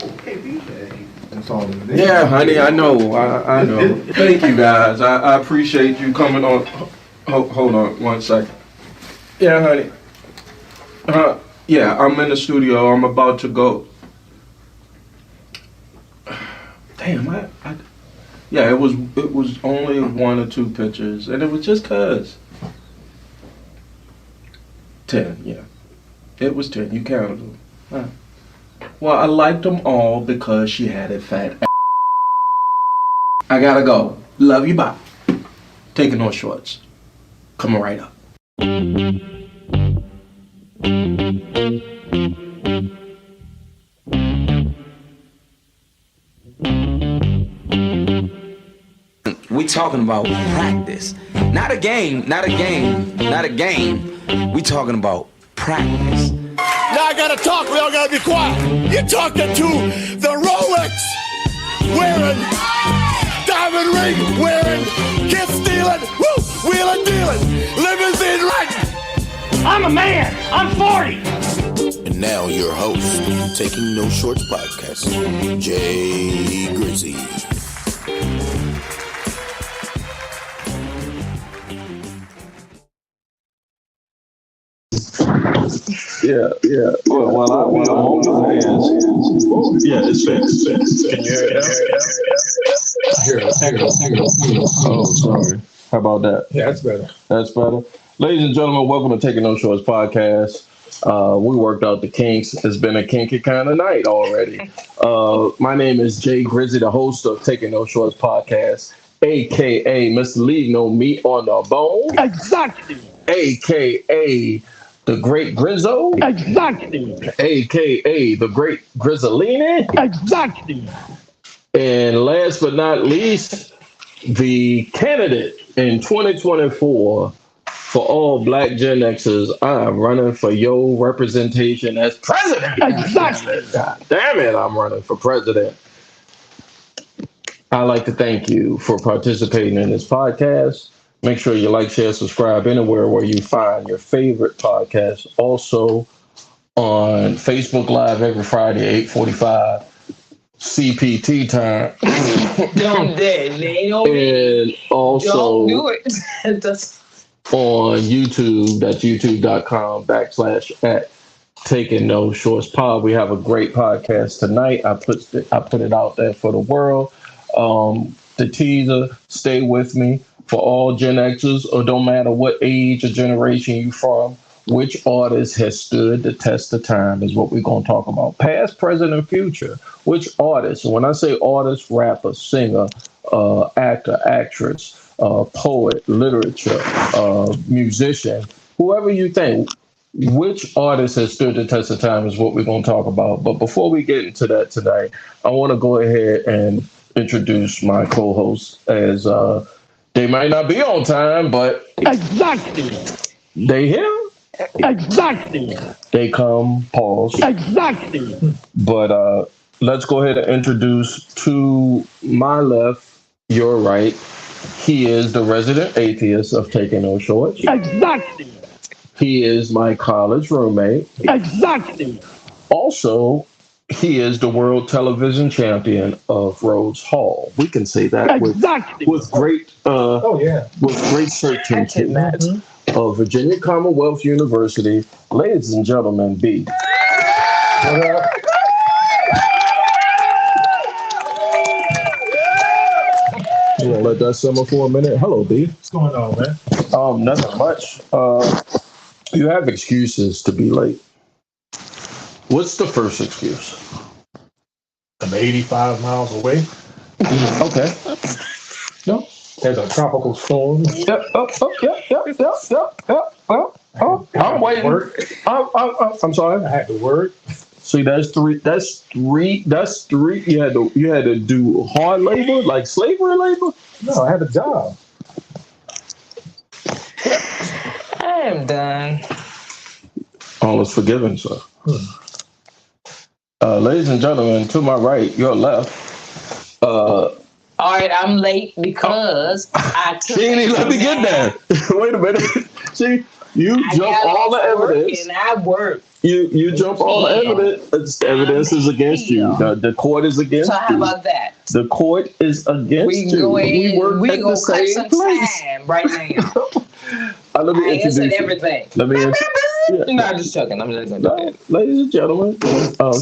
Okay, BJ. That's all it is. Yeah, honey, I know. I know. Thank you, guys. I appreciate you coming on. Hold on 1 second. Yeah, honey. Yeah, I'm in the studio. I'm about to go. Damn, yeah, it was only 1 or 2 pictures, and it was just 'cause. 10, yeah. It was 10. You counted them. Huh. Well, I liked them all because she had a fat ass. I gotta go. Love you, bye. Taking no shorts. Coming right up. We talking about practice. Not a game. We talking about practice. Now I gotta talk, we all gotta be quiet. You're talking to the Rolex wearing, diamond ring wearing, kiss stealing, wheeling dealing, limousine riding. I'm a man. I'm 40. And now your host, Taking No Shorts podcast, Jay Grizzy. Yeah. Well, I'm on the hands. Yeah, it's fair. Can you hear it? Oh, sorry. How about that? Yeah, that's better. That's better. Ladies and gentlemen, welcome to Taking No Shorts podcast. We worked out the kinks. It's been a kinky kind of night already. My name is Jay Grizzy, the host of Taking No Shorts podcast, a.k.a. Mr. Leave No Meat on the Bone. Exactly. A.k.a. The Great Grizzo. Exactly. A.k.a. The Great Grizzolini. Exactly. And last but not least, the candidate in 2024 for all Black Gen Xers. I'm running for your representation as president. Exactly. God damn it, I'm running for president. I'd like to thank you for participating in this podcast. Make sure you like, share, subscribe anywhere where you find your favorite podcast. Also on Facebook Live every Friday, 8:45 CPT time. Don't do it. And also Don't do it. on YouTube, that's youtube.com/Taking No Shorts Pod. We have a great podcast tonight. I put it out there for the world. The teaser, stay with me. For all Gen Xers, or don't matter what age or generation you from, which artist has stood the test of time is what we're going to talk about. Past, present, and future. Which artist? When I say artist, rapper, singer, actor, actress, poet, literature, musician, whoever you think, which artist has stood the test of time is what we're going to talk about. But before we get into that tonight, I want to go ahead and introduce my co-hosts as they might not be on time, but Exactly. they here. Exactly. They come, pause. Exactly. But let's go ahead and introduce to my left, your right. He is the resident atheist of Taking No Shorts. Exactly. He is my college roommate. Exactly. Also, he is the world television champion of Rhodes Hall. We can say that Exactly. with great with great certainty. Of Virginia Commonwealth University. Ladies and gentlemen, B. What up? You want to let that simmer for a minute? Hello, B. What's going on, man? Nothing much. You have excuses to be late. What's the first excuse? I'm 85 miles away. Okay. No. There's a tropical storm. Yep. I'm waiting. I'm sorry. I had to work. See, that's three. You had to do hard labor, like slavery labor. No, I had a job. I am done. All is forgiven, sir. Ladies and gentlemen, to my right, your left. All right, I'm late because I took. She ain't even let me get there. Wait a minute. See, You jump all the evidence. And I work. You jump all the evidence. The evidence is against you. The court is against you. So how about that? The court is against We can you. go ahead. We at gonna the cut same some place. time right now. Let me I introduce answered you. everything. Let me No, I'm just joking. I'm just gonna do that. Ladies and gentlemen,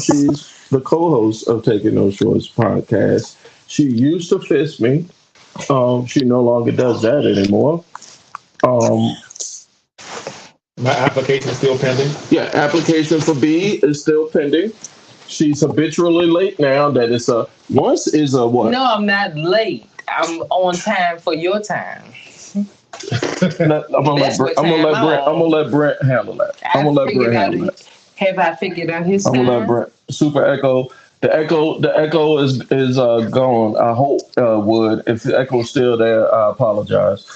she's the co-host of Taking No Shorts podcast. She used to fist me. She no longer does that anymore. My application is still pending. Yeah, application for B is still pending. She's habitually late now. That is once is a what? No, I'm not late. I'm on time for your time. I'm gonna let Brent handle that. I'm gonna let Brent handle that. Have I figured out his I'm time? gonna let Brent. Super echo. The echo is gone. I hope would. If the echo is still there, I apologize.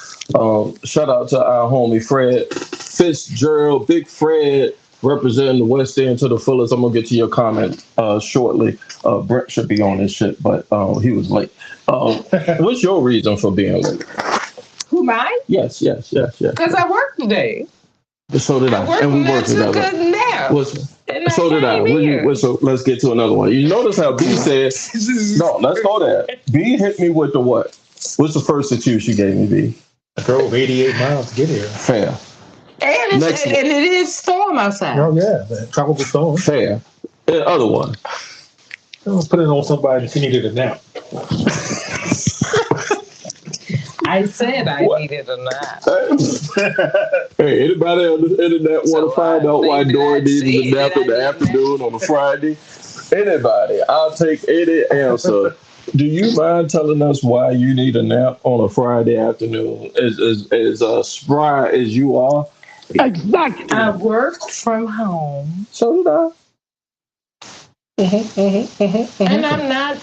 Shout out to our homie Fred Fitzgerald, Big Fred, representing the West End to the fullest. I'm gonna get to your comment shortly. Brent should be on this shit, but he was late. What's your reason for being late? Who, mine? Yes. Because I worked today. So did I. And we worked together. So did I. So let's get to another one. You notice how B said, no, let's go there. B hit me with the what? What's the first excuse you gave me, B? I drove 88 miles to get here. Fair. And it is storm outside. Oh, yeah. The tropical storm. Fair. The other one. I was putting on somebody if you needed a nap. I said I needed a nap. Hey, anybody on the internet want to find out why Dory needed a nap in the afternoon on a Friday? Anybody. I'll take any answer. Do you mind telling us why you need a nap on a Friday afternoon? As spry as you are? Exactly. I worked from home. So did I. And I'm not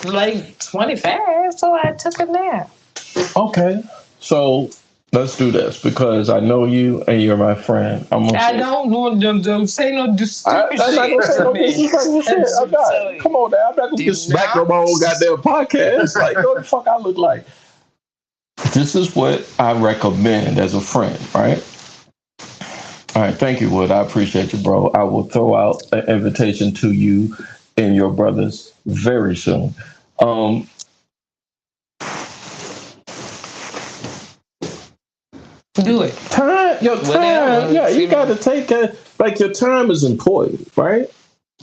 like 25, so I took a nap. Okay. So let's do this because I know you and you're my friend. I don't want them to say no stupid I'm not shit. gonna say no disrespectful shit. I'm not. Come on now. I'm not gonna get smacked on my own goddamn podcast. Like, what the fuck I look like? This is what I recommend as a friend, right? All right, thank you, Wood. I appreciate you, bro. I will throw out an invitation to you and your brothers very soon. Do it. Your time. Yeah, you got to take it. Like, your time is important, right?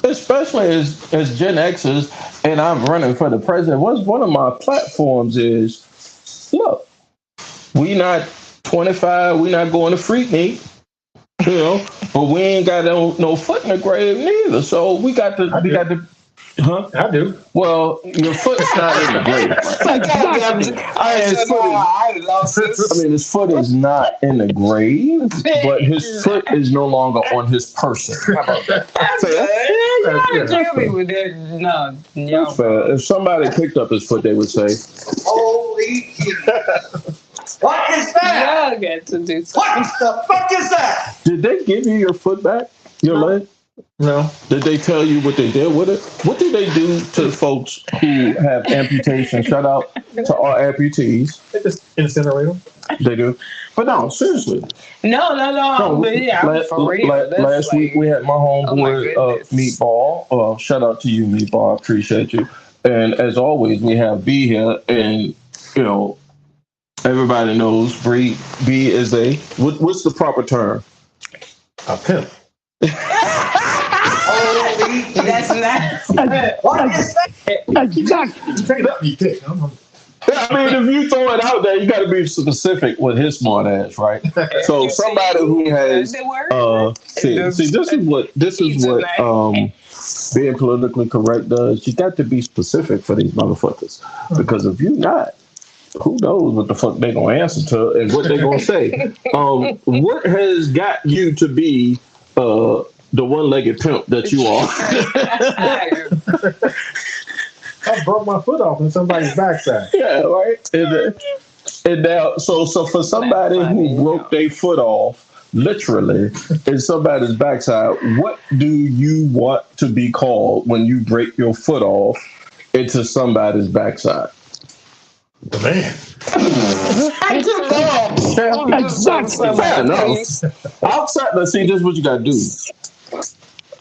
Especially as Gen Xers, and I'm running for the president. One of my platforms is, look, we not 25, we not going to freak meet, but we ain't got no foot in the grave neither. So we got to. Huh? I do. Well, your foot's not in the grave. His foot is not in the grave, but his foot is no longer on his person. How about that? No. If somebody picked up his foot, they would say, Holy shit. What is that? Y'all got to do something. What the fuck is that? did they give you your foot back? Your leg? No. Did they tell you what they did with it? What do they do to folks who have amputation? Shout out to all amputees. They just incinerate them. They do. But no, seriously. No. But yeah, for real. Last week we had my homeboy Meatball. Shout out to you, Meatball. I appreciate you. And as always, we have B here. And, everybody knows B is what's the proper term? A pimp. That's not. What is that? Exactly. Take it up, you pick. I mean, if you throw it out there, you got to be specific with his smart ass, right? So somebody who has see, this is what being politically correct does. You got to be specific for these motherfuckers, because if you're not, who knows what the fuck they gonna answer to and what they gonna say. What has got you to be the one-legged pimp that you are? I broke my foot off in somebody's backside. Yeah, right. And now, so for somebody who broke their foot off, literally, in somebody's backside, what do you want to be called when you break your foot off into somebody's backside? The man. I just love Exactly. Fair enough. Outside, let's see, this is what you gotta do.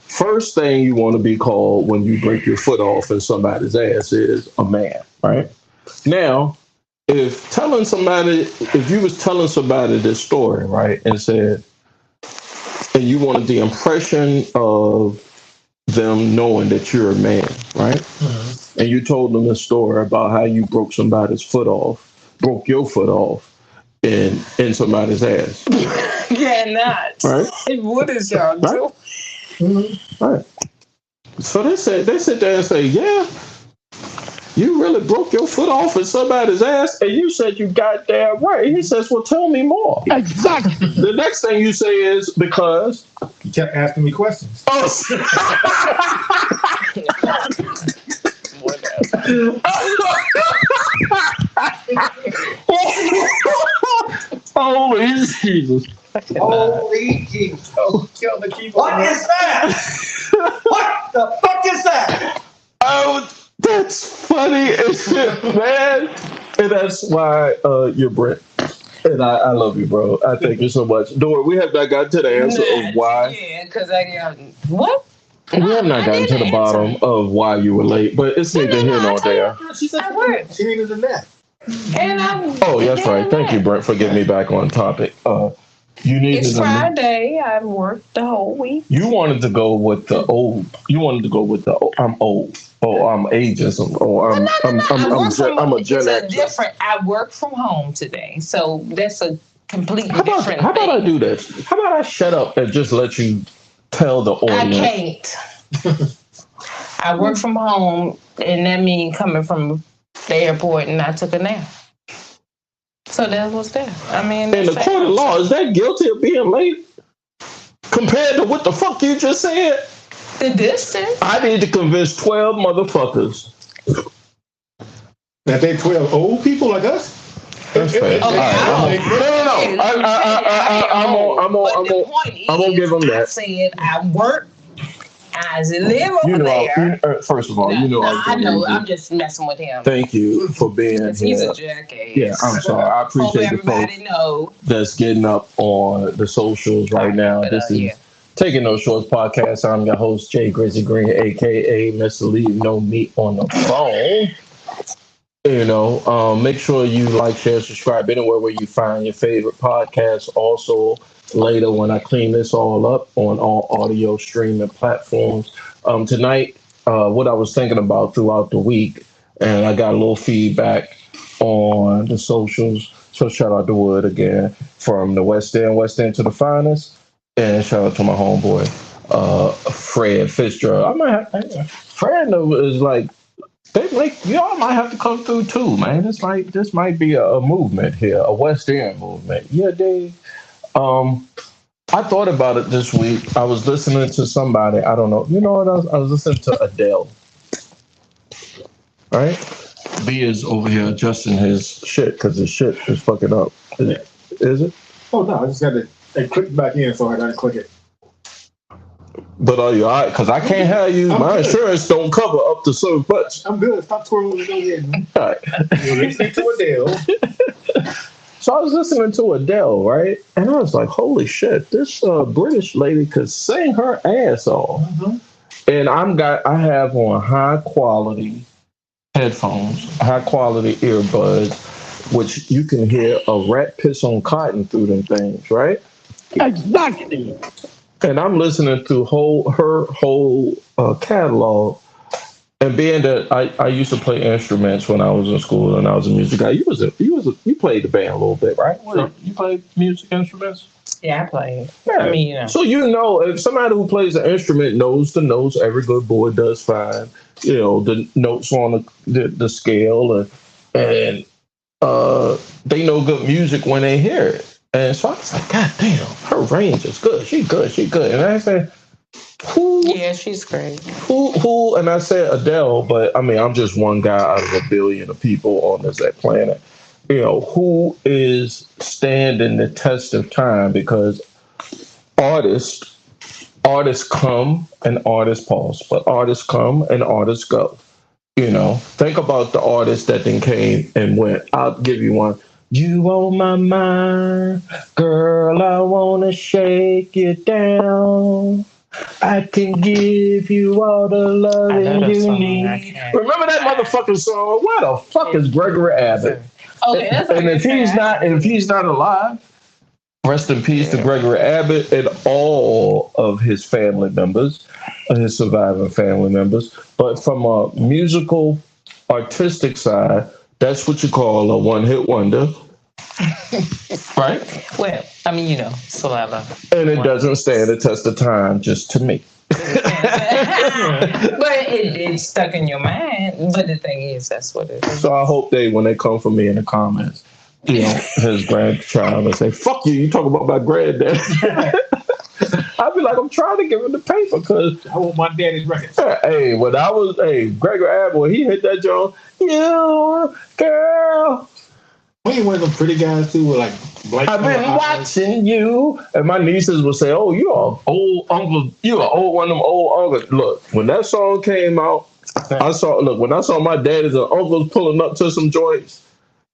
First thing you want to be called when you break your foot off in somebody's ass is a man, right? Now, if you was telling somebody this story, right, and and you wanted the impression of them knowing that you're a man, right? Mm-hmm. And you told them a story about how you broke your foot off in somebody's ass. Yeah, not. Right? What is y'all doing? Mm-hmm. Right. So they sit there and say, yeah, you really broke your foot off in somebody's ass, and you said you goddamn right. He says, well, tell me more. Exactly. The next thing you say is because You kept asking me questions. oh, holy Jesus. Holy Jesus. Kill the keyboard. What is that? What the fuck is that? Oh, that's funny as shit, man. And that's why you're Brent. And I love you, bro. I thank you so much. Dora, we have not gotten to the answer of why. Yeah, because I got what? We have not gotten to the bottom of why you were late, but it's neither here nor there. She said she needed a nap. And I'm. Oh, that's right. Thank you, Brent, for getting me back on topic. You needed It's Friday. I worked the whole week. You wanted to go with the old. You wanted to go with the I'm old. Oh, I'm ageism. Oh, I'm a Gen X. Different. I work from home today, so that's a completely different. How about I do this? How about I shut up and just let you tell the audience? I can't. I work from home, and that means coming from the airport, and I took a nap. So that was that. I mean, in the court of law, is that guilty of being late compared to what the fuck you just said? The distance. I need to convince 12 motherfuckers That they 12 old people like us? That's fair. Okay, I'm gonna give them that. I said I work. I live over there. First of all, I know. I'm just messing with him. Thank you for being here. He's a jackass. Yeah, I'm sorry. I appreciate the folks that's getting up on the socials right now. This is Taking No Shorts podcast. I'm your host, Jay Grizzly Green, aka Mr. Leave No Meat on the Phone. You know, make sure you like, share, subscribe anywhere where you find your favorite podcast. Also, later when I clean this all up on all audio streaming platforms. Tonight, what I was thinking about throughout the week, and I got a little feedback on the socials. So shout out to Wood again from the West End to the finest, and shout out to my homeboy Fred Fitzgerald. Fred is like. Y'all might have to come through too, man. It's like this might be a movement here, a West End movement. Yeah, Dave. I thought about it this week. I was listening to somebody. I don't know. You know what? I was listening to Adele. Right? B is over here adjusting his shit because his shit is fucking up. Is it? Oh no! I just had to click back in, so I got to click it. But are you all right? Because I can't have you. My insurance don't cover up to so much. I'm good. Stop twirling the head, man. All right. You're listening to Adele. So I was listening to Adele, right? And I was like, holy shit, this British lady could sing her ass off. Mm-hmm. And I have on high quality headphones, high quality earbuds, which you can hear a rat piss on cotton through them things, right? Exactly. And I'm listening to her whole catalog. And being that I used to play instruments when I was in school and I was a music guy. You played the band a little bit, right? You played music instruments? Yeah, I played. Yeah. I mean, you know. So you know, if somebody who plays an instrument knows the notes, every good boy does fine. You know, the notes on the scale, and they know good music when they hear it. And so I was like, God damn, her range is good. She good. And I said, who? Yeah, she's great. Who? And I said Adele, but I mean, I'm just one guy out of a billion of people on this planet. You know, who is standing the test of time? Because artists come and artists pause, but artists come and artists go. You know, think about the artists that then came and went. I'll give you one. You on my mind, girl, I wanna shake you down. I can give you all the loving you need. Remember that motherfucking song? Why the fuck is Gregory Abbott? Okay, that's And if he's not alive, rest in peace to Gregory Abbott and all of his family members, his surviving family members. But from a musical, artistic side, that's what you call a one-hit wonder, right? Well, I mean, you know, saliva. And it doesn't stand the test of time, just to me. But it's stuck in your mind. But the thing is, that's what it is. So I hope when they come for me in the comments, you know, his grandchild and say, "Fuck you! You talk about my granddad." I'd be like, I'm trying to give him the paper because I want my daddy's records. Hey, when I was Gregory Abbott, when he hit that joint, you girl. We ain't one of them pretty guys too with like black. I've been watching you, and my nieces would say, "Oh, you're an old uncle. You're an old one of them old uncles." Look, when that song came out, when I saw my daddies and uncles pulling up to some joints,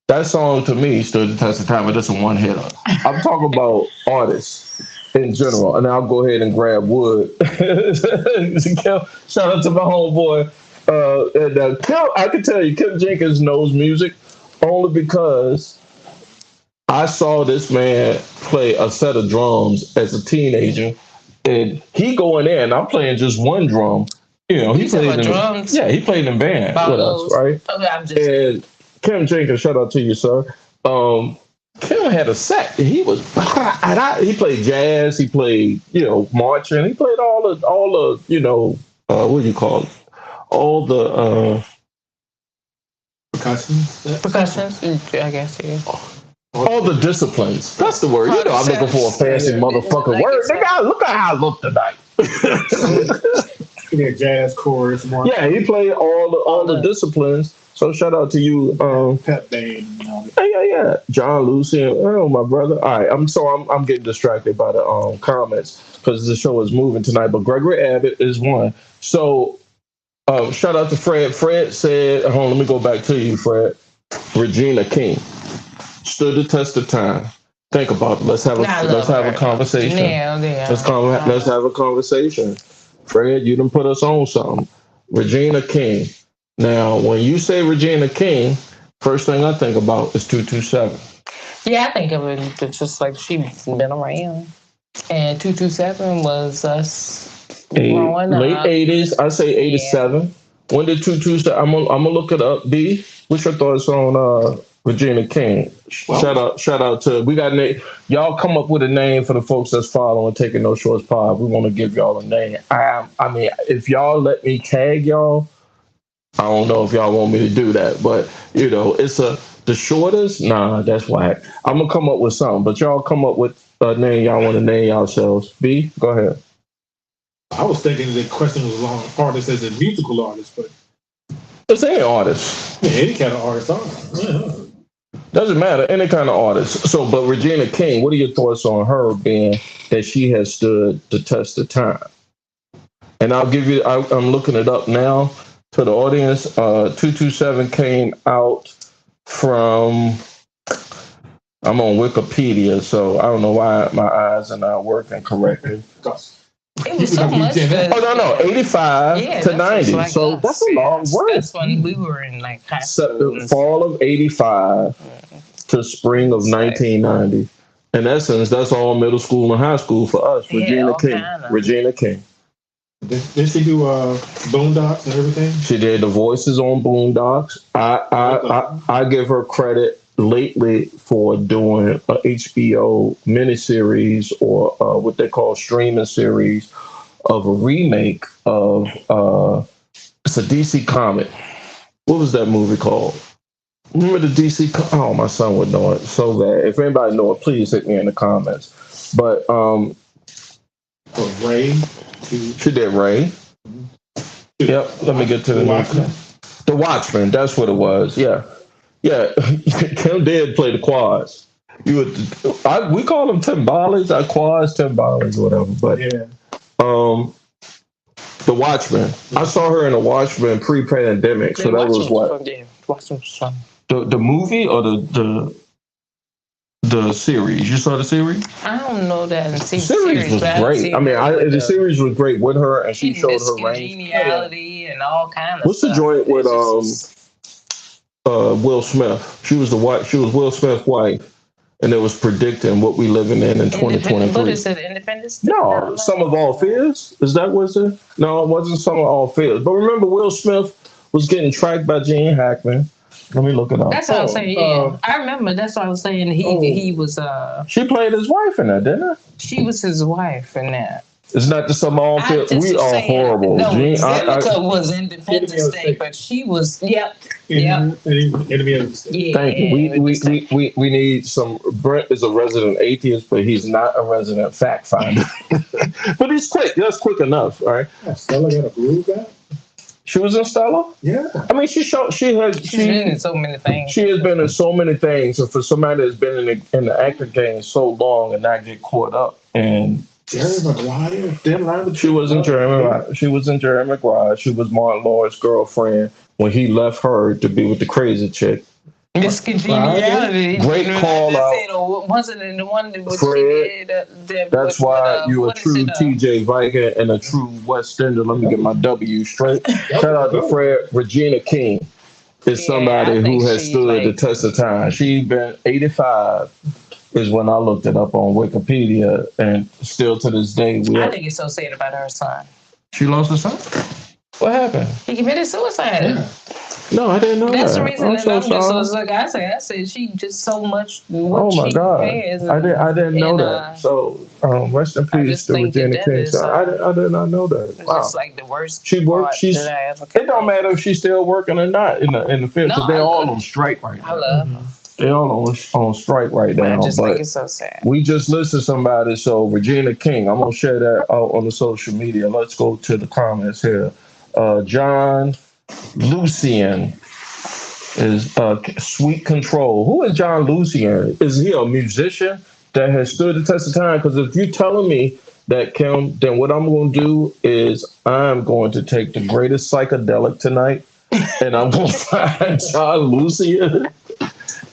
that song to me stood the test of time. But that's a one hitter. I'm talking about artists in general, and I'll go ahead and grab wood. Shout out to my homeboy. Kim, I can tell you, Kim Jenkins knows music only because I saw this man play a set of drums as a teenager, and he going in, and I'm playing just one drum. You know, he played in drums. Yeah, he played in band with us, right? Okay, and Kim Jenkins, shout out to you, sir. Kim had a set. He was he played jazz, he played, you know, marching, he played all the you know, what do you call it? All the percussions, I guess, yeah. All the disciplines. That's the word. You know, I'm looking for a fancy motherfucking word. Nigga, look at how I look tonight. Yeah, jazz, chorus, more. Yeah, he played all the disciplines. So shout out to you, pep band. Yeah. John Lucian. Oh, my brother. All right, I'm getting distracted by the comments because the show is moving tonight. But Gregory Abbott is one. So shout out to Fred. Fred said, hold on, let me go back to you, Fred. Regina King stood the test of time. Think about it. Let's have a conversation. Let's have a conversation. Fred, you done put us on something. Regina King. Now, when you say Regina King, first thing I think about is 227. Yeah, I think of it just like she's been around. And 227 was us growing up. Late 80s, I say 87. Yeah. When did 227? I'm gonna look it up. B, what's your thoughts on Regina King? Well, shout out to, we got y'all come up with a name for the folks that's following Taking No Shorts Pod. We want to give y'all a name. I mean, if y'all let me tag y'all, I don't know if y'all want me to do that, but you know, it's the shortest. Nah, that's whack. I'm gonna come up with something, but y'all come up with a name y'all want to name yourselves. B, go ahead. I was thinking the question was along artist as a musical artist, but it's any artist. Yeah, any kind of artist. Yeah. Doesn't matter, any kind of artist. So, but Regina King, what are your thoughts on her being that she has stood the test of time? And I'll give you. I'm looking it up now. To the audience, 227 came out from, I'm on Wikipedia, so I don't know why my eyes are not working correctly. It was so much. 85 to 90. Like so us. That's a long word. That's when we were in like high school. Fall of 85 to spring of 1990. In essence, that's all middle school and high school for us. Regina King. Regina King. Did she do Boondocks and everything? She did the voices on Boondocks. I give her credit lately for doing a HBO miniseries or what they call streaming series of a remake of it's a DC comic. What was that movie called? Remember the DC? Oh, my son would know it so bad. If anybody know it, please hit me in the comments. But Ray. She did Ray. Yep. Let me get to the Watchmen. The Watchmen. That's what it was. Yeah. Kim did play the quads. We call them Timbales. Quads, Timbales, whatever. But The Watchmen. I saw her in The Watchmen pre-pandemic, so that was what? The movie or the series? You saw the series? I don't know that. The series was great. I mean, the series was great with her, and she showed her range. Geniality and all kinds of What's the stuff. joint with Will Smith? She was Will Smith's wife, and it was predicting what we living in 2023. What is it? Independence? No, Some of All Fears. Is that was it? No, it wasn't Some of All Fears. But remember, Will Smith was getting tracked by Gene Hackman. Let me look it up. That's what I was saying. Yeah, I remember. That's what I was saying. He was. She played his wife in that, didn't her? She was his wife in that. It's not the Some of All Fears. We are horrible. No, Gene, Vivica was Independence Day, but she was. Yep. Enemy of the State. Yeah. Thank you. We need some. Brent is a resident atheist, but he's not a resident fact finder. But he's quick. That's quick enough, all right? Yeah, Stella got a groove back. She was in Stella? Yeah. I mean, she's been in so many things. She has been in so many things, and for somebody that's been in the acting game so long and not get caught up, and Jerry Maguire. She was in Jerry Maguire. She was in Jerry Maguire. She was Martin Lawrence's girlfriend when he left her to be with the crazy chick. Miss Congeniality. Great call out. Wasn't it the one that was Fred, that's why you a true TJ Viking and a true West Ender. Let me get my W straight. Shout out to Fred. Regina King is somebody who has stood the test of time. She's been 85 is when I looked it up on Wikipedia, and still to this day. I think it's so sad about her son. She lost her son? What happened? He committed suicide. Yeah. No, I didn't know That's that. the reason I'm that so I'm just sorry. so like I said she just so much. Oh my God! I didn't know that. So rest in peace to Regina King. I did not know that. Wow. It's like the worst. She worked. It don't matter if she's still working or not in the field. No, they're all on strike right now. I love her. They're all on strike right now. I just think it's so sad. We just listened to somebody. So Regina King, I'm gonna share that out on the social media. Let's go to the comments here. John Lucien is Sweet Control. Who is John Lucien? Is he a musician that has stood the test of time? Because if you're telling me that, Kim, then what I'm going to do is I'm going to take the greatest psychedelic tonight, and I'm going to find John Lucien,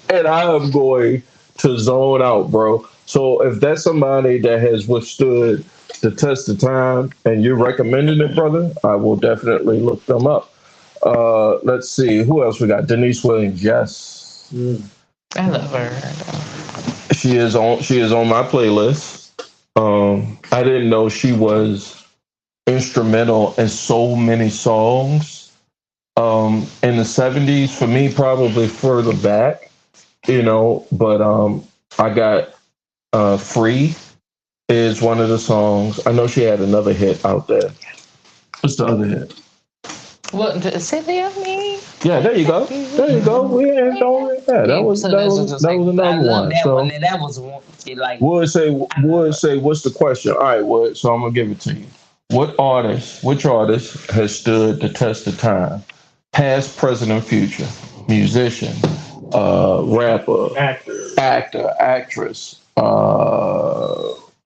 and I am going to zone out, bro. So if that's somebody that has withstood the test of time and you're recommending it, brother, I will definitely look them up. Let's see who else we got. Denise Williams. Yes, I love her. she is on my playlist. I didn't know she was instrumental in so many songs in the 70s. For me, probably further back, but I got Free is one of the songs. I know she had another hit out there. What's the other hit? What Cynthia? Me? Yeah, there you go. There you go. We ain't going. Yeah, that was another one. So that was like. Would say, what's the question? All right, Wood. So I'm gonna give it to you. Which artist has stood the test of time? Past, present, and future. Musician, rapper, actor, actress.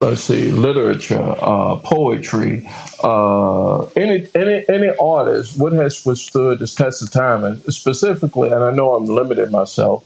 Let's see, literature, poetry, any artist, what has withstood this test of time, and specifically, and I know I'm limiting myself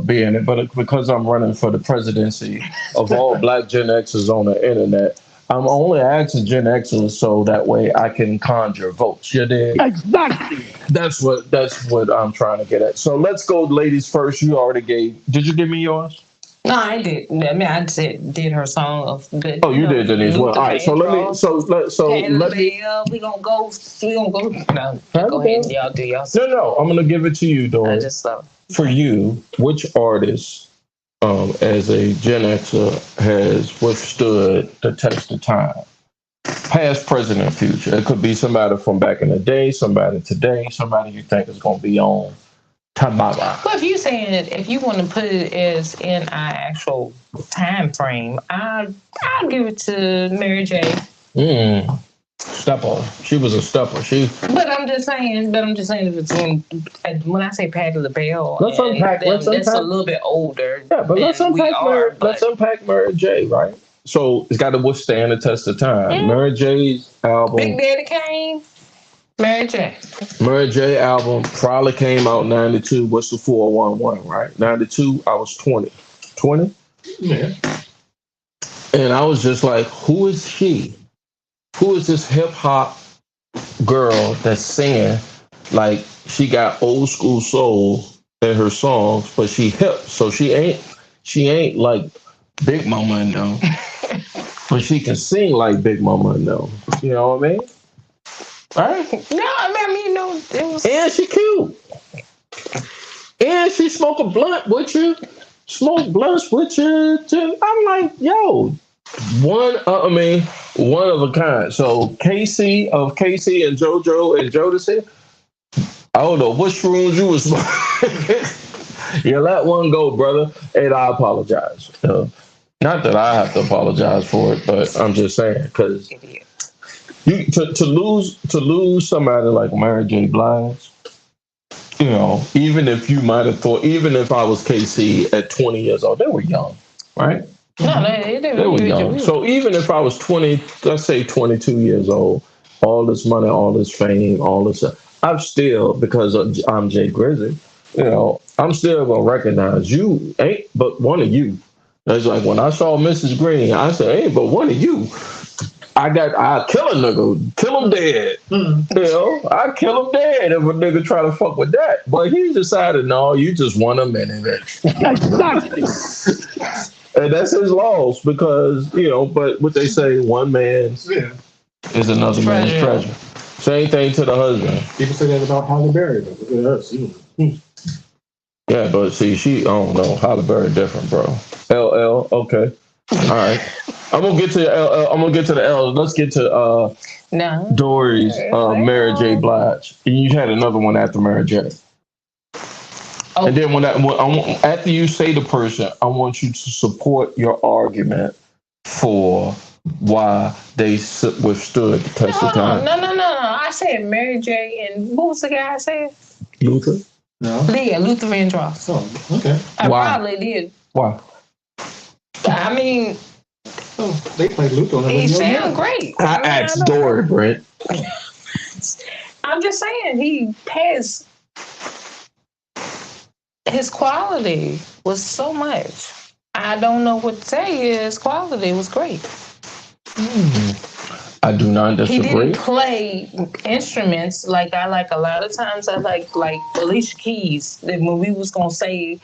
being it, but because I'm running for the presidency of all Black Gen Xers on the internet, I'm only asking Gen Xers so that way I can conjure votes. You dig? Exactly. That's what I'm trying to get at. So let's go, ladies first. You already gave. Did you give me yours? No, I did. I mean, I did her song of. Oh, you did, Denise. Well, all right. So let me. We gonna go. No, go ahead. Y'all do y'all. No. I'm gonna give it to you, Dora. I just love. For you, which artist, as a Gen Xer, has withstood the test of time? Past, present, and future. It could be somebody from back in the day, somebody today, somebody you think is gonna be on tomorrow. Well, if you want to put it as in our actual time frame, I'll give it to Mary J. Stepper. She was a stepper. But I'm just saying if it's when I say Patti LaBelle, let's unpack. That's a little bit older. Yeah, but let's unpack Mary J. Right? so it's got to withstand the test of time. Mary J's album, Big Daddy Kane, Mary J. Mary J album probably came out in 92. What's the 411, right? 92, I was 20. 20? Yeah. And I was just like, who is she? Who is this hip hop girl that's singing like she got old school soul in her songs, but she hip, so she ain't like Big Mama and them, but she can sing like Big Mama and them. You know what I mean? Right? No, I mean, you know, it was. And she cute. And she smoke a blunt with you. Smoke blunts with you too. I'm like, yo, one of a kind. So Casey and JoJo and Jodeci, I don't know what shrooms you was smoking. You let one go, brother. And I apologize. Not that I have to apologize for it, but I'm just saying, because you to lose somebody like Mary J. Blige, you know, even if you might have thought, even if I was KC at 20 years old, they were young, right? No, they were young. So even if I was 20, let's say 22 years old, all this money, all this fame, all this stuff, I'm still, because I'm Jay Grizzly, you know, I'm still gonna recognize you ain't but one of you. It's like when I saw Mrs. Green, I said, ain't but one of you. I kill a nigga, kill him dead. You know, I kill him dead if a nigga try to fuck with that. But he decided, no, you just want a minute. Exactly. And that's his loss, because, you know, but what they say, one man is another man's treasure. Same thing to the husband. People say that about Halle Berry, but look at her. Yeah, but see, I don't know. Halle Berry different, bro. LL, okay. All right. I'm gonna get to the LL. I'm gonna get to the L. Let's get to Dory's Mary J. Blige. You had another one after Mary J. Oh. And then after you say the person, I want you to support your argument for why they withstood the test of time. No. I said Mary J. and what was the guy I said? Luther? No. Yeah, Luther Vandross. Oh, okay. I probably did. Why? I mean, they played Luther on the radio. He sound great. I asked Dory, Brent. I'm just saying, he has his quality was so much. I don't know what to say. His quality was great. I do not disagree. He didn't play instruments like I like. A lot of times I like Alicia Keys. When we was gonna say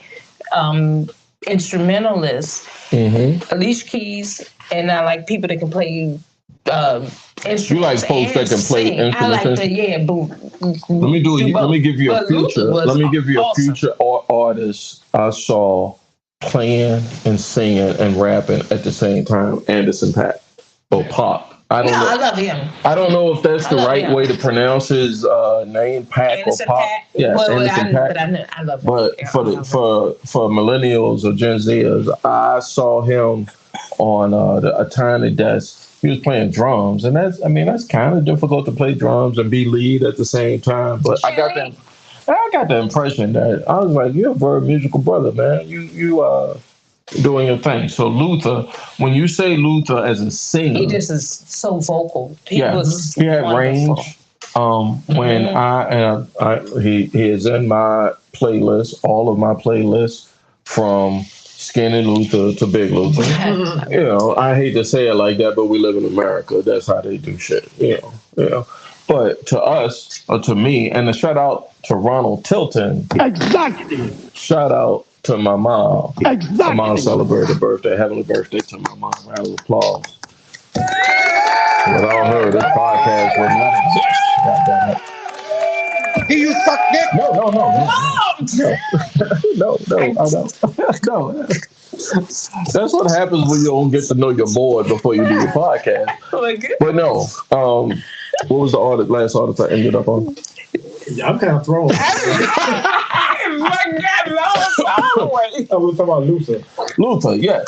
instrumentalists, Alicia Keys, and I like people that can play instruments. You like folks that can play instruments? I like Let me give you a future. Let me give you a future artist I saw playing and singing and rapping at the same time. Anderson .Paak or Pop. I love him. I don't know if that's the right way to pronounce his name, Paak or Pop. Yes, Anderson .Paak. I love him. But for millennials or Gen Zers, I saw him on a tiny desk. He was playing drums, and that's kind of difficult to play drums and be lead at the same time. But I got the impression that I was like, you're a very musical brother, man. You doing your thing. So Luther, when you say Luther as a singer, he just is so vocal. He had range. When he is in my playlist, all of my playlists from Skinny Luther to Big Luther. You know, I hate to say it like that, but we live in America. That's how they do shit. You know. But to us, or to me, and a shout out to Ronald Tilton. Exactly. Shout out to my mom. Exactly. My mom celebrated a birthday. Heavenly birthday to my mom. Round of applause. Without her, this podcast would not exist. Goddamn it. Do you suck dick? No. No. That's what happens when you don't get to know your board before you do your podcast. But no. What was the last artist I ended up on? I'm kind of thrown. I was talking about Luther. Luther, yes.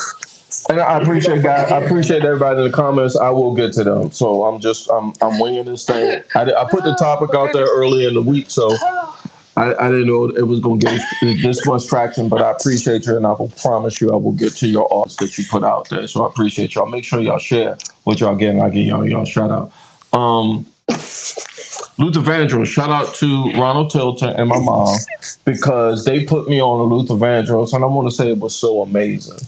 And I appreciate guys. I appreciate everybody in the comments. I will get to them. So I'm winging this thing. I put the topic out there early in the week, so I didn't know it was going to get this much traction, but I appreciate you, and I will promise you I will get to your arts that you put out there. So I appreciate y'all. Make sure y'all share what y'all getting. I'll give y'all shout out. Luther Vandross, shout out to Ronald Tilton and my mom because they put me on a Luther Vandross, and I want to say it was so amazing.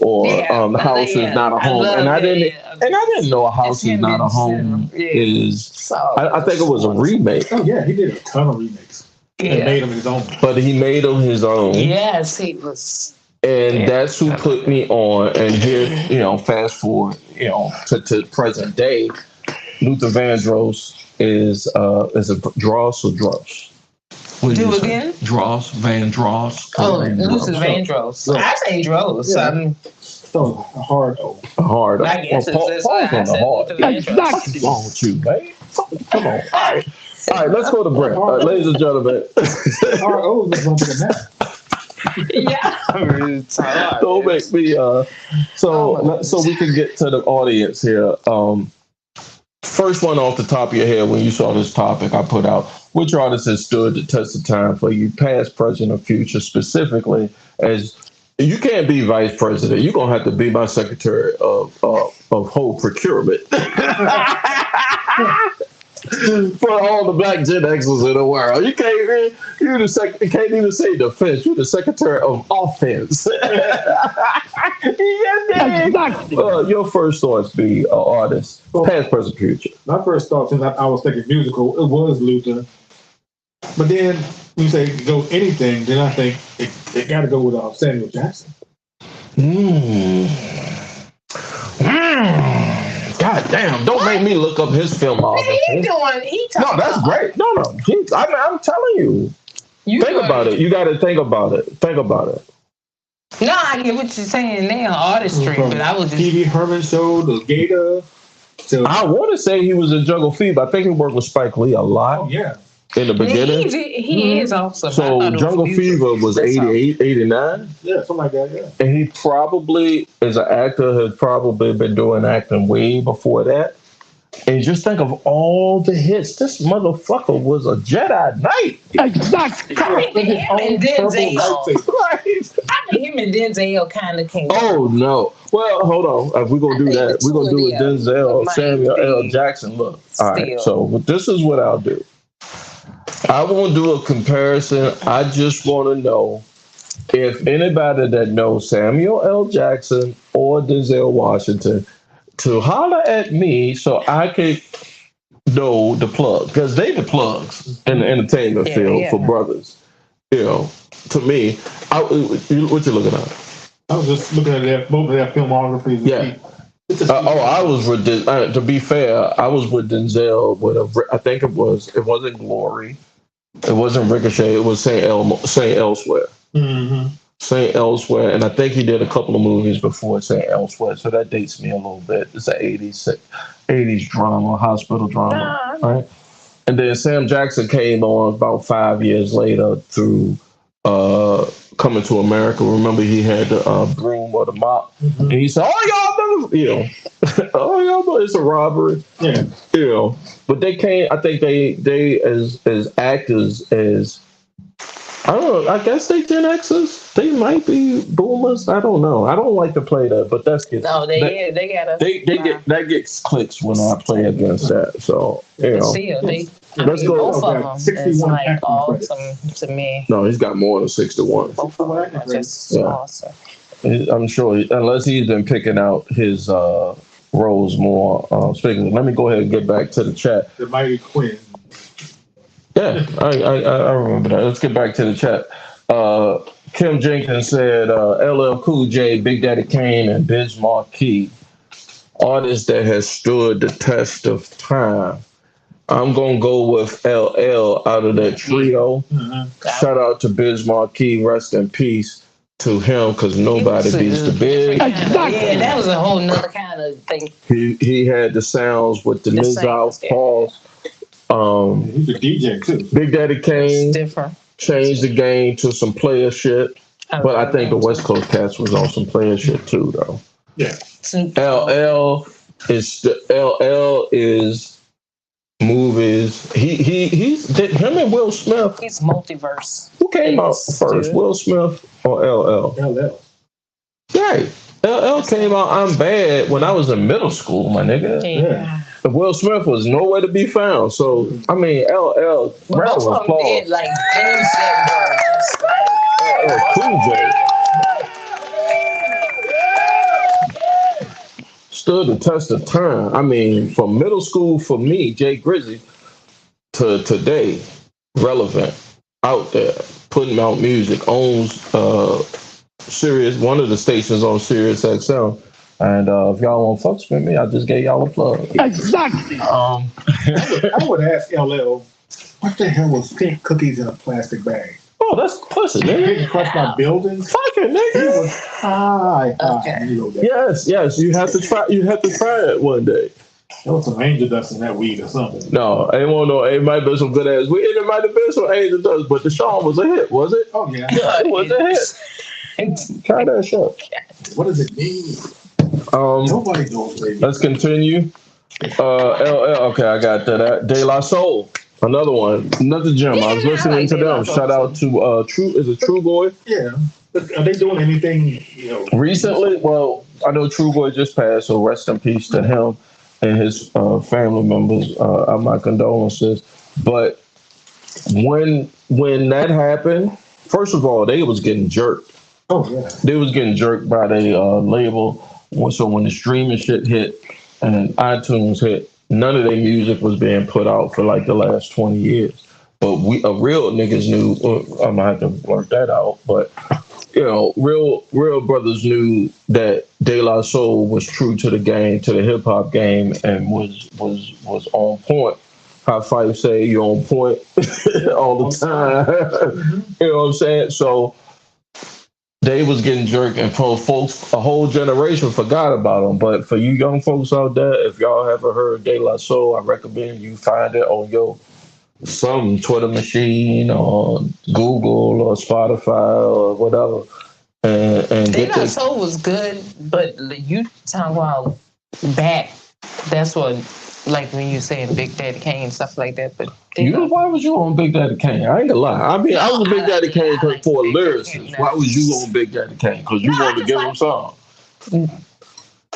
Or the house is not a home, and I didn't know a house is not a home is. I think it was a remake. Oh yeah, he did a ton of remakes. And made him his own. But he made him his own. Yes, he was. And that's who put me on. And here, fast forward, to present day, Luther Vandross is a Dross or Dross? Do again? Dross, Vandross. Luther Vandross. I say Dross. Yeah. So hard O. Hard O. I guess Pause on the hard. What's wrong with you, man? Come on. All right, let's go to Brent. Ladies and gentlemen. Hard O is going to the map. Yeah. Don't make me. So we can get to the audience here. First one off the top of your head, when you saw this topic I put out, which artist has stood the test of time for you, past, present, or future, specifically as you can't be vice president. You're going to have to be my secretary of whole procurement. For all the black Gen Xers in the world. You can't even say defense. You're the secretary of offense. Your first thoughts be artist, past, present, future. My first thought, since I was thinking musical, it was Luther. But then when you say go anything, then I think it got to go with Samuel Jackson. God damn! Don't make me look up his filmography. No, that's great. No. I'm telling you. Think about it. You got to think about it. No, I get what you're saying now, artistry, but I was just... Pee Wee Herman show, the Gator. So, I want to say he was in Jungle Fever. I think he worked with Spike Lee a lot. Oh, yeah. In the beginning. He is also. So Jungle Fever was 88, 89? Yeah, something like that, yeah. And he probably, as an actor, has probably been doing acting way before that. And just think of all the hits. This motherfucker was a Jedi Knight. Exactly. Him and Denzel. Him and Denzel kind of came. Oh, no. Well, hold on. If we're going to do that, we're going to do it Denzel, Samuel L. Jackson. Look. All right. So this is what I'll do. I won't do a comparison. I just want to know if anybody that knows Samuel L. Jackson or Denzel Washington to holler at me so I can know the plug, because they the plugs in the entertainment field for brothers. To me, what you looking at? I was just looking at both of their filmographies. Yeah. I was with to be fair, I was with Denzel I think it wasn't Glory, it wasn't Ricochet, it was Saint Elsewhere. Mm-hmm. Saint Elsewhere, and I think he did a couple of movies before Saint Elsewhere, so that dates me a little bit. It's an 80s drama, hospital drama, right? And then Sam Jackson came on about 5 years later through Coming to America. Remember, he had the broom or the mop, and he said, "Oh, y'all know, oh, y'all know it's a robbery." Yeah, But they came. I think they as actors, as I don't know. I guess they Gen Xers. They might be boomers. I don't know. I don't like to play that, but that's good. No, they get that gets clicks when I play against that. So let's go. Both of them 61 is like awesome to me. No, he's got more than 61. Both of them are just awesome. I'm sure, unless he's been picking out his roles more. Speaking, let me go ahead and get back to the chat. The Mighty Quinn. Yeah, I remember that. Let's get back to the chat. Kim Jenkins said, LL Cool J, Big Daddy Kane, and Biz Markie, artists that has stood the test of time. I'm going to go with LL out of that trio. Mm-hmm. Shout out to Biz Markie, rest in peace to him, because nobody beats the Biz. Yeah, that was a whole nother kind of thing. He had the sounds with the mid-out pause. He's a DJ too. Big Daddy Kane changed the game to some player shit, but I think the West Coast cats was on some player shit too, though. Yeah. LL is movies is he's him and Will Smith. He's multiverse. Who came out first, Will Smith or LL? LL. Right. LL came out I'm Bad when I was in middle school, my nigga. Yeah. Will Smith was nowhere to be found. So, I mean, LL, But round both of of them applause. did like things that were just like, Cool J. Stood the test of time. I mean, from middle school for me, Jay Grizzly, to today, relevant, out there, putting out music, owns Sirius, one of the stations on Sirius XM. And if y'all want fucks with me, I just gave y'all a plug. Exactly. I would ask LL, what the hell was pink cookies in a plastic bag? Oh, that's pussy, He nigga. didn't crush my buildings. Fucking He nigga. was high. Okay. You know that. Yes. You have to try. You have to try it one day. There was some angel dust in that weed or something. No, I ain't want no. It might be some good ass weed. It might have been some angel dust, but the song was a hit, was it? Oh yeah. Yeah, it was a hit. Try that shit. What does it mean? Nobody knows, baby. Let's continue. LL. Okay, I got that. De La Soul. Another one. Another gem. I was Yeah, I listening like to De La them. Soul. Shout out to True. Is it True Boy? Yeah. But are they doing anything, you know? Recently, well, I know True Boy just passed, so rest in peace to him and his family members. My condolences. But when that happened, first of all, they was getting jerked. Oh yeah. They was getting jerked by the label. So when the streaming shit hit and iTunes hit, none of their music was being put out for like the last 20 years. But real niggas knew. I'm gonna have to blurt that out. But you know, real brothers knew that De La Soul was true to the game, to the hip hop game, and was on point. How Fife say, you're on point all the time. You know what I'm saying? So they was getting jerked, and for folks, a whole generation forgot about them. But for you young folks out there, if y'all haven't heard De La Soul, I recommend you find it on some Twitter machine or Google or Spotify or whatever, and De get La this. Soul was good, but you talking about back, that's what, like when you saying Big Daddy Kane and stuff like that, but Why was you on Big Daddy Kane? I ain't gonna lie. I mean, I was a Big Daddy Kane for a lyricist. Why was you on Big Daddy Kane? Because you wanted to give him some.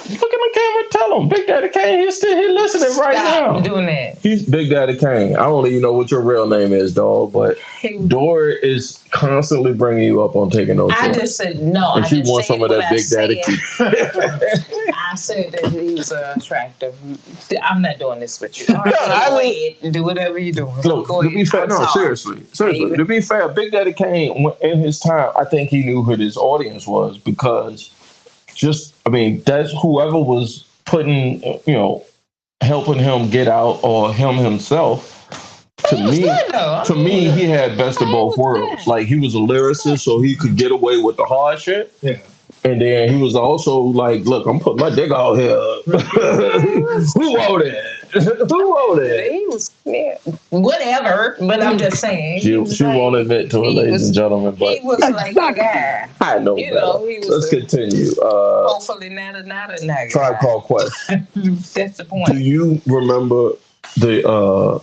Look at the camera. Tell him, Big Daddy Kane. He's listening right now. Stop doing that. He's Big Daddy Kane. I don't even know what your real name is, dog. But Dora is constantly bringing you up on taking those. I just said no. And I she just wants said some of what that I Big Daddy. I said that he was attractive. I'm not doing this with you. All right, I go mean- ahead and do whatever you're doing. Look, Go to ahead. be fair, I'm no, sorry. seriously. To be fair, Big Daddy Kane, in his time, I think he knew who his audience was because that's whoever was putting, helping him get out or him himself. To me, he had best of both worlds. Like, he was a lyricist, so he could get away with the hard shit. Yeah. And then he was also like, look, I'm putting my dick out here. Who wrote it? Who wrote it? He was whatever, but I'm just saying. She won't admit to it, ladies and gentlemen, but he was like a guy. I know You better. know, he was Let's continue. Hopefully not a guy. Tribe Called Quest. That's the point. Do you remember the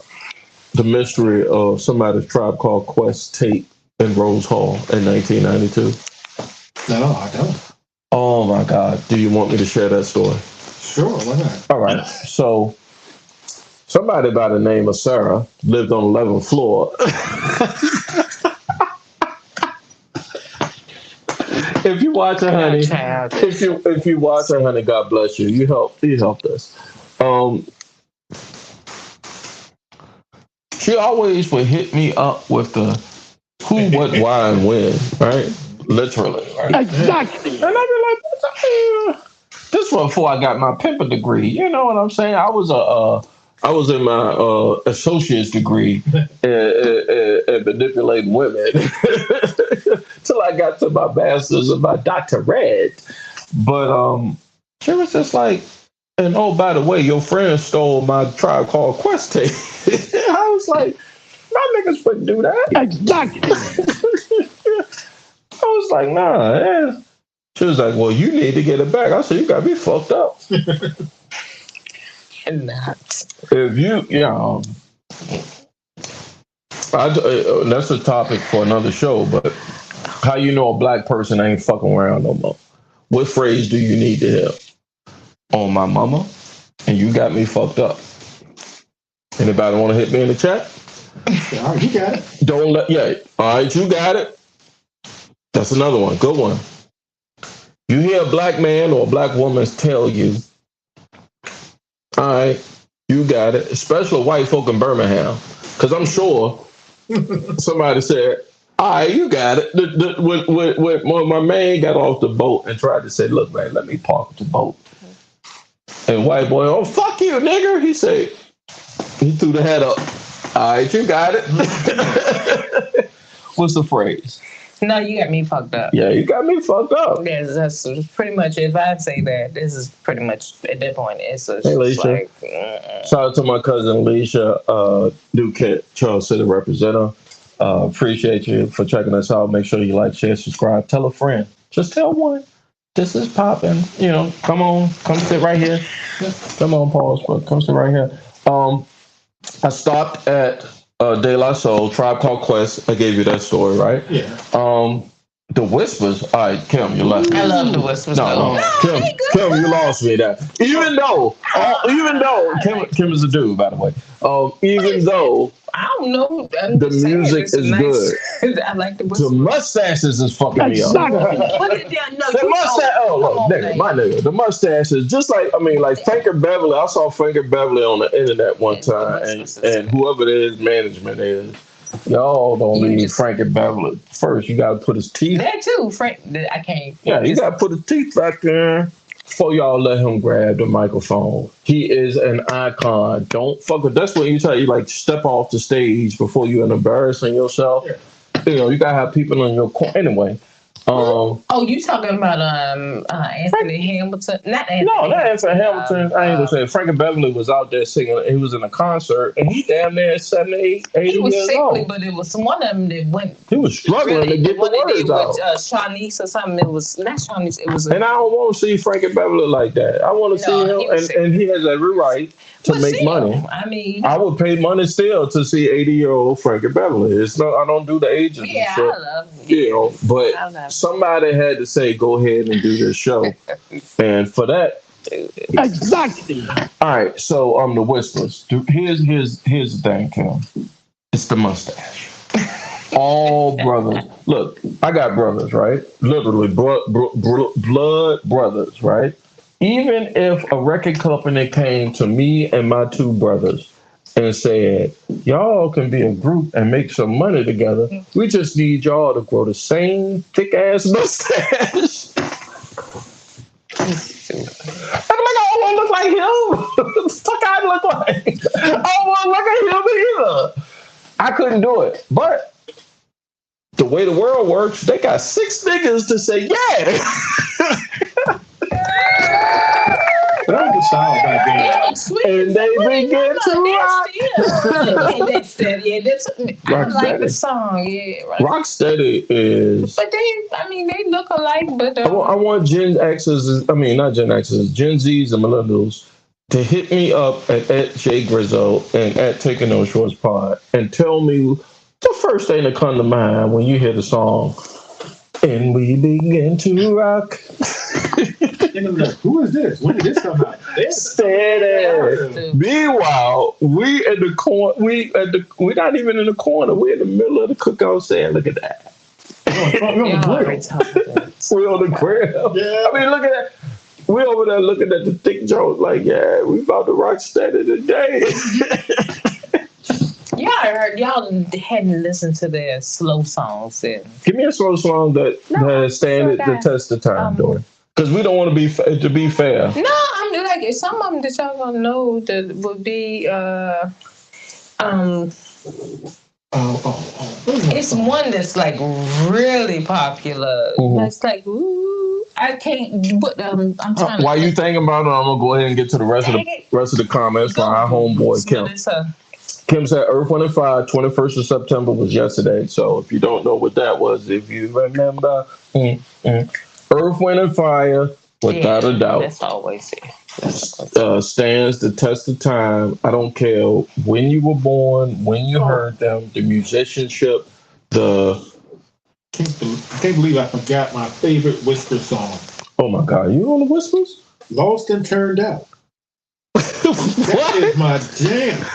mystery of somebody's Tribe Called Quest tape in Rose Hall in 1992? No, I don't. Oh my God. Do you want me to share that story? Sure, why not? All right. So somebody by the name of Sarah lived on the 11th floor. If you watch her, honey, if you watch her, honey, God bless you. You helped us. She always would hit me up with the who, what, why, and when, right? Literally, right? Exactly. And I'd be like, this was before I got my pimping degree. You know what I'm saying? I was in my associate's degree in manipulating women till I got to my master's and my doctorate. But she was just like, and oh, by the way, your friend stole my Tribe Called Quest tape. I was like, my niggas wouldn't do that. Exactly. I was like, nah. Eh. She was like, well, you need to get it back. I said, you got me fucked up. Not. If you That's a topic for another show, but how you know a black person ain't fucking around no more? What phrase do you need to hear? On my mama, and you got me fucked up. Anybody want to hit me in the chat? All right, you got it. Don't let, yeah. All right, you got it. That's another one. Good one. You hear a black man or a black woman tell you, all right, you got it. Especially white folk in Birmingham. Because I'm sure somebody said, all right, you got it. When my man got off the boat and tried to say, look, man, let me park the boat. And white boy, oh, fuck you, nigger. He said, he threw the head up. All right, you got it. What's the phrase? No, you got me fucked up. Yeah, you got me fucked up. Yes, that's pretty much. If I say that, this is pretty much at that point. It's just Hey, Alicia. like. Shout out to my cousin Alicia, New Kent, Charles City representative. Appreciate you for checking us out. Make sure you like, share, subscribe. Tell a friend. Just tell one. This is popping. You know, come on, come sit right here. Come on, pause, but come sit right here. I stopped at De La Soul, Tribe Called Quest. I gave you that story, right? Yeah. The Whispers. All right, Kim, you left me. I love the Whispers. No, Kim, you lost me there. Even though Kim is a dude, by the way. Even though I don't know. the music is nice. good, I like the the Whispers. mustaches is fucking me up. The mustache, nigga, the mustache is just like, I mean, like Frankie Beverly. I saw Frankie Beverly on the internet one time, and whoever it is, management is, y'all don't leave Frankie Beverly first. You got to put his teeth. That too, Frank. I can't. Yeah, you got to put his teeth back there before y'all let him grab the microphone. He is an icon. Don't fuck with. That's when you tell you like step off the stage before you're embarrassing yourself. Yeah. You know, you gotta have people in your corner. Anyway. You talking about Anthony Hamilton? Not Anthony. No, not Anthony Hamilton. I ain't gonna say Frankie Beverly was out there singing. He was in a concert, and he damn near 70, 80 He was years sickly, old. but it was one of them that went. He was struggling to get the words out. Shanice or something. It was not Shanice. It was. And I don't want to see Frankie Beverly like that. I want to see him, and he has every right to make money. I mean, I would pay money still to see 80-year-old Frankie Beverly. It's not. I don't do the ages. Yeah, and shit, I love him. You know, but somebody had to say, "Go ahead and do this show," and for that, Exactly. all right. So the Whispers. Here's the thing, Kim. It's the mustache. All brothers. Look, I got brothers, right? Literally, blood brothers, right? Even if a record company came to me and my two brothers and said, y'all can be a group and make some money together, we just need y'all to grow the same thick ass mustache. I'm like, I don't want to look like him. Fuck, I look like. I don't want to look at him either. I couldn't do it. But the way the world works, they got 6 niggas to say, yeah. That was the style back then. And they begin to rock. I like the song. Yeah, right. Rocksteady is. But they look alike. But I want Gen X's. I mean, not Gen X's. Gen Z's and millennials to hit me up at J Grizzo and at Takin No Shorts Pod and tell me the first thing that come to mind when you hear the song. And we begin to rock. Who is this? When did this come out? Steady. Meanwhile, we at the corner. We're not even in the corner. We're in the middle of the cookout saying, "Look at that." We're on the grill. Yeah. I mean, look at that. We over there looking at the thick joke like, yeah, we about to rock steady today. Y'all hadn't listened to their slow songs then. Give me a slow song that stand the test of time, Dory. Because we don't want to be fair. No, I'm like some of them that y'all gonna know that would be It's one that's like really popular. Mm-hmm. It's like I can't. But I'm trying. While you thinking about it, I'm gonna go ahead and get to the rest of the comments from our homeboy Kim. Kim said Earth, Wind & Fire, 21st of September was yesterday. So if you don't know what that was, if you remember, Earth, Wind & Fire without a doubt. That's always it. Stands the test of time. I don't care when you were born, when you heard them, the musicianship, the. I can't believe I forgot my favorite Whisper song. Oh my God, you on the Whispers? Lost and Turned Out. That is my jam.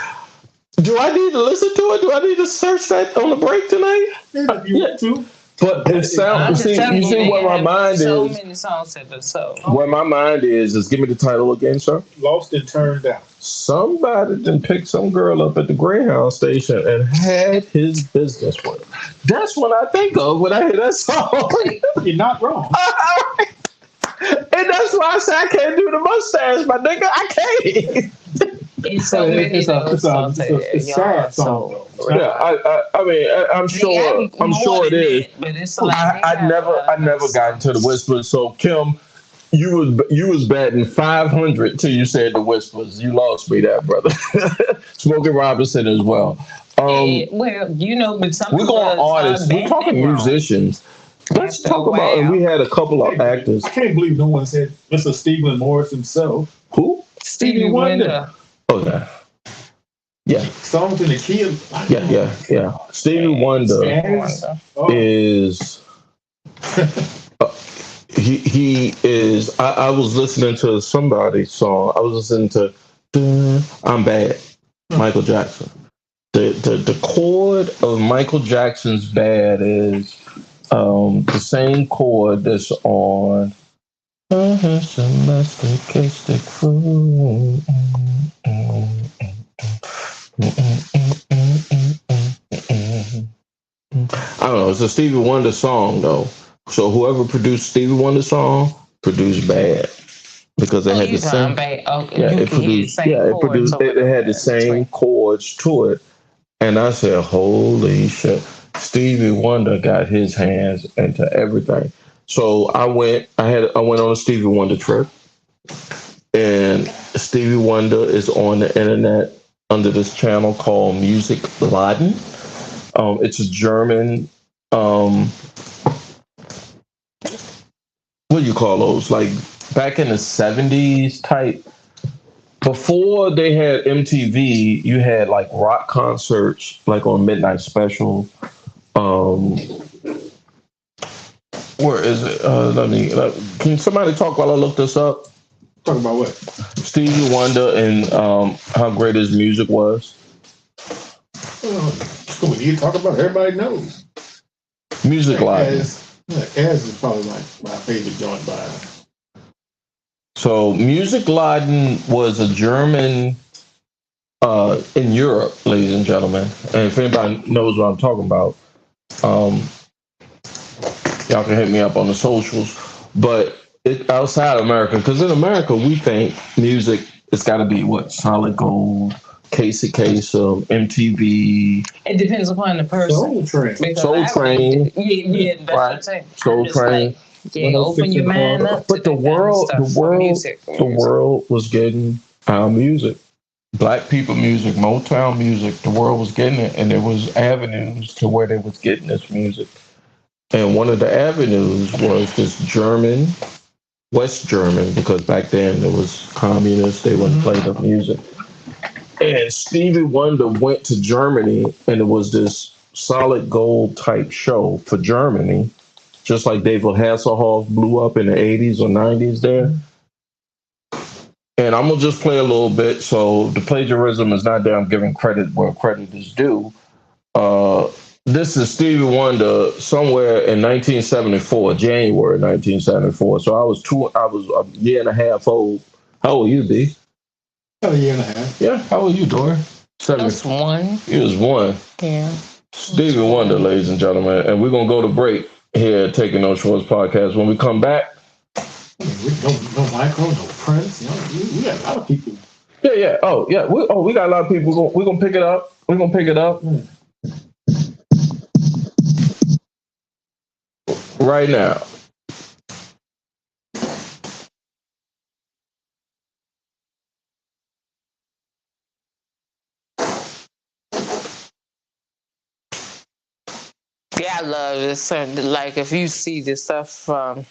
Do I need to listen to it? Do I need to search that on the break tonight? Yeah, if you want to. But it sounds. You see where my mind so is. Many songs in the so. Where my mind is give me the title again, sir. Lost and Turned Out. Somebody done picked some girl up at the Greyhound station and had his business with her. That's what I think of when I hear that song. You're not wrong. And that's why I say I can't do the mustache, my nigga. I can't. It's so many It's a sad song. Yeah, I mean, I'm sure it is. But it's like I never got into the Whispers. So Kim, you was batting 500 till you said the Whispers. You lost me that, brother. Smokey Robinson as well. Well, but some we're going artists. We're talking musicians. Let's talk about. And we had a couple of actors. I can't believe no one said Mr. Stephen Morris himself. Who? Stevie Wonder. Oh yeah. Yeah. Songs in the key. Yeah. Stevie Wonder is. He is. I was listening to somebody's song. I was listening to "I'm Bad," Michael Jackson. The chord of Michael Jackson's "Bad" is the same chord that's on. Some masochistic food. I don't know. It's a Stevie Wonder song though. So whoever produced Stevie Wonder song produced "Bad" because it had the same. It produced. It had the same chords to it, and I said, "Holy shit!" Stevie Wonder got his hands into everything. So I went on a Stevie Wonder trip, and Stevie Wonder is on the internet under this channel called Music Laden. It's a German. What do you call those? Like back in the 70s type. Before they had MTV, you had like rock concerts, like on Midnight Special. Where is it? Can somebody talk while I look this up? Talk about what? Stevie Wonder and how great his music was. When you talk about it, everybody knows. Music Laden. Az is probably my favorite joint by him. So Music Laden was a German in Europe, ladies and gentlemen. And if anybody knows what I'm talking about, y'all can hit me up on the socials. But outside America, because in America we think music it's got to be solid gold, Casey Kasem, MTV. It depends upon the person. Soul Train. Yeah, that's what I'm saying. Soul Train. Open your mind up. But the world was getting our music. Black people music, Motown music, the world was getting it, and there was avenues to where they was getting this music. And one of the avenues was this German, West German, because back then there was communists, they wouldn't play the music. And Stevie Wonder went to Germany, and it was this solid gold type show for Germany, just like David Hasselhoff blew up in the 80s or 90s there. And I'm going to just play a little bit. So the plagiarism is not that I'm giving credit where credit is due. This is Stevie Wonder somewhere in 1974, January 1974. So I was a year and a half old. How old you, B? A year and a half. Yeah. How old you, Dory? I was 1. He was 1. Yeah. Stevie Wonder, ladies and gentlemen. And we're going to go to break here at Taking No Shorts podcast. When we come back. No Michael, no Prince. We got a lot of people. Yeah. Oh, yeah. We got a lot of people. We're going to pick it up. We're going to pick it up. Right now. Yeah, I love this. Like if you see the stuff from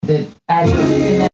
The actual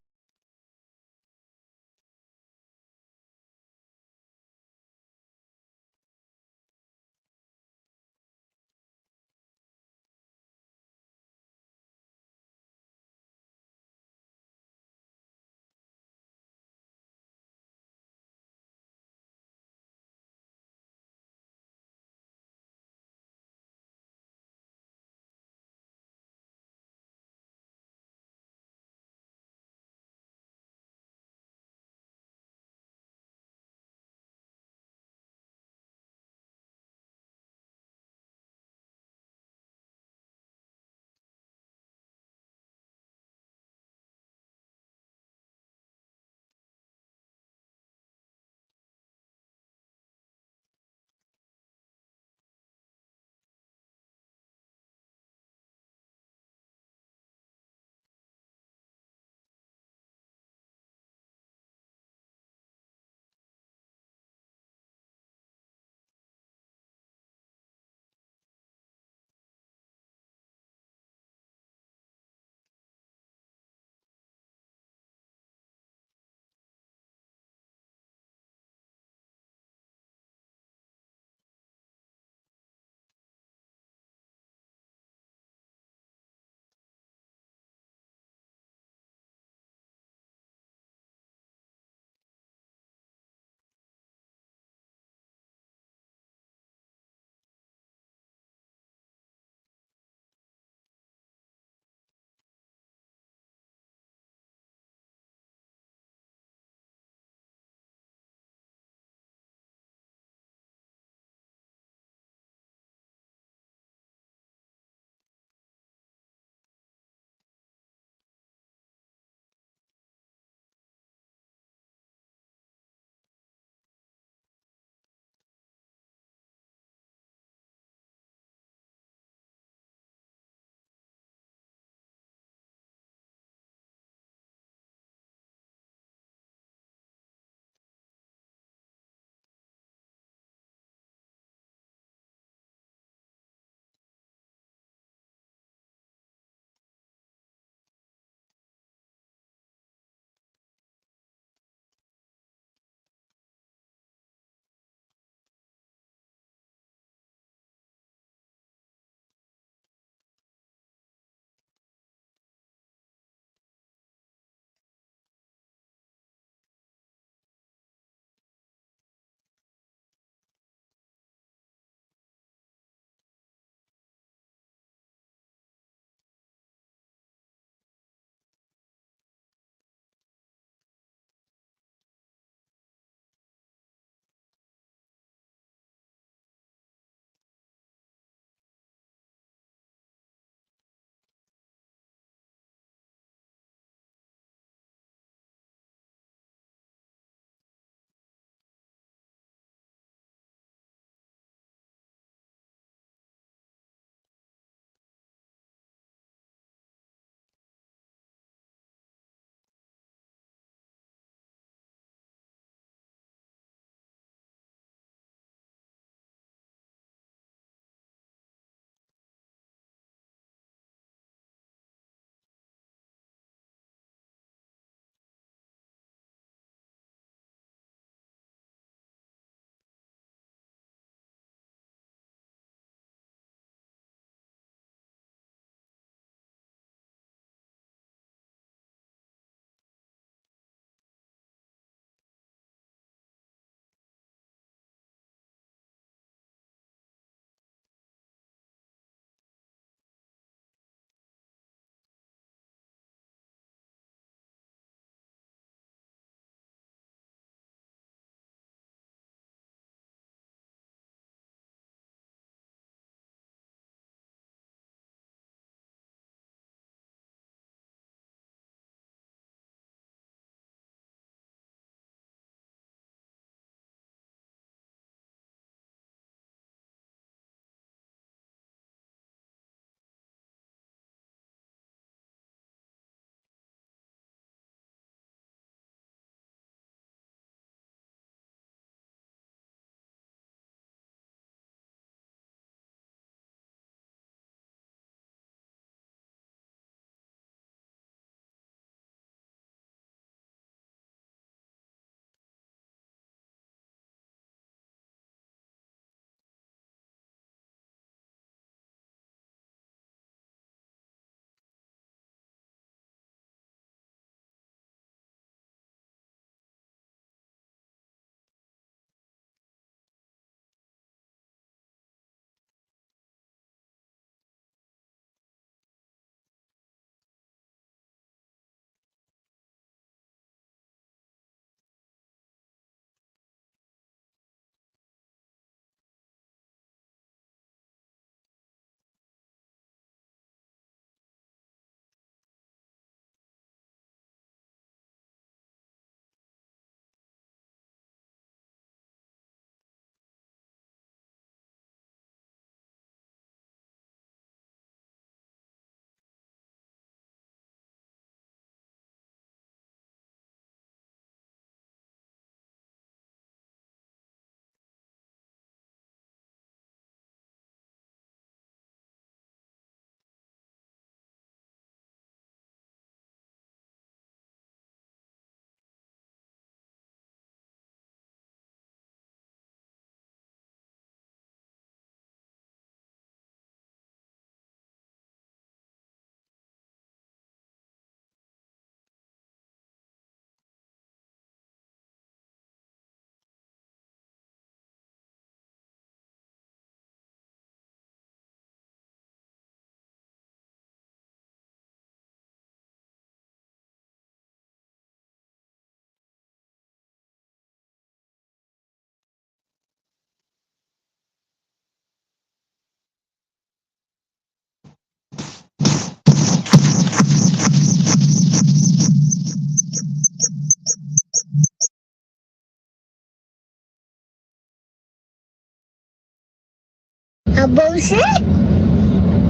A bullshit?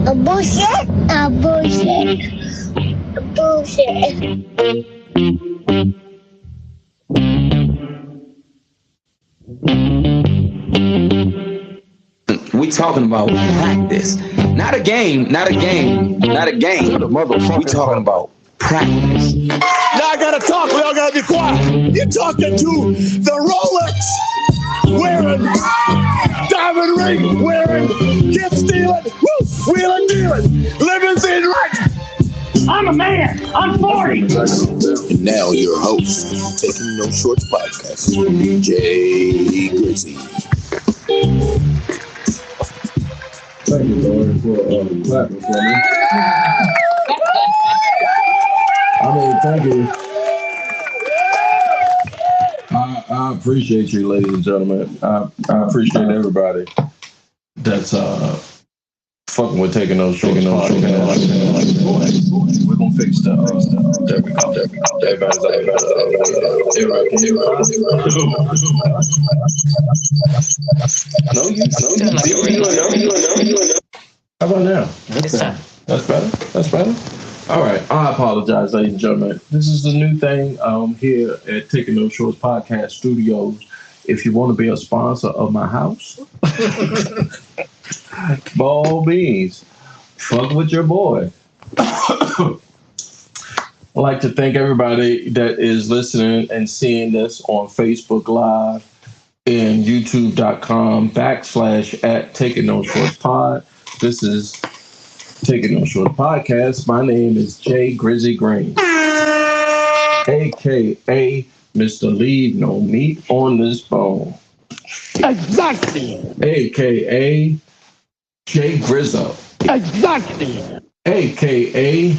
A bullshit? A bullshit? A bullshit? We talking about practice. Not a game, not a game, not a game. We talking about practice. Now I gotta talk. We all gotta be quiet. You're talking to the Rolex wearing, diamond ring wearing, gift stealing, wheeling dealing, limousine right. I'm a man. I'm 40. And now your host, Taking No Shorts podcast, DJ Grizzy. Thank you, Lord, for clapping for me. Thank you. I appreciate you, ladies and gentlemen. I appreciate everybody that's fucking with Taking Those Shorts. We're gonna fix the there we go. Everybody can hear me. How about now? That's better. All right. I apologize, ladies and gentlemen. This is the new thing here at Taking No Shorts Podcast Studios. If you want to be a sponsor of my house, by all means, fuck with your boy. I'd like to thank everybody that is listening and seeing this on Facebook Live and youtube.com/@TakingNoShortsPod. This is Taking No Short Podcast. My name is Jay Grizzy Green, a.k.a. Mr. Leave No Meat on This Bone. Exactly. A.k.a. Jay Grizzo. Exactly. A.k.a.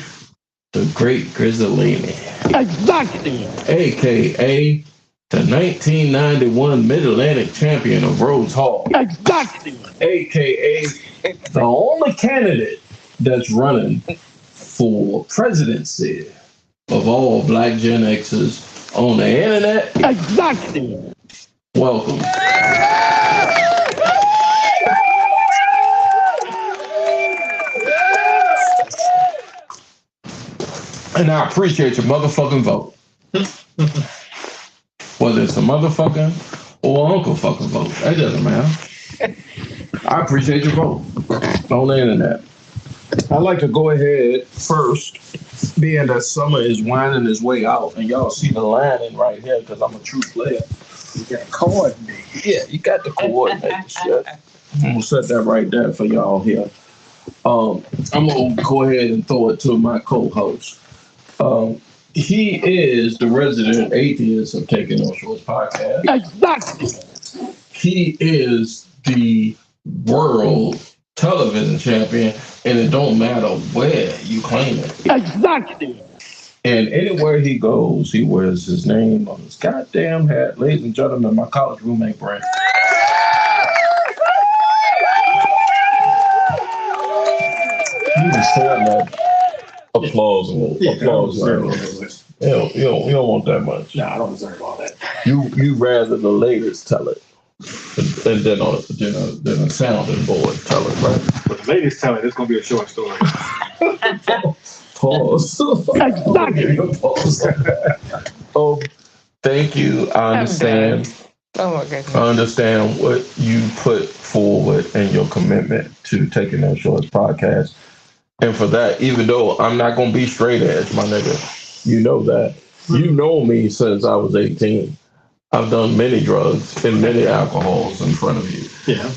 The Great Grizzolini. Exactly. A.k.a. the 1991 Mid-Atlantic Champion of Rhodes Hall. Exactly. A.k.a. the only candidate that's running for presidency of all Black Gen X's on the internet. Exactly. Welcome. And I appreciate your motherfucking vote. Whether it's a motherfucking or uncle fucking vote, that doesn't matter. I appreciate your vote on the internet. I'd like to go ahead first, being that summer is winding its way out, and y'all see the lining right here because I'm a true player. You got to coordinate. Yeah, you got to coordinate the shit. I'm going to set that right there for y'all here. I'm going to go ahead and throw it to my co-host. He is the resident atheist of Taking No Shorts Podcast. Exactly. He is the world television champion, and it don't matter where you claim it. Exactly. And anywhere he goes, he wears his name on his goddamn hat. Ladies and gentlemen, my college roommate, Brent. You can send that applause. You don't want that much. No, I don't deserve all that. You rather the ladies tell it, and then a sounding board tell it, right? But the ladies tell it, it's going to be a short story. Pause. Exactly. Pause. Thank you. I understand. Oh my goodness. I understand what you put forward and your commitment to Taking No Shorts Podcast. And for that, even though I'm not going to be straight edge, my nigga, you know that. You know me since I was 18. I've done many drugs and many alcohols in front of you. Yeah.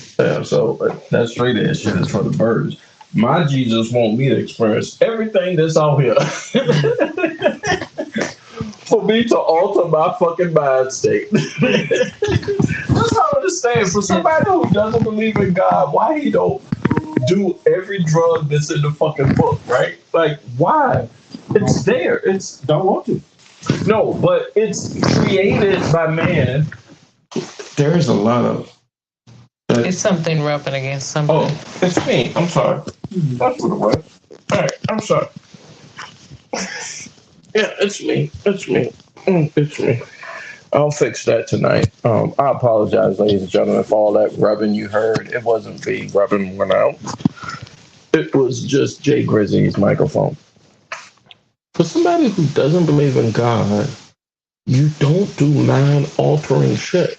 So that straight edge shit is for the birds. My Jesus want me to experience everything that's out here. For me to alter my fucking mind state. That's what I understand. For somebody who doesn't believe in God, why he don't do every drug that's in the fucking book, right? Like, why? It's there. It's Don't want to. no, but it's created by man. There's a lot of. It's something rubbing against something. Oh, it's me. I'm sorry. That's what it was. All right, I'm sorry. Yeah, it's me. It's me. It's me. I'll fix that tonight. I apologize, ladies and gentlemen, if all that rubbing you heard, it wasn't the rubbing went out. It was just Jay Grizzly's microphone. For somebody who doesn't believe in God, you don't do mind-altering shit.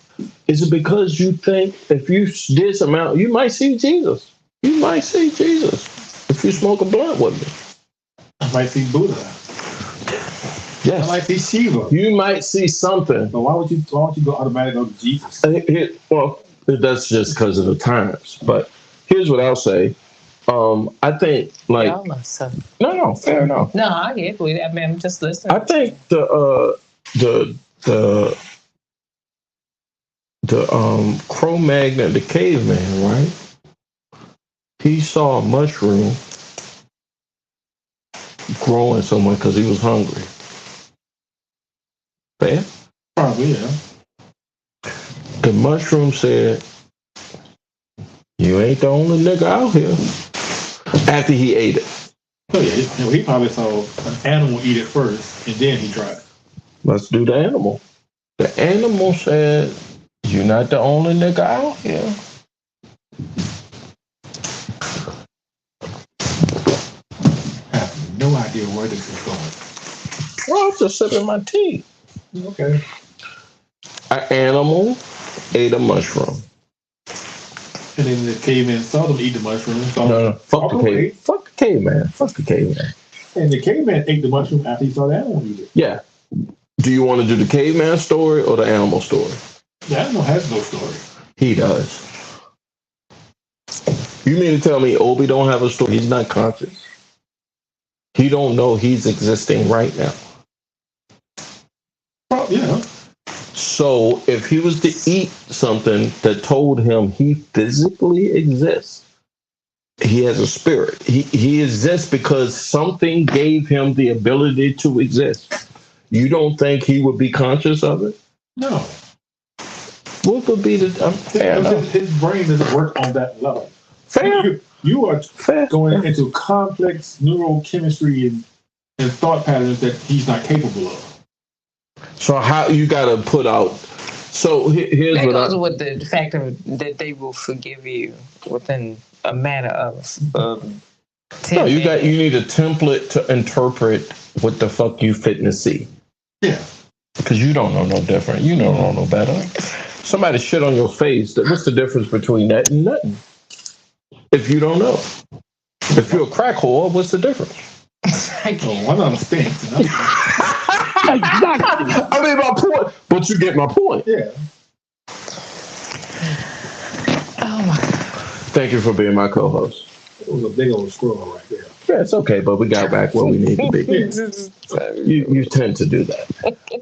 Is it because you think if you did some out, you might see Jesus? You might see Jesus if you smoke a blunt with me. I might see Buddha. Yes. I might see Shiva. You might see something. But why would you go automatically to Jesus? Well, that's just because of the times. But here's what I'll say. I think Y'all know something. no, fair enough. No, I get with it. I mean, I'm just listening. I think the Cro-Magnon, the caveman, right? He saw a mushroom growing somewhere because he was hungry. Fair? Probably, yeah. The mushroom said, "You ain't the only nigga out here." After he ate it. Oh yeah, he probably saw an animal eat it first, and then he tried it. Let's do the animal. The animal said, "You're not the only nigga out here." I have no idea where this is going. Well, I'm just sipping my tea. Okay. An animal ate a mushroom. And then the caveman saw them eat the mushroom. No, fuck the caveman. Fuck the caveman. Fuck the caveman. And the caveman ate the mushroom after he saw the animal eat it. Yeah. Do you want to do the caveman story or the animal story? The animal has no story. He does. You mean to tell me Obi don't have a story? He's not conscious. He don't know he's existing right now. Well, yeah. So if he was to eat something that told him he physically exists, he has a spirit. He exists because something gave him the ability to exist. You don't think he would be conscious of it? No. What would be the his brain doesn't work on that level. Fair. You are going into complex neurochemistry and thought patterns that he's not capable of. So how you got to put out? So here's that what goes with the fact that they will forgive you within a matter of 10 no, you minutes. you need a template to interpret what the fuck you fitting to see. Yeah. Because you don't know no different. You don't know no better. Somebody shit on your face. What's the difference between that and nothing? If you don't know. If you're a crack whore, what's the difference? One of them stinks. Exactly. I mean, my point. But you get my point. Yeah. Oh my God. Thank you for being my co-host. It was a big old squirrel right there. Yeah, it's okay, but we got back where we need to be. You tend to do that.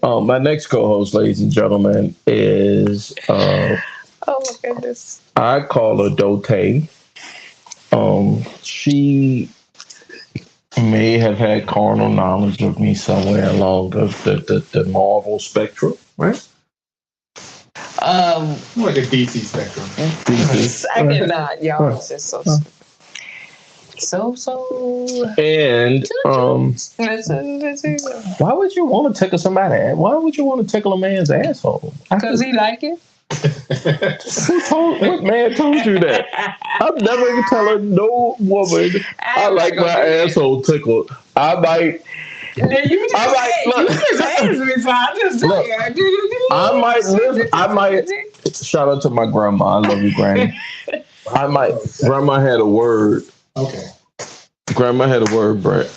My next co-host, ladies and gentlemen, is oh my goodness. I call her Dote. She may have had carnal knowledge of me somewhere along the Marvel spectrum, right? Like a DC spectrum. I cannot, y'all. It's just so. And Listen. why would you want to tickle somebody? Why would you want to tickle a man's asshole? Because he like it. What man told you that? I'm never gonna tell no woman I like my asshole tickled. I might. You just asked me, so I might. Shout out to my grandma. I love you, Granny. Grandma had a word. Okay. Grandma had a word, Brett.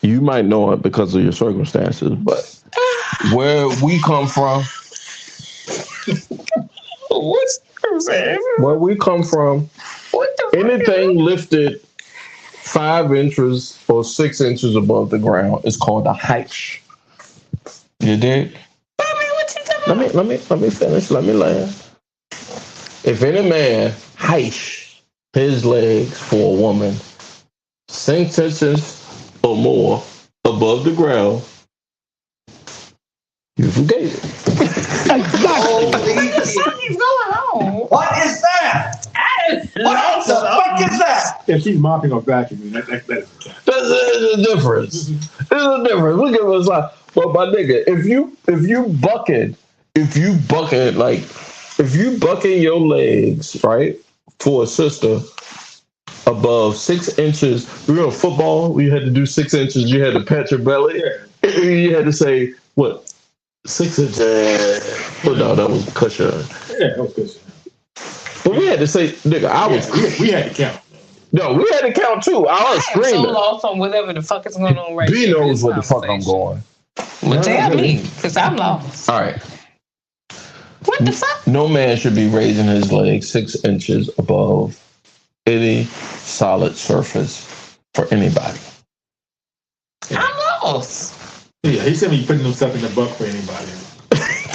You might know it because of your circumstances, but where we come from. What's saying? Where we come from, anything lifted 5 inches or 6 inches above the ground is called a height. You dig? Let me finish. Let me land. If any man height his legs for a woman 6 inches or more above the ground, you forgave it. Exactly. He's going home. What is that? What the fuck is that? If she's mopping or vacuuming, that's There's a difference. There's a difference. Look at what's like. Well, my nigga, if you bucket if you bucking your legs, right, for a sister above 6 inches, we were in football, we had to do 6 inches, you had to pat your belly. You had to say, what, 6 inches? Well, no, that was cushion. Yeah, that was cushion. But we had to say, nigga, we had to count. No, we had to count too. I was screaming. I'm so lost on whatever the fuck is going on right B now. knows what the fuck I'm going. Well, tell me, because I'm lost. All right. What the fuck? No man should be raising his legs 6 inches above any solid surface for anybody. I'm lost. Yeah, he said he putting himself in the buck for anybody.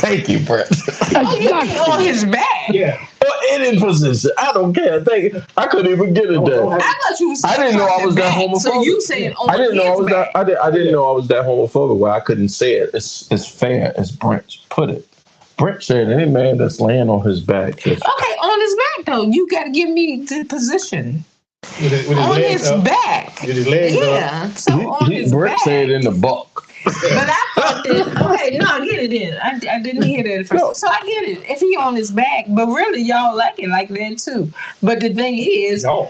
Thank you, Brett. On his back. Yeah. Or any position. I don't care. I couldn't even get it there. I thought you was. I didn't know I was that homophobic. So you saying on I didn't know I was back. that. I didn't know I was that homophobic where I couldn't say it. It's fair as Brent put it. Brent said any man that's laying on his back. Okay, on his back though. You got to give me the position. With his on legs his up. back. With his legs up. Yeah. So on his Brent back. said in the buck. But I thought that, okay, no, I get it then. I didn't hear that at first. No. So I get it. If he on his back, but really y'all like it like that too. But the thing is, I'm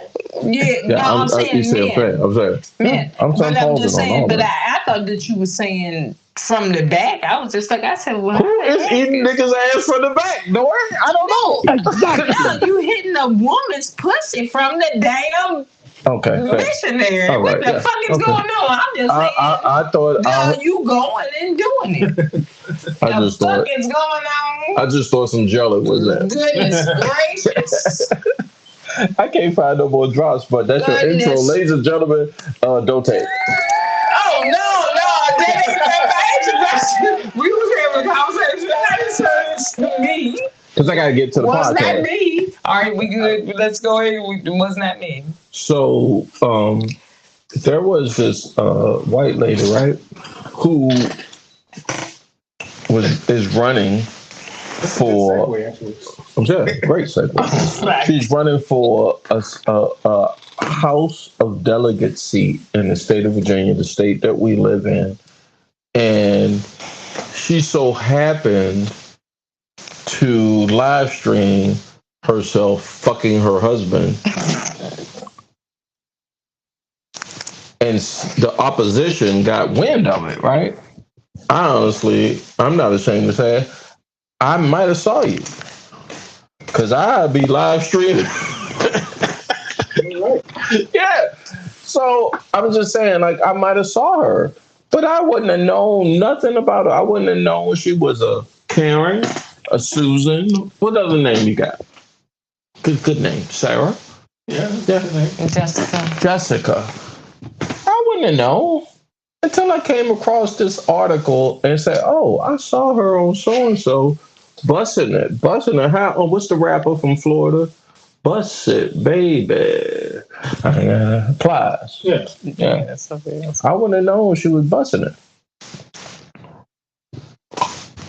saying you said fair. I'm saying. man. I'm But I'm just saying, but that. I thought that you were saying from the back. I was just like, I said, well, Who is eating niggas' ass from the back? No, I don't know. no, you hitting a woman's pussy from the damn Okay. missionary. All right, What the yeah. fuck is Okay. going on? I'm just saying. I thought. No, you going and doing it. I just the thought. fuck is going on? I just thought some jelly was that. Goodness gracious. I can't find no more drops, but that's your intro, ladies and gentlemen. Don't take. Oh no, that ain't that. We was having a conversation. That is me. Because I gotta get to the Was podcast. not me. All right, we good. Let's go ahead. It was not me. So there was this white lady, right, who is running for. I'm saying, great segue. She's running for a House of Delegate seat in the state of Virginia, the state that we live in, and she so happened to live stream herself fucking her husband. And the opposition got wind of it, right? I'm not ashamed to say it, I might have saw you. Because I'd be live streaming. Yeah. So I'm just saying, like, I might have saw her, but I wouldn't have known nothing about her. I wouldn't have known she was a Karen, a Susan. What other name you got? Good name. Sarah? Yeah. Jessica. I wouldn't have known until I came across this article and said, oh, I saw her on so-and-so busting it. How? What's the rapper from Florida? Bust it, baby. Plies. Yeah. I wouldn't have known she was busting it.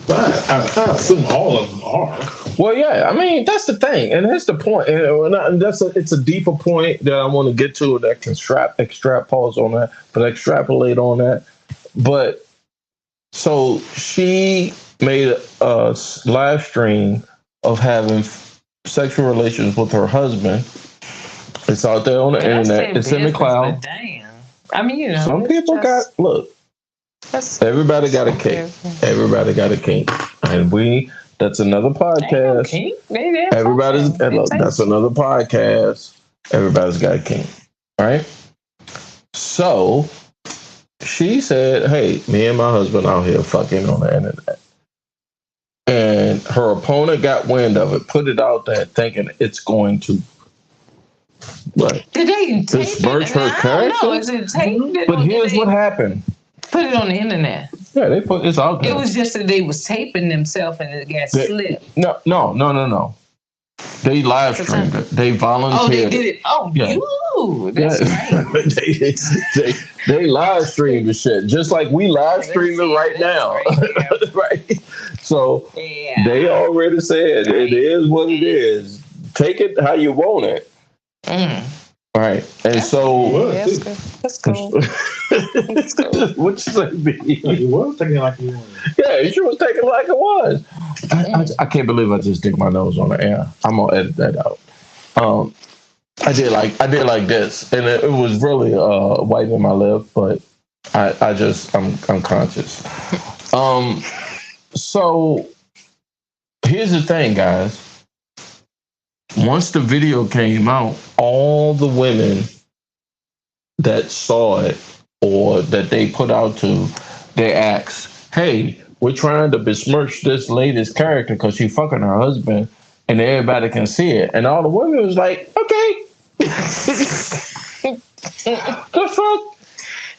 But I assume all of them are. Well, yeah. I mean, that's the thing, and here's the point. And it's a deeper point that I want to get to that can extrapolate on that. But so she made a live stream of having sexual relations with her husband. It's out there on the internet. It's in the cloud. Damn. I mean, some people everybody got a kink. Everybody got a kink. And that's another podcast. That's another podcast. Everybody's got a kink. All right. So she said, hey, me and my husband out here fucking on the internet. And her opponent got wind of it, put it out there thinking it's going to Did they disperse her character? No, is it taped? But here's what happened. Put it on the internet. Yeah, they put this out there. It was just that they was taping themselves and it got slipped. No. They live streamed it. They volunteered. Oh, they did it. Oh, yeah. That's right. they live streamed the shit, just like we live stream it right now. Right. So they already said it is what it is. Take it how you want it. Right. And so Yeah, that's cool. That's cool. what you say, B? He was taking it like he wanted. Yeah, she was taking it like it was. I can't believe I just dipped my nose on the air. I'm gonna edit that out. I did like this, and it was really white in my lip, but I'm conscious. So here's the thing, guys. Once the video came out, all the women that saw it or that they put out to, they asked, "Hey, we're trying to besmirch this lady's character because she fucking her husband, and everybody can see it." And all the women was like, "Okay." The fuck?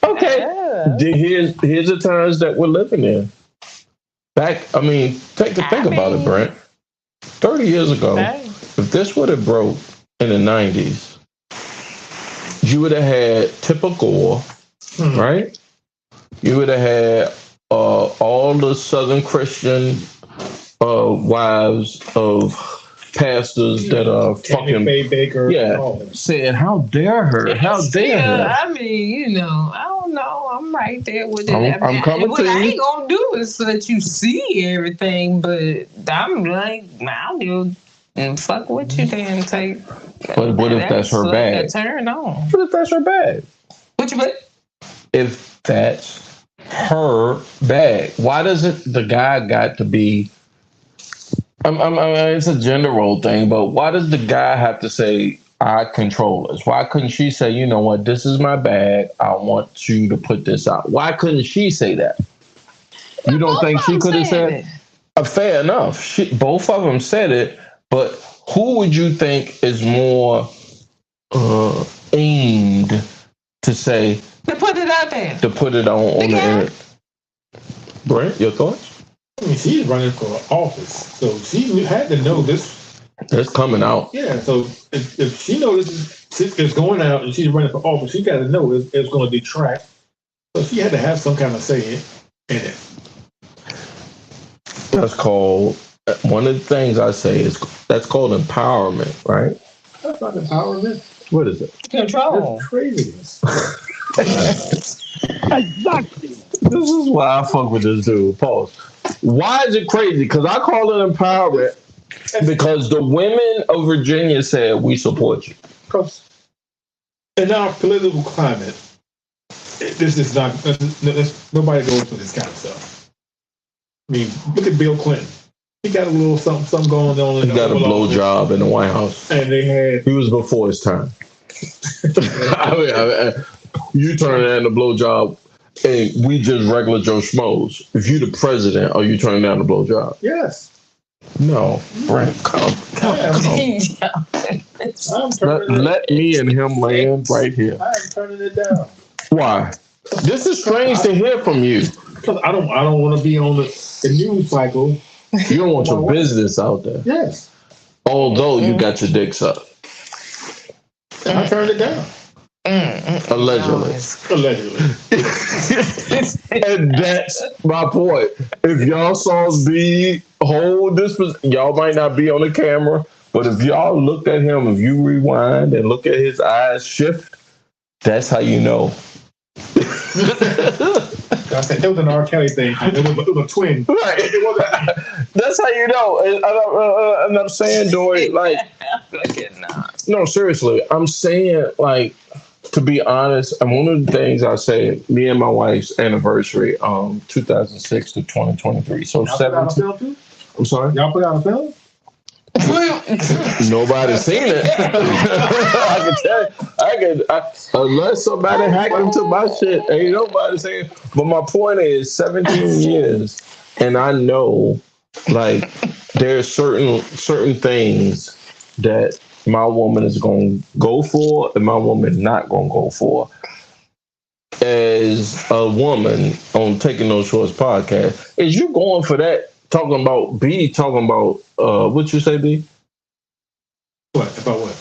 Okay. Yeah. Here's the times that we're living in. Think about it, Brent. 30 years ago, if this would have broke in the 90s, you would have had typical, right? You would have had all the Southern Christian wives of pastors that are fucking Baker, saying, "How dare her? How dare her?" I mean, I don't know. I'm right there with it. I'm coming what to I you. ain't gonna do is let you see everything, but I'm like, I'll do and fuck with you then take. But what if that's her bag? Turn on. What if that's her bag? What you bet? If that's her bag, why doesn't the guy got to be? It's a gender role thing, but why does the guy have to say, "I control this"? Why couldn't she say, "You know what? This is my bag. I want you to put this out"? Why couldn't she say that? You don't think she could have said? Fair enough. Both of them said it, but who would you think is more aimed to say? To put it out there. To put it on the internet. Brent, your thoughts? I mean, she's running for office, so she had to know this. It's coming out. Yeah, so if she knows it's going out and she's running for office, she got to know it's going to detract. So she had to have some kind of say in it. That's called, one of the things I say is, that's called empowerment, right? That's not empowerment. What is it? Control. That's craziness. Exactly. This is why I fuck with this dude. Pause. Why is it crazy? Because I call it empowerment because the women of Virginia said, "We support you." Because in our political climate, this is not, nobody goes for this kind of stuff. I mean, look at Bill Clinton. He got a little something going on. He got a blowjob in the White House. And he was before his time. You turn down the blowjob, and we just regular Joe Schmoes. If you the president, are you turning down the blowjob? Yes. No, Brent, come. Let me and him land right here. I'm turning it down. Why? This is strange to hear from you. Because I don't want to be on the news cycle. You don't want your business out there. Yes. Although you got your dick sucked. I turned it down. Allegedly. And that's my point. If y'all saw B hold this, y'all might not be on the camera, but if y'all looked at him, if you rewind and look at his eyes shift, that's how you know. I said it was an R. Kelly thing. It was a twin. Right. That's how you know. And I'm saying, Dory, like, no, seriously, I'm saying, like, to be honest, and one of the things I say, me and my wife's anniversary, 2006 to 2023. So y'all 17. I'm sorry? Y'all put out a film? Nobody's seen it. I can tell you. Unless somebody hacked into my shit, ain't nobody saying. But my point is 17 years, and I know, like, there's certain things that my woman is going to go for and my woman not going to go for. As a woman on Taking No Shorts podcast, is you going for that? Talking about what you say, B? What? About what?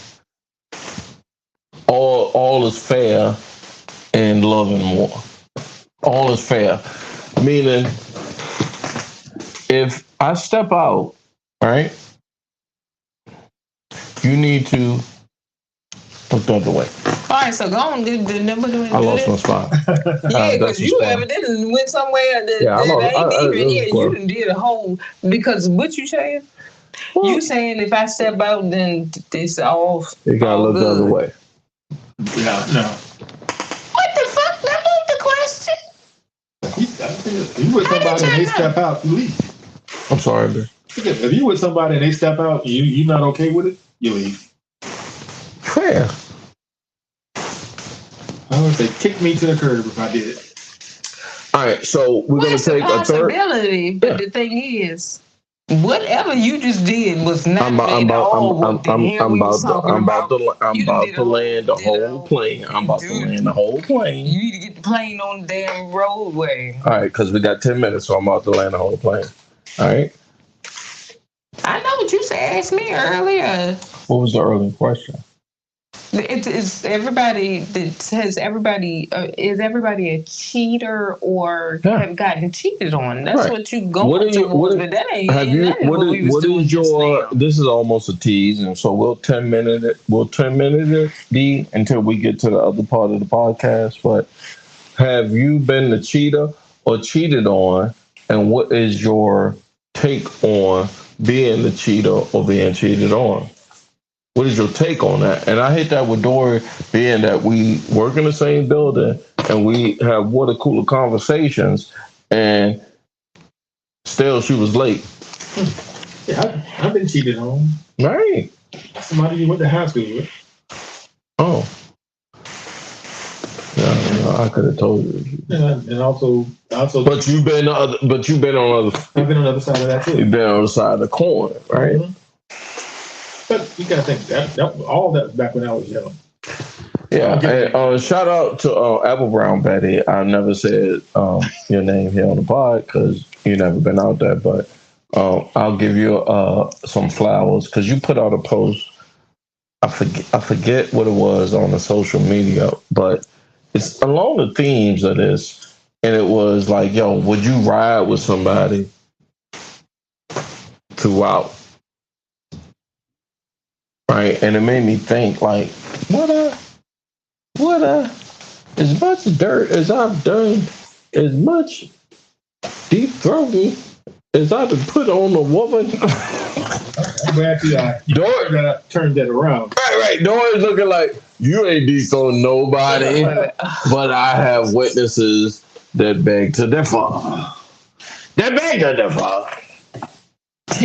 All is fair and loving more. All is fair. Meaning, if I step out, right, you need to look the other way. right, so go on. I lost my spot. Yeah, because you evidently went somewhere that ain't even. Yeah, you done did a whole. Because what you saying? What? You saying if I step out, then it's all. You gotta all look good. the other way. No. What the fuck? That ain't the question. You with somebody and they step out, you leave. I'm sorry, man. If you with somebody and they step out and you not okay with it, you leave. Fair. I would say kick me to the curb if I did it. All right, so we're going to take a third. Possibility, but the thing is, whatever you just did was not I'm about to land the whole plane. I'm about to land the whole plane. You need to get the plane on the damn roadway. All right, because we got 10 minutes, so I'm about to land the whole plane. All right. I know what you said. Asked me earlier. What was the earlier question? Is everybody is everybody a cheater or have gotten cheated on? That's what you going towards, but that ain't what we was doing just now. This is almost a tease, and so we'll 10 minute it until we get to the other part of the podcast. But have you been the cheater or cheated on, and what is your take on being the cheater or being cheated on? What is your take on that? And I hit that with Dory, being that we work in the same building and we have water cooler conversations, and still she was late. Yeah, I've been cheated on. Right. Somebody you went to high school with. Oh. Yeah, I could have told you. And also. But you've been on other. I've been on the other side of that too. You've been on the other side of the coin, right? Mm-hmm. But you gotta think that all that back when I was young. Yeah. And, shout out to Apple Brown Betty. I never said your name here on the pod because you never been out there, but I'll give you some flowers because you put out a post. I forget what it was on the social media, but it's along the themes of this, and it was like, yo, would you ride with somebody throughout? Right, and it made me think, like, what as much dirt as I've done, as much deep throating as I've put on a woman. I'm glad you turned that around. Right. Dory's looking like, you ain't deep on nobody, but I have witnesses that beg to differ.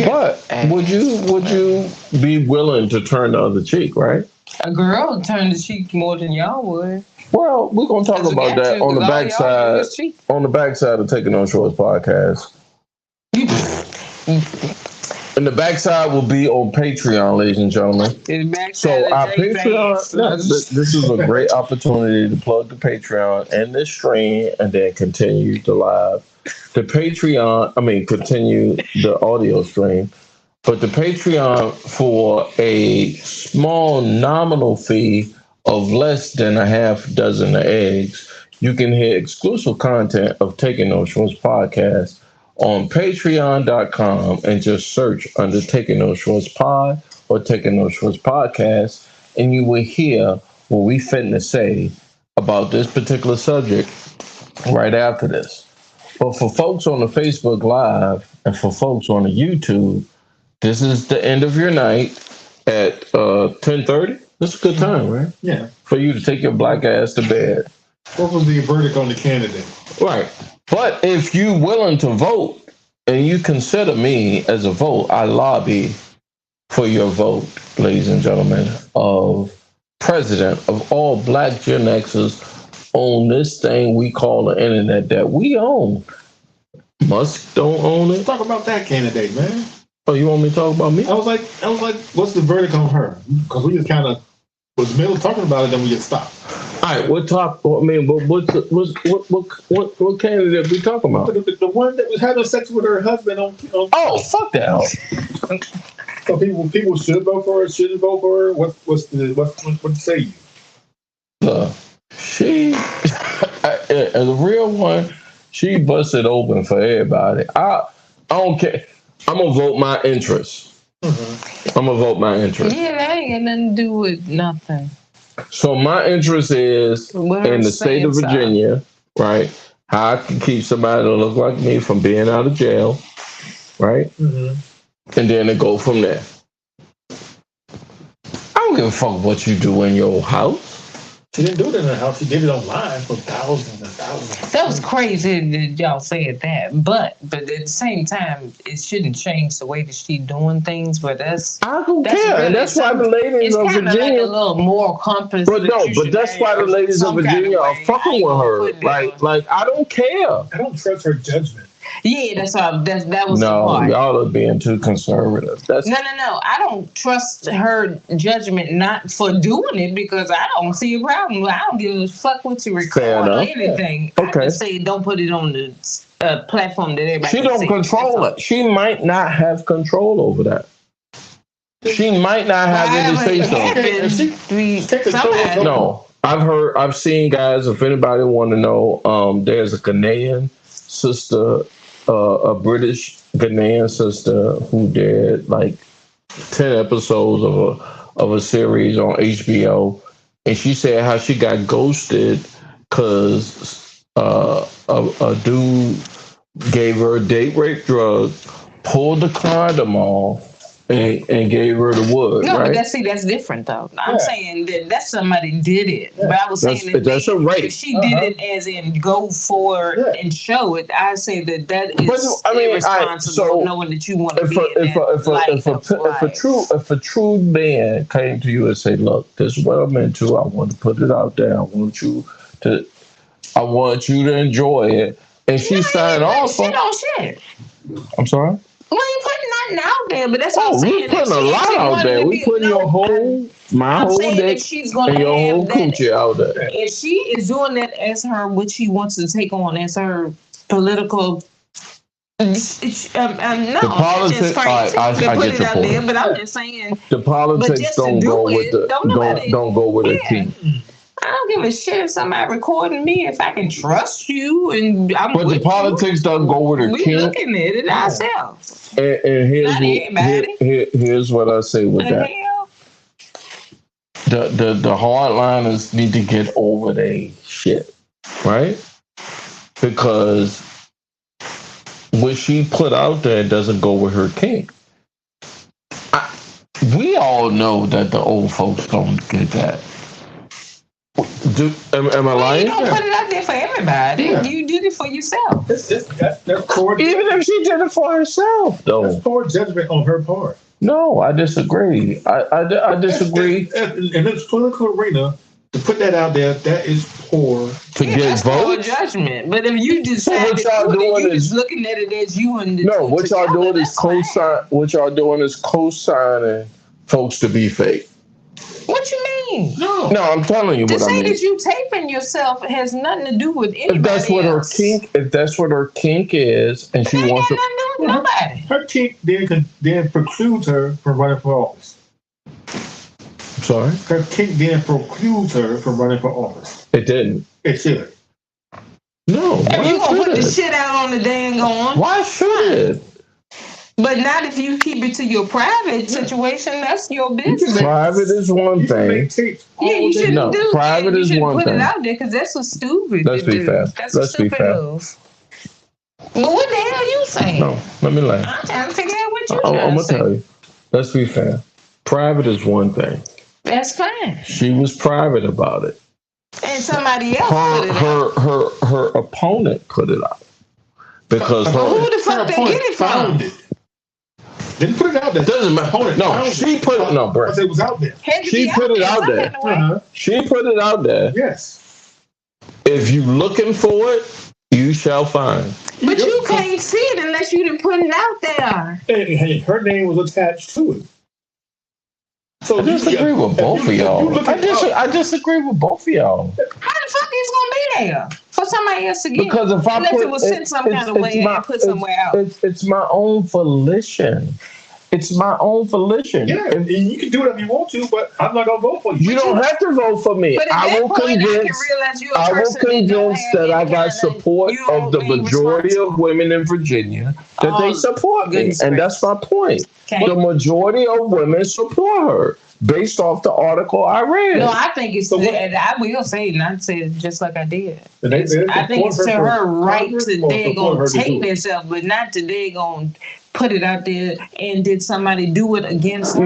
But would you be willing to turn the other cheek, right? A girl turned the cheek more than y'all would. Well, we're gonna talk about that on the backside. On the backside of Taking No Shorts podcast. And the backside will be on Patreon, ladies and gentlemen. So our Patreon, this is a great opportunity to plug the Patreon and this stream, and then continue the live. The Patreon, continue the audio stream, but the Patreon for a small nominal fee of less than a half dozen of eggs, you can hear exclusive content of Taking No Shorts podcast on patreon.com and just search under Taking No Shorts pod or Taking No Shorts podcast, and you will hear what we finna say about this particular subject right after this. But for folks on the Facebook Live and for folks on the YouTube, this is the end of your night at 10:30. That's a good time, right? Yeah. For you to take your black ass to bed. What was the verdict on the candidate? Right. But if you're willing to vote and you consider me as a vote, I lobby for your vote, ladies and gentlemen, of president of all black Gen Xers on this thing we call the internet that we own. Musk don't own it. Let's talk about that candidate, man. Oh, you want me to talk about me? I was like, what's the verdict on her? Because we just kind of was middle talking about it, then we just stopped. All right, what candidate we talking about? The one that was having sex with her husband on Oh, fuck that. So people should vote for her, shouldn't vote for her. What say you? She, as a real one, she busted open for everybody. I don't care. I'm gonna vote my interest. Mm-hmm. I'm gonna vote my interest. Yeah, that ain't got nothing to do with nothing. So my interest is in the state of Virginia, right? How I can keep somebody that look like me from being out of jail, right? Mm-hmm. And then to go from there. I don't give a fuck what you do in your house. She didn't do it in her house. She did it online for thousands and thousands. That was crazy that y'all said that. But at the same time, it shouldn't change the way that she's doing things. But I don't care. Really, and that's why the ladies of Virginia. It's like a little moral compass. But that's why the ladies of Virginia are fucking with her. Like I don't care. I don't trust her judgment. Yeah, that was no, the part. Y'all are being too conservative. No. I don't trust her judgment not for doing it because I don't see a problem. I don't give a fuck what you record or anything. Yeah. Okay. I just say don't put it on the platform that everybody. She don't control it. She might not have control over that. She might not have any say so. No, I've seen guys. If anybody want to know, there's a Ghanaian sister. A British Ghanaian sister who did like 10 episodes of a series on HBO, and she said how she got ghosted because a dude gave her a date rape drug, pulled the condom off, and gave her the wood. No, right? But that's different though. I'm saying that somebody did it. Yeah. But I was saying that's a rape. If she did it as in go for and show it, I say that is irresponsible knowing that you want to be in if a true man came to you and say, look, this is what I'm into, I want to put it out there, I want you to enjoy it, and she signed off shit on shit. I'm sorry? We ain't putting nothing out there, but that's what I'm saying. We're putting a lot out there. We putting my whole dick and your whole coochie out there. If she is doing that as what she wants to take on as her political. No, the politics. I get your point. There, but I'm just saying the politics don't go with the key. I don't give a shit if somebody recording me if I can trust you and I'm. But the politics doesn't go with her. We looking at it ourselves. And here's what I say with that. The hardliners need to get over their shit, right? Because what she put out there doesn't go with her kink. We all know that the old folks don't get that. Am I lying? You don't put it out there for everybody. Yeah. You did it for yourself. That's poor. Even if she did it for herself, though. That's poor judgment on her part. No, I disagree. I disagree. In this political arena, to put that out there, that is poor. To get votes? Poor judgment. But if you decide you're just looking at it as you and the what y'all doing is co-sign. What y'all doing is co-signing folks to be fake. What you mean? No, I'm telling you what I mean. To say that you taping yourself has nothing to do with anybody if that's what her kink is, and she wants to. Nothing to do with nobody. Her kink then precludes her from running for office. Sorry? Her kink then precludes her from running for office. It didn't. It should. No. If you gonna put the shit out on the dang on. Why should it? But not if you keep it to your private situation. That's your business. Private is one thing. You shouldn't do private that. is one thing. Put it out there because that's so stupid. Let's be fair. That's a stupid move. But what the hell are you saying? No, let me lie. I'm trying to figure out what you're I'm gonna tell you. Let's be fair. Private is one thing. That's fine. She was private about it. And somebody else put it out. Her opponent put it out. Because who the fuck they get it from? Didn't put it out there. Doesn't matter. No, she put it. No, Brett. It was out there. She put it out there. She put it out there. Yes. If you looking for it, you shall find. But you can't see it unless you didn't put it out there. Hey, her name was attached to it. So I disagree with both of y'all. I disagree with both of y'all. How the fuck is gonna be there for somebody else to get? Because if unless it was sent some kind of way and put somewhere out. It's my own volition. It's my own volition. Yeah, and you can do whatever you want to, but I'm not gonna vote for you. You don't have to vote for me. But I will convince that I got support of the majority of women in Virginia that they support me, and that's my point. Okay. The majority of women support her based off the article I read. No, I think it's. I will say, not say it just like I did. I think it's to her right to they gonna take themselves, but not to they gonna put it out there. And did somebody do it against her?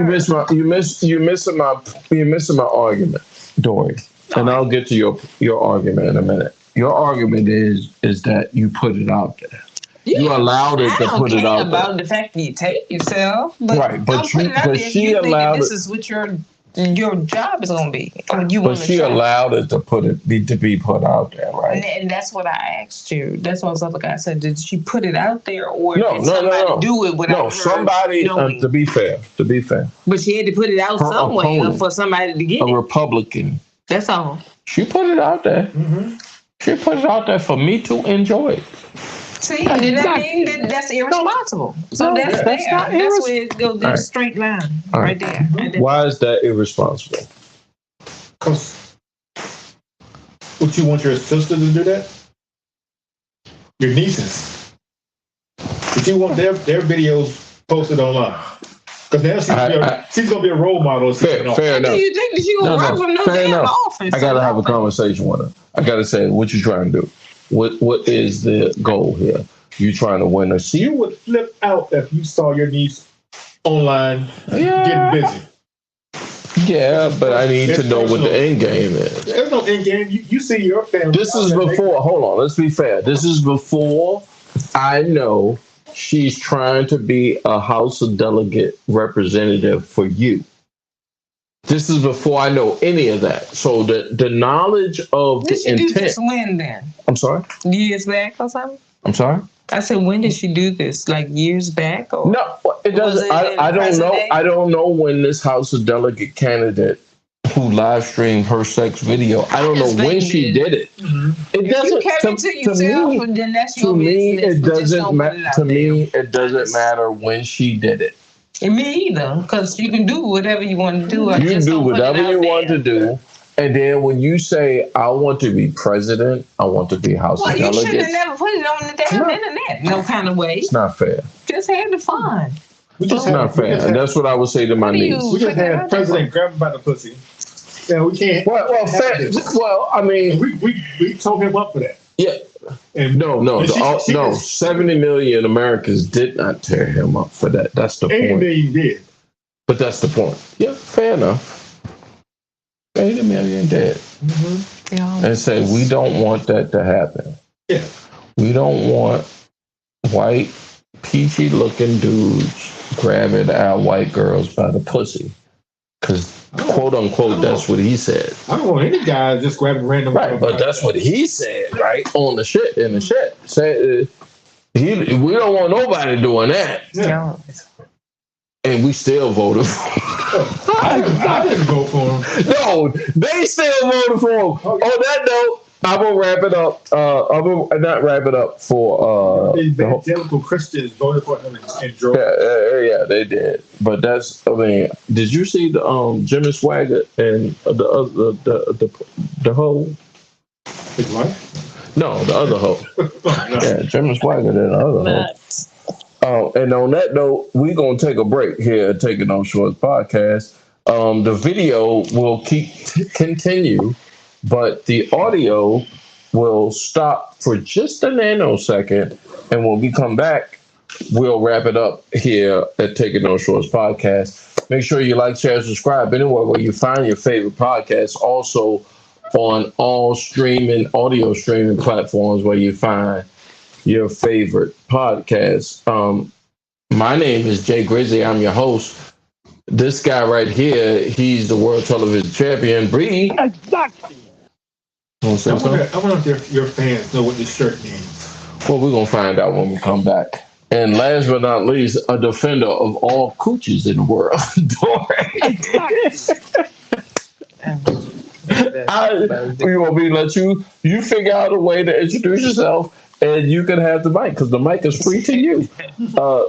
You're missing my argument, Dory. And I'll get to your argument in a minute. Your argument is that you put it out there. Yeah, you allowed it to put it out there. About the fact that you take yourself, but right? But she allowed it. This is what your job is going to be. But she allowed it to be put out there, right? And that's what I asked you. That's what I said. Did she put it out there, or did somebody do it without her somebody knowing? To be fair. But she had to put it out somewhere for somebody to get it. A Republican. That's all. She put it out there. Mm-hmm. She put it out there for me to enjoy it. See, I mean that's irresponsible. So that's fair. That's where it goes in a straight line, right there. Why is that irresponsible? Because would you want your sister to do that? Your nieces? Would you want their videos posted online? Because now she's going to be a role model. Fair enough. Do you think that she will work with no damn office? I got to have a conversation with her. I got to say, what you trying to do? What is the goal here? You trying to win a seat? You would flip out if you saw your niece online getting busy. Yeah, but I need to know what the end game is. There's no end game. You see your family. This is before. Hold on. Let's be fair. This is before I know she's trying to be a House of Delegate representative for you. This is before I know any of that. So the knowledge of the intent. Did she do this when then? I'm sorry? Years back or something? I'm sorry? I said, when did she do this? Like years back? Or no, it doesn't. I don't know. I don't know when this House of Delegate candidate who live streamed her sex video. I don't know when she did it. Mm-hmm. It doesn't. To me, it doesn't matter. To me, it doesn't matter when she did it. And me either, because you can do whatever you want to do. You can do whatever you want to do. And then when you say, I want to be president, I want to be House of Delegates. Well, you should have never put it on the damn internet. No kind of way. It's not fair. Just had the fun. It's not fair. And that's what I would say to my niece. We just had the president grab him by the pussy. Yeah, we can't. Well, fair. Well, I mean. We told him up for that. Yeah. And no. 70 million Americans did not tear him up for that. That's the point. 80 million did. But that's the point. Yeah, fair enough. 80 million dead. Mm-hmm. Yeah. And say, we don't want that to happen. Yeah. We don't want white, peachy looking dudes grabbing our white girls by the pussy. Because, quote unquote, that's what he said. I don't want any guy just grabbing random. Right, but that's what he said, right? On the shit, in the shit. Say, we don't want nobody doing that. Yeah. And we still voted for him. I didn't vote for him. No, they still voted for him. Okay. On that note, I will wrap it up. I will not wrap it up for. The evangelical Christians voted for him in Georgia. Yeah, they did. But that's. I mean, did you see the Jimmy Swaggart and the hoe? His wife? No, the other hoe. No. Yeah, Jimmy Swaggart and the other hoe. And on that note, we're going to take a break here at Taking No Shorts podcast. The video will continue, but the audio will stop for just a nanosecond. And when we come back, we'll wrap it up here at Taking No Shorts podcast. Make sure you like, share, subscribe anywhere where you find your favorite podcasts. Also on all audio streaming platforms where you find your favorite podcast. My name is Jay Grizzly. I'm your host. This guy right here, he's the world television champion. Bree. Exactly. I wonder if your fans know what this shirt means. Well, we're going to find out when we come back. And last but not least, a defender of all coochies in the world. We will let you figure out a way to introduce yourself. And you can have the mic because the mic is free to you.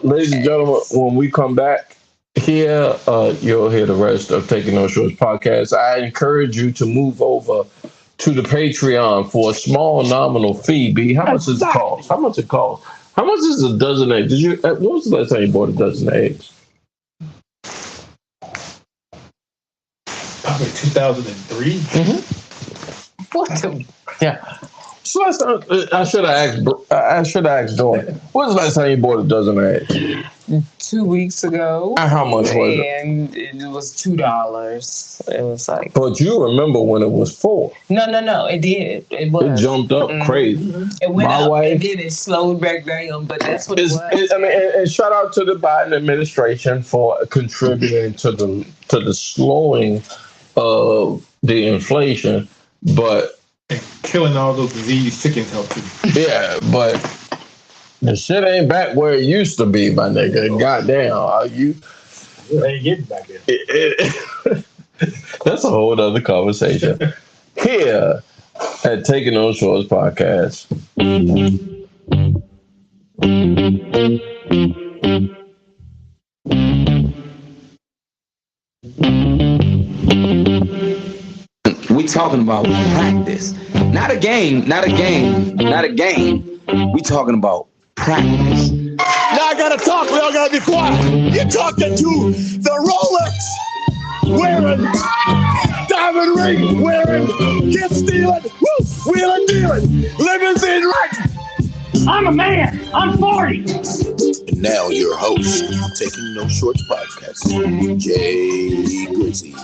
Ladies and gentlemen, when we come back, Here, you'll hear the rest of Taking No Shorts podcast. I encourage you to move over to the Patreon for a small nominal fee. B, how much does it cost? How much it cost? How much is a dozen eggs? Did you? When was the last time you bought a dozen eggs? Probably 2003. What the? Yeah. So last time, I should have asked. I should have asked Jordan. When was the last time you bought a dozen eggs? 2 weeks ago. And how much was it? And it was $2. It was like. But you remember when it was $4? No. It did. It was. It jumped up crazy. It went up and then it slowed back down. But that's what it was. And shout out to the Biden administration for contributing to the slowing of the inflation, but and killing all those disease chickens help too. Yeah, but the shit ain't back where it used to be, my nigga. Goddamn, are you? Ain't getting back there. That's a whole other conversation. Here at Taking No Shorts podcast. We talking about practice. Not a game. We talking about practice. Now I gotta talk. We all gotta be quiet. You're talking to the Rolex wearing, diamond ring wearing, gift stealing, wheeling dealing, limousine riding. I'm a man. I'm 40. And now your host, Taking No Shorts podcast, Jay Grizzy.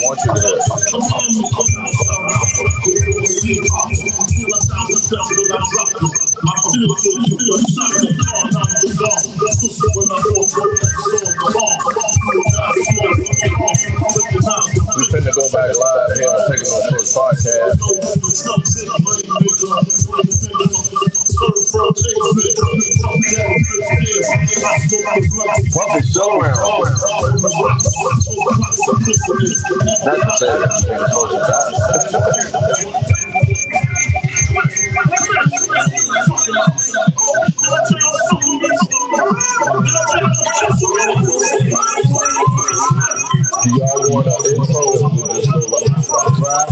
want you to hear it. We finna go back live here on Taking No Shorts podcast. What is still around? Not to say that Taking Shorts is bad. Do y'all want an intro or we just go like rap?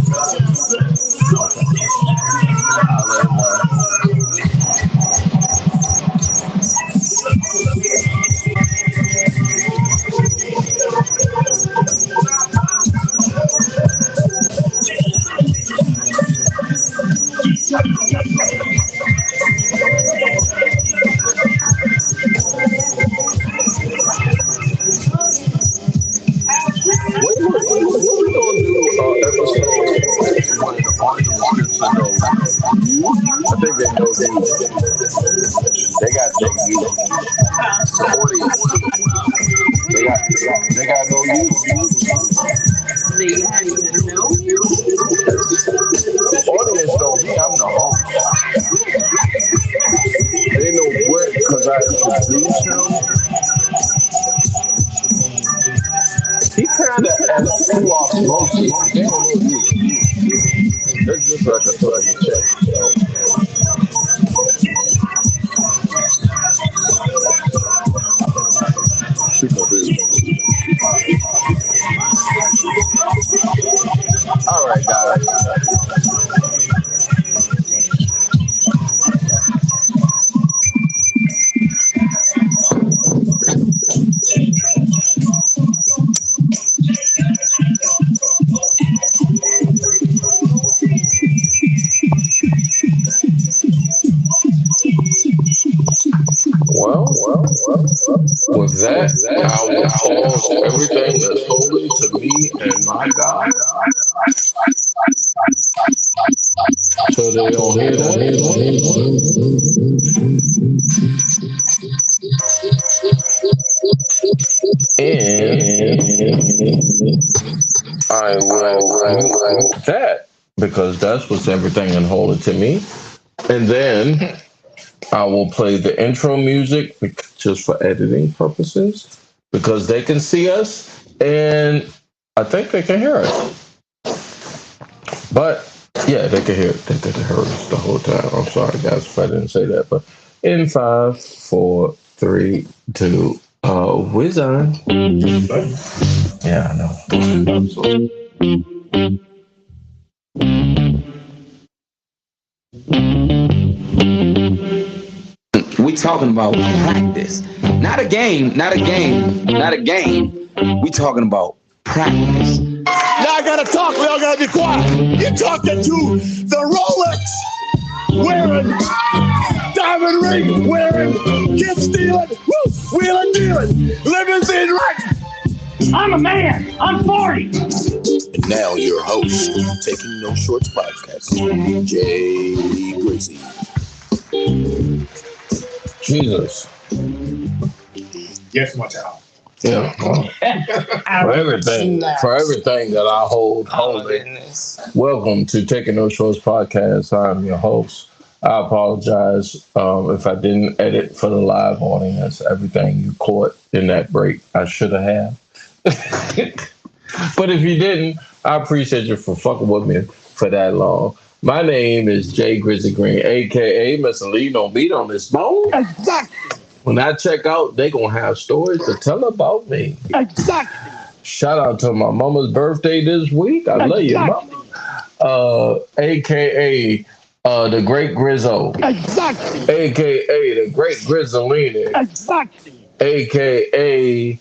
What we gonna do episode when the audience gets to know you? I think they know you. They got to know you. The audience. They got to know you. They have to know you. The audience know me. I'm the host. They know what because I introduced him. He kind of has two off mostly. They don't know you. That's just like a fucking check. Super big. All right, guys. Well, with that, I will pause everything that's holy to me and my God. So they don't hear that. And I will that because that's what's everything and holy to me. And then I will play the intro music just for editing purposes because they can see us and I think they can hear us. But yeah, they can hear it. They can hear us the whole time. I'm sorry, guys, if I didn't say that. But in 5, 4, 3, 2, whiz on. Yeah, I know. We talking about practice. Not a game. We talking about practice. Now I gotta talk, we all gotta be quiet. You're talking to the Rolex wearing, diamond ring wearing, gift stealing, wheeling dealing, limousine riding. I'm a man. I'm 40. And now your host, Taking No Shorts podcast, Jay Gracie. Jesus. Yes, my child. Yeah. For everything that I hold holy. Welcome to Taking No Shorts podcast. I'm your host. I apologize if I didn't edit for the live audience. Everything you caught in that break, I should have. But if you didn't, I appreciate you for fucking with me for that long. My name is Jay Grizzly Green, a.k.a. Mr. Lee Don't Beat on this bone. Exactly. When I check out, they going to have stories to tell about me. Exactly. Shout out to my mama's birthday this week. I love you, mama. A.k.a. The Great Grizzo. Exactly. A.k.a. the Great Grizzolini. Exactly. A.k.a.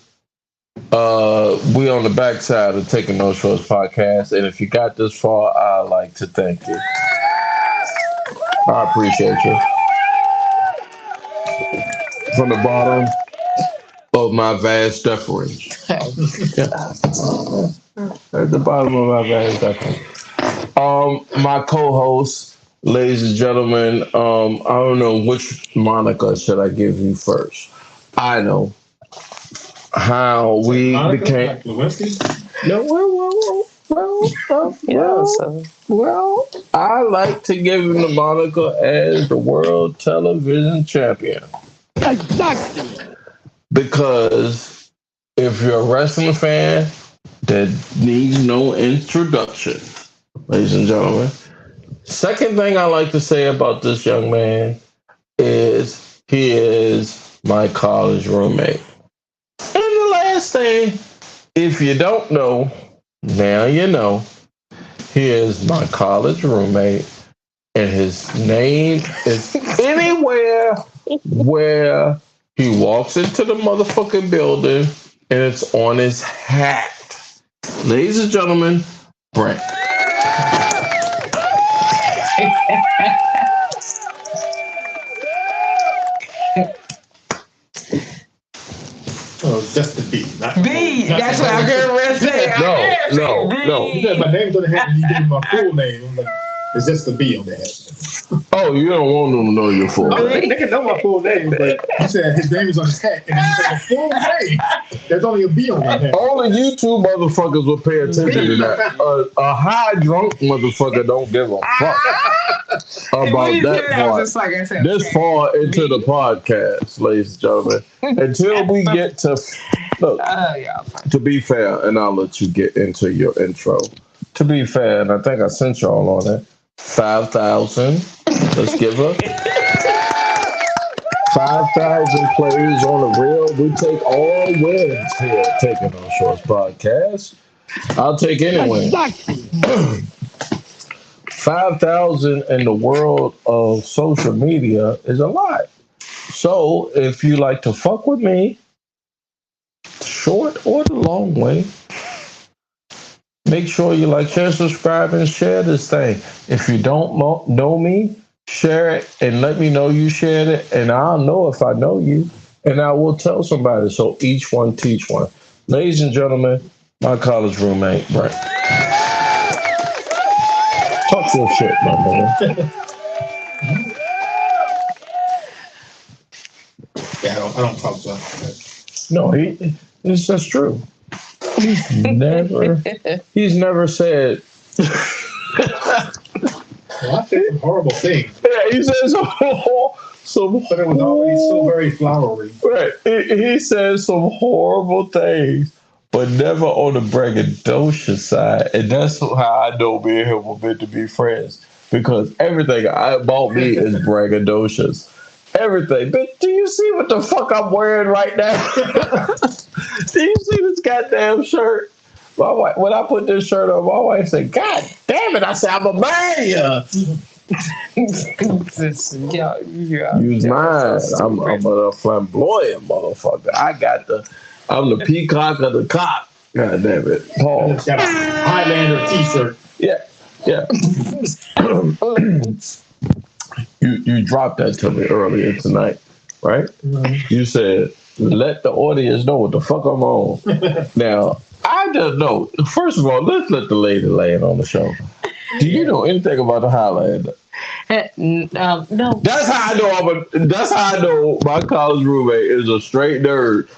We on the backside of Taking No Shorts podcast, and if you got this far, I'd like to thank you. I appreciate you. From the bottom of my vast deference. At the bottom of my vast deference. My co-host, ladies and gentlemen, I don't know which moniker should I give you first. I know how we became. Like Lewinsky? No, well, I like to give him the moniker as the world television champion. Exactly. Because if you're a wrestling fan that needs no introduction, ladies and gentlemen, second thing I like to say about this young man is he is my college roommate. And the last thing, if you don't know, now you know, he is my college roommate, and his name is anywhere where he walks into the motherfucking building and it's on his hat. Ladies and gentlemen, Brent. Oh, just the B. B. That's what I'm going to say. No. You said my name's on the hat and you gave me my full name. I'm like, it's just the B on the hat. Oh, you don't want them to know your full name. They can know my full name, but you said his name is on his hat, and you said the full name. There's only a B on my hat. Only you two motherfuckers will pay attention to that. A high drunk motherfucker don't give a fuck about that part. This far into the podcast, ladies and gentlemen, until we get to look. To be fair, and I'll let you get into your intro. To be fair, and I think I sent y'all on it. 5,000. Let's give her 5,000 plays on the reel. We take all wins here, Taking No Shorts podcast. I'll take anyone. 5,000 in the world of social media is a lot. So if you like to fuck with me, short or the long way, make sure you like, share, subscribe, and share this thing. If you don't know me, share it and let me know you shared it, and I'll know if I know you, and I will tell somebody. So each one teach one. Ladies and gentlemen, my college roommate, Brent. Talk your shit, my man. Yeah, I don't talk about that. No, it's just true. He's never said. Well, I said some horrible things. Yeah, he said some but it was always so very flowery. Right. He says some horrible things, but never on the braggadocious side. And that's how I know me and him were meant to be friends. Because everything about me is braggadocious. Everything. But do you see what the fuck I'm wearing right now? Do you see this goddamn shirt? My wife, when I put this shirt on, my wife said, "God damn it!" I said, "I'm a man." Use mine. I'm a flamboyant motherfucker. I'm the peacock of the cock. God damn it. Paul. Got a Highlander t-shirt. Yeah. You dropped that to me earlier tonight, right? Mm-hmm. You said, "Let the audience know what the fuck I'm on." Now, I just know. First of all, let's let the lady lay it on the show. Do you know anything about the Highlander? No. That's how I know my college roommate is a straight nerd.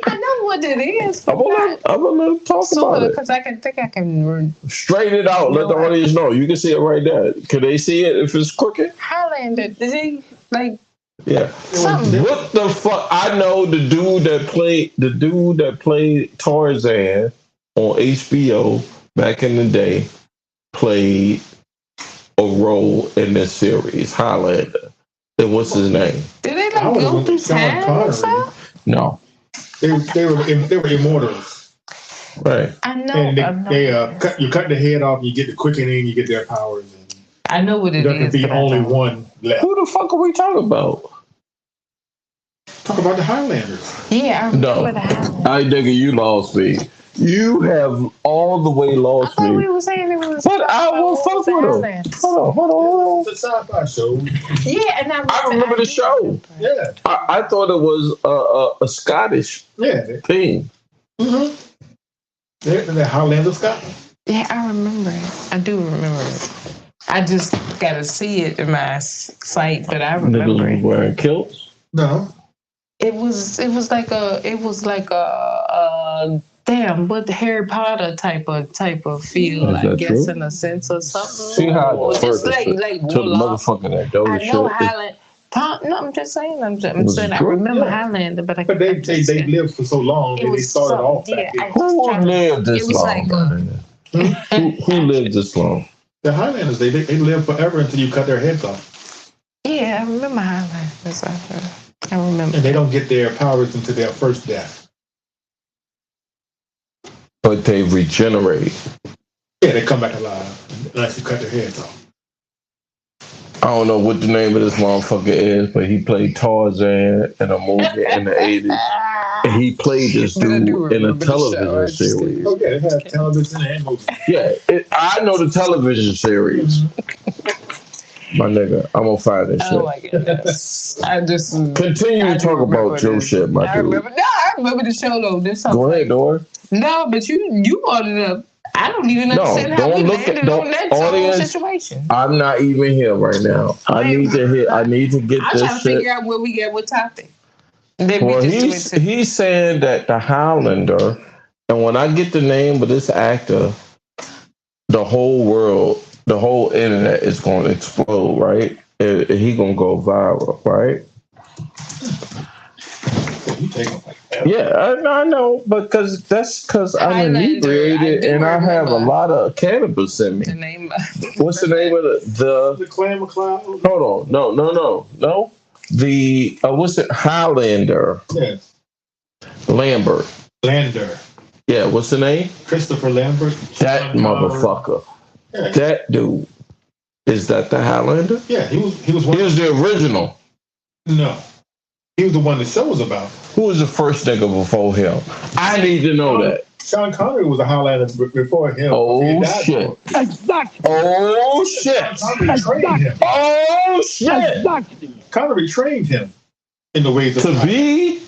I know what it is. I'm gonna let him talk about it. Because I can straighten it out. Let the audience know. You can see it right there. Can they see it if it's crooked? Highlander. Is he like? Yeah. Something. What the fuck? I know the dude that played Tarzan on HBO back in the day played a role in this series, Highlander. And what's his name? Did they go through time or something? No. They were immortals. Right. I know. And you cut the head off, you get the quickening, you get their powers. And I know what it is. There could be only one left. Who the fuck are we talking about? Talk about the Highlanders. Yeah, I remember the Highlanders. I nigga, you lost me. You have all the way lost me. We were saying it was. But I will fuck with him. Hold on. It's a sci-fi show. Yeah, and I remember the show. Yeah. I thought it was a Scottish thing. Mm-hmm. They're Highlander Scotland. Yeah, I remember it. I do remember it. I just gotta see it in my sight, but I remember it. Wearing kilts? No. It was like a damn, what the Harry Potter type of feel, I guess, true? In a sense or something. See how or just like to the motherfucker that does I know Highland. No, I'm just saying. I'm saying. I remember Highlander, but they lived for so long. They started off. Who lived this long? Who lived this long? The Highlanders. They live forever until you cut their heads off. Yeah, I remember Highlanders. I remember. And they don't get their powers until their first death. But they regenerate. Yeah, they come back alive unless you cut their heads off. I don't know what the name of this motherfucker is, but he played Tarzan in a movie in the 80s. And he played this dude in a television series. Oh, yeah, they have television and movies. Yeah, I know the television series. My nigga, I'm gonna find this shit. Oh my goodness. I just continue to talk about your shit, my dude. I remember the show though. Go ahead, Dora. No, but you brought it up. I don't even understand how we landed on that whole situation. I'm not even here right now. I need to get I'm this shit. I'm trying to shit. figure out where we get what topic. Well, he's saying that the Highlander, and when I get the name of this actor, the whole world, the whole internet is going to explode, right? And he going to go viral, right? Yeah, I know, because I'm inebriated and I have a lot of cannabis in me. What's the name of the Clan McLeod? Hold on, no. The what's it? Highlander. Yes. Lambert. Lander. Yeah, what's the name? Christopher Lambert. That motherfucker. Yeah. That dude. Is that the Highlander? Yeah, he was He was the original. No. He was the one the show was about. Who was the first nigga before him? I need to know that. Sean Connery was a Highlander before him. Oh shit. Oh shit. Oh shit. Connery trained him in the ways of to be.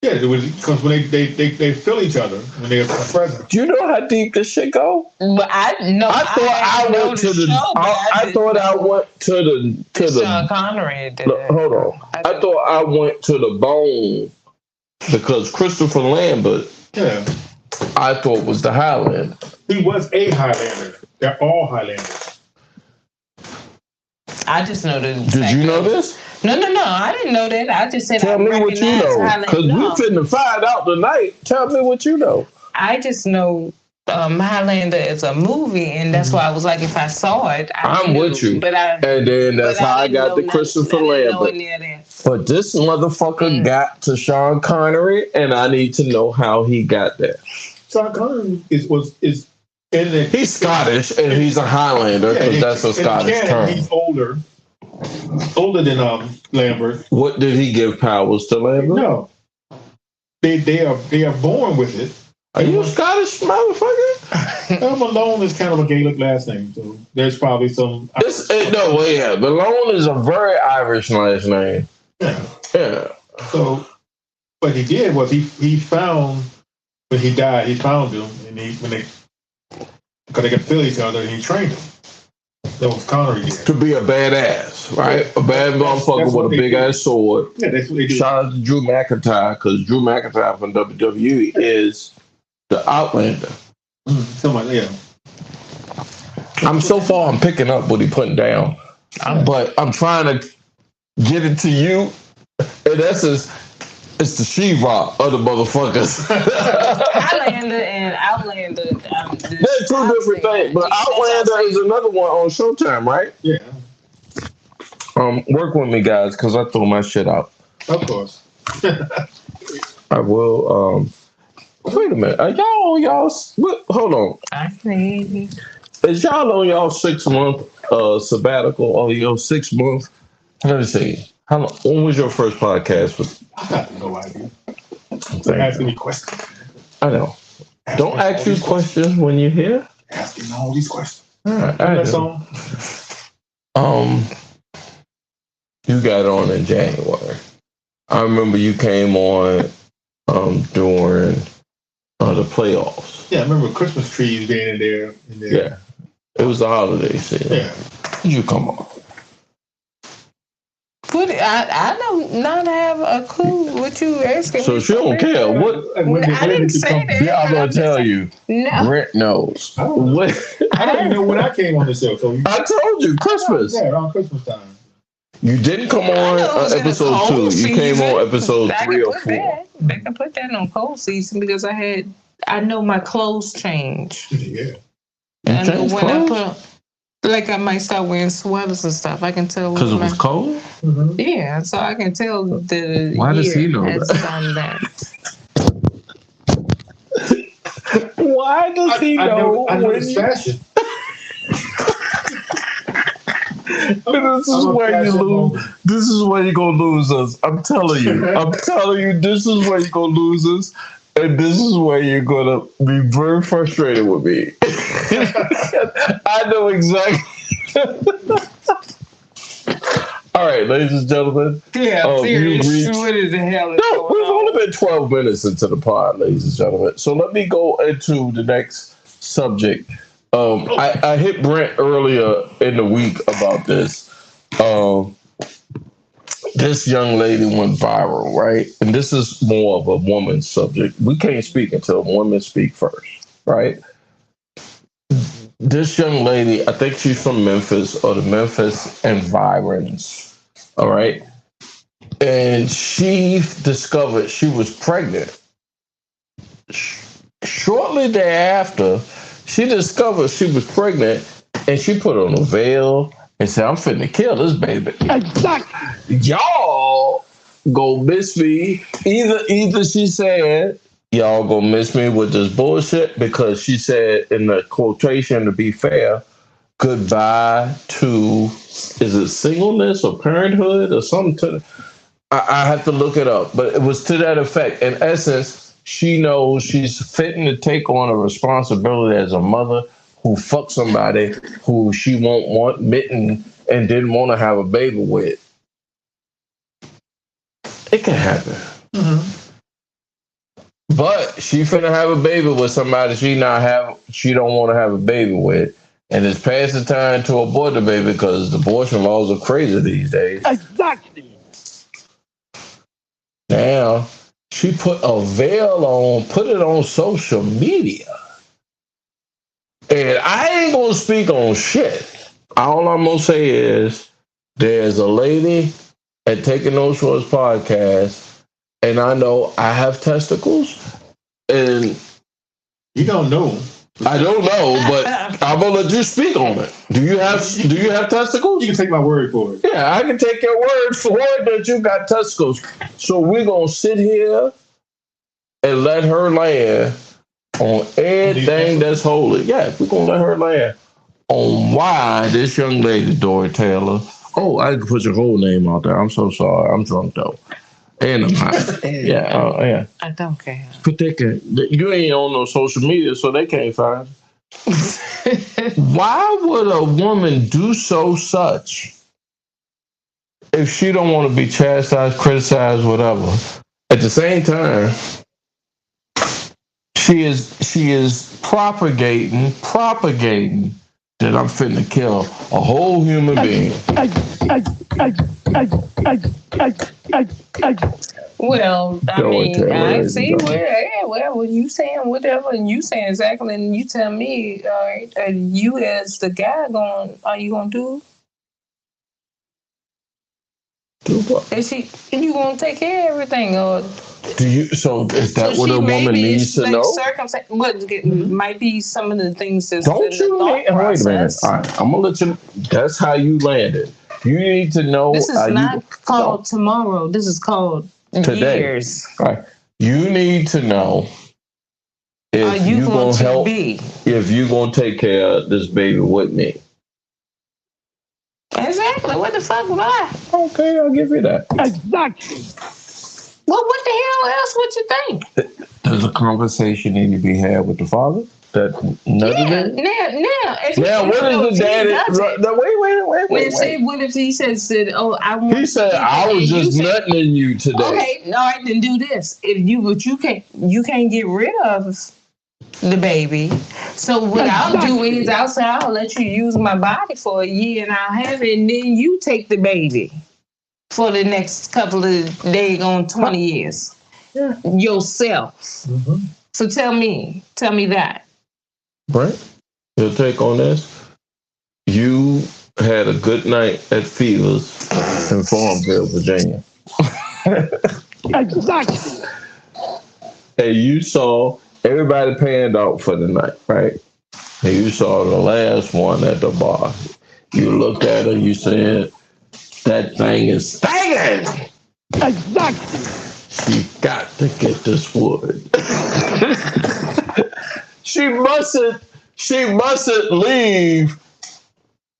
Yeah, because when they feel each other when they're present. Do you know how deep this shit go? But I thought I went to the. I thought I went to the Sean Connery did. Hold on. I thought I went to the bone because Christopher Lambert. Yeah. I thought was the Highlander. He was a Highlander. They're all Highlanders. I just know that. Did you know this? No. I didn't know that. I just said Tell me what you know. Because we finna find out tonight. Tell me what you know. I just know Highlander is a movie, and that's why I was like, if I saw it, I'm with you. And then that's how I got the Christopher Lambert. But this motherfucker got to Sean Connery, and I need to know how he got there. Sean Connery is in the. He's Scottish, and he's a Highlander because that's a Scottish term. He's older than Lambert. What did he give powers to Lambert? No, they are born with it. Are you a Scottish motherfucker? Malone is kind of a Gaelic last name, so there's probably some. Malone is a very Irish last name. Yeah. So, what he did was he found when he died, he found him, and because they could feel each other, and he trained him. That was Connery did. To be a badass, right? A bad motherfucker with a big ass sword. Yeah, that's what they do. Shout out to Drew McIntyre, because Drew McIntyre from WWE is the Outlander. I'm so far I'm picking up what he putting down. But I'm trying to get it to you. In essence, it's the She-Ra of the motherfuckers. Highlander and Outlander. They're two different things. But Outlander is another one on Showtime, right? Yeah. Work with me, guys, because I throw my shit out. Of course. I will. Wait a minute. Are y'all? Hold on. I see. Is y'all on y'all 6-month sabbatical or your 6 month? Let me see. How long? When was your first podcast? I have no idea. Ask me questions. I know. Don't ask you questions when you're here. Asking all these questions. That song? You got on in January. I remember you came on during the playoffs. Yeah, I remember Christmas trees being in there. Yeah, it was the holiday season. Yeah. Did you come on? I don't not have a clue what you asking. So she don't care. What? I didn't say that. Yeah, I'm gonna tell you. No. Brent knows. I don't know. I don't even know when I came on the show. So I told you Christmas. Yeah, around Christmas time. You didn't come on episode 2. You came on episode 3 or 4. I can put that on cold season because I know my clothes change. Yeah. I know when I might start wearing sweaters and stuff. I can tell because it was cold. Mm-hmm. Yeah, so I can tell the. Why does he know that? Why does he know? I know it's fashion. This is where you lose. This is where you're gonna lose us. I'm telling you. This is where you're gonna lose us, and this is where you're gonna be very frustrated with me. I know exactly. All right, ladies and gentlemen. Yeah, seriously. What is the hell? No, we've only been 12 minutes into the pod, ladies and gentlemen. So let me go into the next subject. I hit Brent earlier in the week about this. This young lady went viral, right? And this is more of a woman's subject. We can't speak until women speak first, right? This young lady, I think she's from Memphis or the Memphis environs, all right? And she discovered she was pregnant. Shortly thereafter, she discovered she was pregnant, and she put on a veil and said, I'm finna kill this baby. Exactly. Y'all go miss me. Either she said, y'all gonna miss me with this bullshit, because she said in the quotation, to be fair, goodbye to, is it singleness or parenthood or something? I have to look it up, but it was to that effect. In essence, she knows she's fitting to take on a responsibility as a mother who fucked somebody who she won't want mitten and didn't want to have a baby with. It can happen. Mm-hmm. But she finna have a baby with somebody she don't want to have a baby with. And it's past the time to abort the baby because abortion laws are crazy these days. Exactly. Now, she put a veil on, put it on social media. And I ain't gonna speak on shit. All I'm gonna say is there's a lady at Taking No Shorts podcast, and I know I have testicles, and you don't know. I don't know, but I'm gonna let you speak on it. Do you have testicles? You can take my word for it. Yeah, I can take your word for it that you got testicles. So we're gonna sit here and let her land on everything that's holy. Yeah, we're gonna let her land on why this young lady, Dory Taylor. Oh, I can put your whole name out there. I'm so sorry. I'm drunk though. And I'm hot. Yeah. I don't care. But you ain't on no social media, so they can't find you. Why would a woman do such if she don't want to be chastised, criticized, whatever? At the same time, she is propagating that I'm finna kill a whole human being. Well, I mean, I see well, you saying whatever, and you saying exactly, and you tell me, all right, you as the guy are you gonna do? Do what? Is you gonna take care of everything, or? So is that what a woman needs to know? Might be some of the things that's don't you need, wait a minute. All right, I'm gonna let you. That's how you landed. You need to know. This is not called tomorrow. This is called today. Years. All right. You need to know if you gonna help. If you gonna take care of this baby with me. Exactly. What the fuck was I? Okay, I'll give you that. Exactly. Well, what the hell else would you think? There's a conversation need to be had with the father. That now, what is the daddy? Wait. What if he said, "Oh, I want." He said, "I was just nutting in you today." Okay, all right, then do this. You can't get rid of the baby. So what I'll do is I'll let you use my body for a year, and I'll have it, and then you take the baby for the next couple of days on 20 years yourself. Mm-hmm. So tell me that. Brent, your take on this? You had a good night at Fever's in Farmville, Virginia. Exactly. And you saw everybody paying out for the night, right? And you saw the last one at the bar. You looked at her, you said, that thing is stinging. Exactly. She got to get this wood. She mustn't leave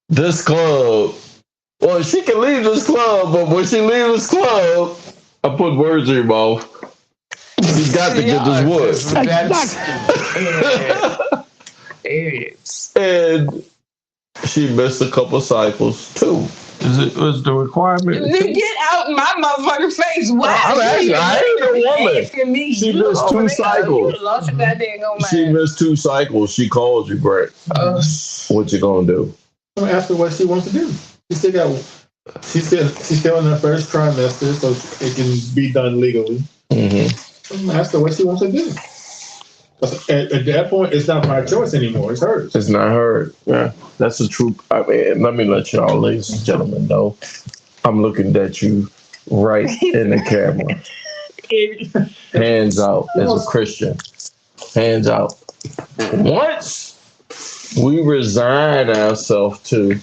this club. Well, she can leave this club, but when she leaves this club, I put words in your mouth. She got to get this wood. And she missed a couple cycles too. Was the requirement? Get out my motherfucking face! Why? I ain't a woman. Me. She missed 2 cycles. She missed 2 cycles. She called you, Brett. What you gonna do? I'm gonna ask her what she wants to do. She's still in her first trimester, so it can be done legally. Mm-hmm. I'm gonna ask her what she wants to do. At that point, it's not my choice anymore. It's hers. It's not hers. Yeah, that's the truth. I mean, let me let y'all, ladies and gentlemen, know. I'm looking at you right in the camera. Hands out as a Christian. Hands out. Once we resign ourselves to,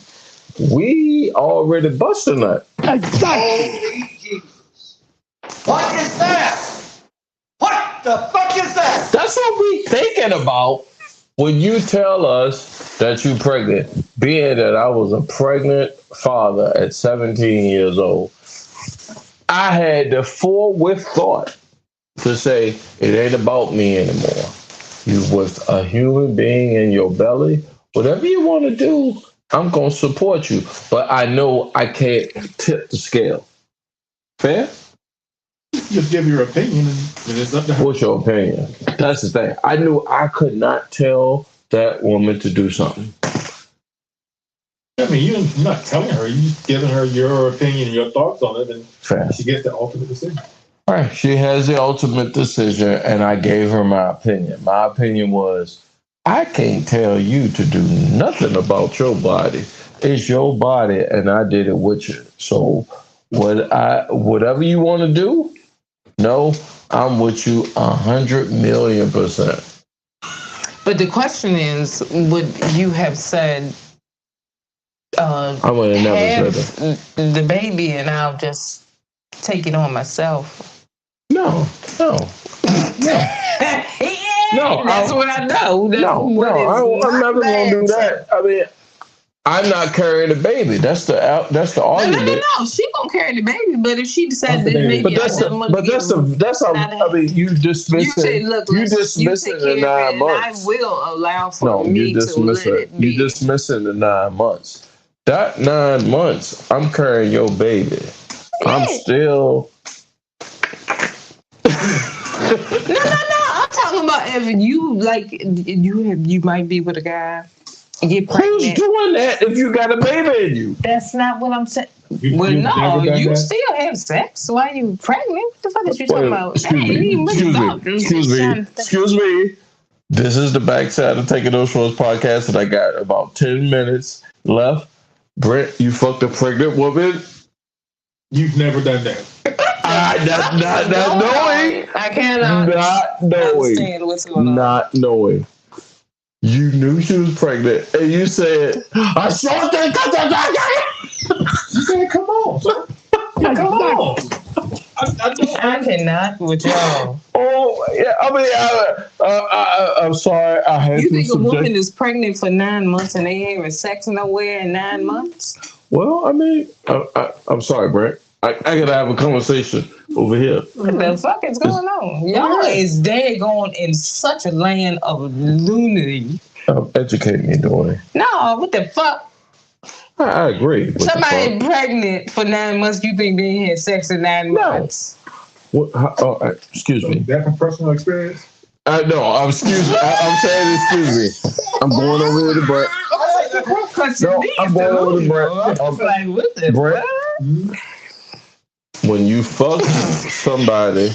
we already bust a nut. Exactly. What is that? What the fuck is that? That's what we thinking about when you tell us that you pregnant. Being that I was a pregnant father at 17 years old, I had the forthwith thought to say, it ain't about me anymore. You with a human being in your belly, whatever you want to do, I'm going to support you. But I know I can't tip the scale. Fair? Just give your opinion, and it's up to her. What's your opinion? That's the thing. I knew I could not tell that woman to do something. I mean, you're not telling her. You're just giving her your opinion and your thoughts on it, and fair. She gets the ultimate decision. All right. She has the ultimate decision, and I gave her my opinion. My opinion was, I can't tell you to do nothing about your body. It's your body, and I did it with you. So whatever you want to do, no, I'm with you 100,000,000%. But the question is, would you have said, I would have never said the baby and I'll just take it on myself? No. No, that's what I know. I'm never going to do that. I mean, I'm not carrying the baby. That's the argument. No. She gonna carry the baby, but if she decides that maybe you dismissing. You dismissing the 9 months. I will allow for me to let it be. You dismissing the 9 months. That 9 months, I'm carrying your baby. I'm still. No. I'm talking about if you might be with a guy. Get pregnant. Who's doing that if you got a baby in you? That's not what I'm saying. You still have sex while you pregnant. What the fuck is you talking about? Excuse me. This is the backside of Taking Those Shorts podcast, and I got about 10 minutes left. Brent, you fucked a pregnant woman? You've never done that. Not knowing. I cannot. Not knowing. Understand what's going on. Not knowing. You knew she was pregnant, and you said, "I saw that." You said, "Come on, sir. Come on." I cannot with y'all. Oh yeah, I mean, I'm sorry. I had you think a woman is pregnant for 9 months and they ain't having sex nowhere in 9 months? Well, I mean, I'm sorry, Brent. I gotta have a conversation over here. What the fuck is going on? Y'all is dead going in such a land of lunacy. Educate me, Dwayne. No, what the fuck? I agree. Somebody pregnant for 9 months, you think they had sex in 9 months? What? Excuse me. That from personal experience? No, excuse me. I'm saying excuse me. I'm going over here to Brett. No, I'm going over to Brett. I'm like, what the Brett? fuck? When you fuck somebody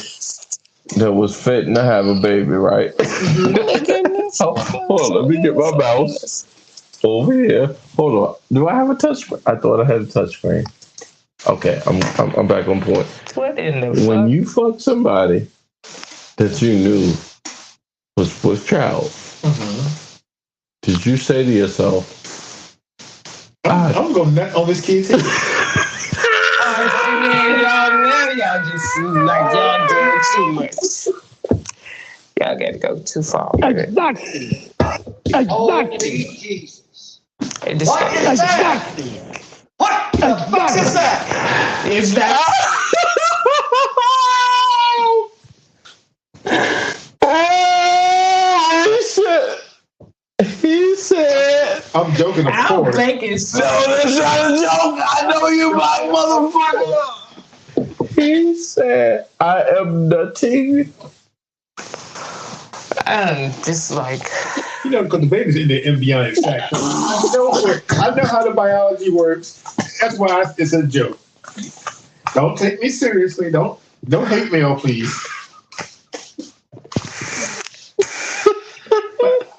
that was fitting to have a baby, right? Hold on, let me get my mouse over here. Hold on. Do I have a touch screen? I thought I had a touch screen. Okay, I'm back on point. What in the When fuck? you fuck somebody that you knew was with child, did you say to yourself, I'm going nut on this kid's head? Y'all just like y'all doing too much. Y'all gotta go too far. Exactly. Jesus. What is that? What the fuck is that? Is that? He said, I'm joking, of I'm course. thinking so. no, that's not a joke. I know you, my motherfucker. He said, I am nutting. Just like, You know, because the baby's in the embryonic sac. I know how the biology works. That's why it's a joke. Don't take me seriously. Don't hate mail, please.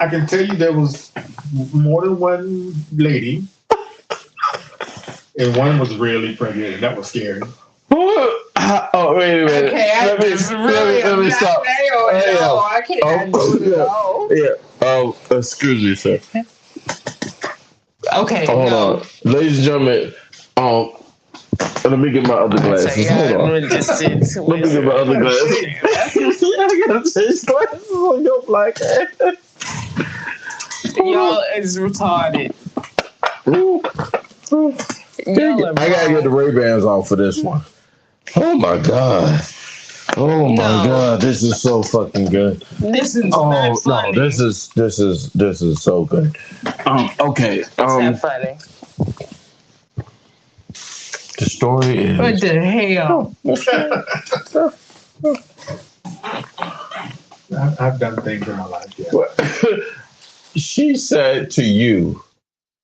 I can tell you there was more than one lady, and one was really pregnant, and that was scary. Oh, wait a minute. okay, let me stop. I can't do it all. Yeah. Excuse me, sir. Okay, Hold on. Ladies and gentlemen, let me get my other glasses. Hold on. Let me get my other glasses. I gotta change glasses on your black ass. Y'all is retarded. I gotta get the Ray-Bans off for this one. Oh my god. Oh my god, this is so fucking good. This is not funny. No, this is so good. Okay. It's not funny. The story is. What the hell? I've done things in my life, yeah. She said to you,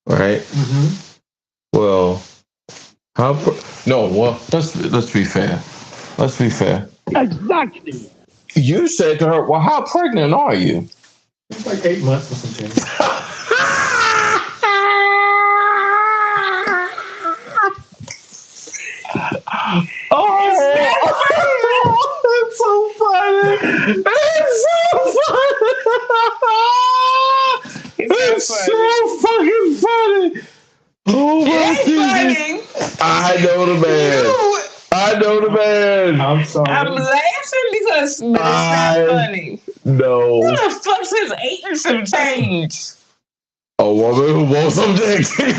right? Mm-hmm. Well, let's be fair. Let's be fair. Exactly. You said to her, well, how pregnant are you? It's like 8 months or something. It's so funny. It's so fucking funny. Oh my Jesus. I know the man. I'm sorry. I'm laughing because it's not funny. No. Who the fuck says 8 and some change? A woman who wants some dick. She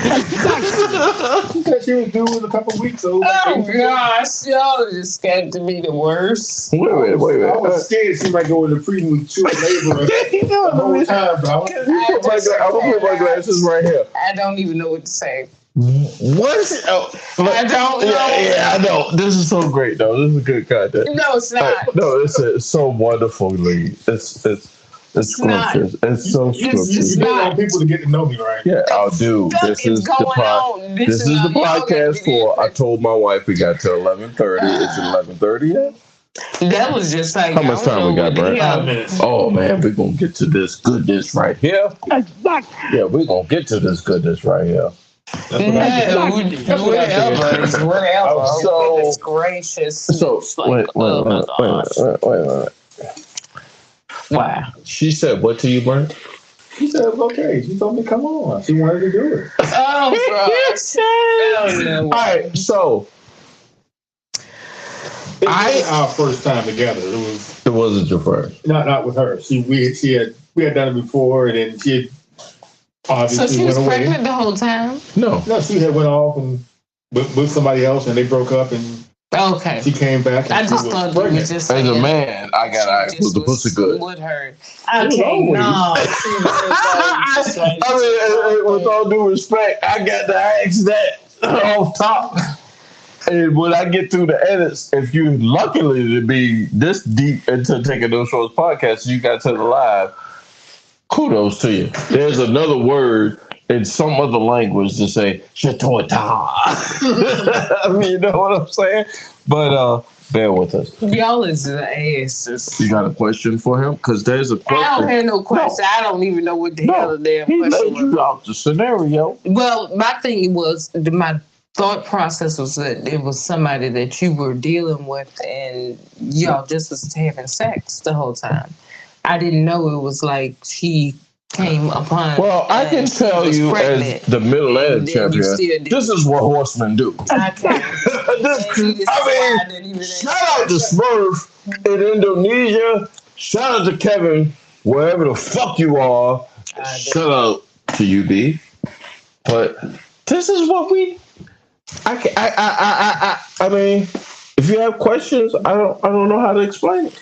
said she was due in a couple weeks. So Oh gosh, y'all just got to be the worst. Wait a minute. I was scared she might go into premature labor the whole time, but I'm gonna put my glasses right here. I don't even know what to say. What? I don't know. Yeah, I know. This is so great, though. This is good content. No, it's not. No, it's so wonderfully. It's scrumptious. It's so scrumptious. You want people to get to know me, right? Yeah, I'll do. This is the podcast for. I told my wife we got to 11:30. It's 11:30 yet. That was just like how much time we got, Brent? 5 minutes. Oh man, we're gonna get to this goodness right here. Exactly. Yeah, we're gonna get to this goodness right here. Whatever. So goodness gracious. So wait. Wow. She said what to you, Brent? She said it was okay. She told me come on. She wanted to do it. Oh, gosh. All right, so It was our first time together. It wasn't your first. Not with her. We had done it before, and then she had obviously so she was went away. pregnant the whole time? No, she had went off and with somebody else, and they broke up, and Okay. She came back. I just thought you was just as a man, I got to ask was the pussy good. With her. Okay, no. I mean, with all due respect, I got to ask that off top. And when I get through the edits, if you luckily to be this deep into Taking Those Shorts podcast, you got to the live, kudos to you. There's another word in some other language to say "shatota." I mean, you know what I'm saying? But bear with us. Y'all is the asses. You got a question for him? Because there's a question. I don't have no question. No. I don't even know what the hell the damn question was. He laid you out the scenario. Well, my thing was my thought process was that it was somebody that you were dealing with, and y'all just was having sex the whole time. I didn't know it was like she came upon. Well, I can tell you as the Middle Atlantic champion, this is what horsemen do. I mean, shout out to Smurf in Indonesia. Shout out to Kevin, wherever the fuck you are. Shout out to UB. But this is what we. I mean, if you have questions, I don't know how to explain it.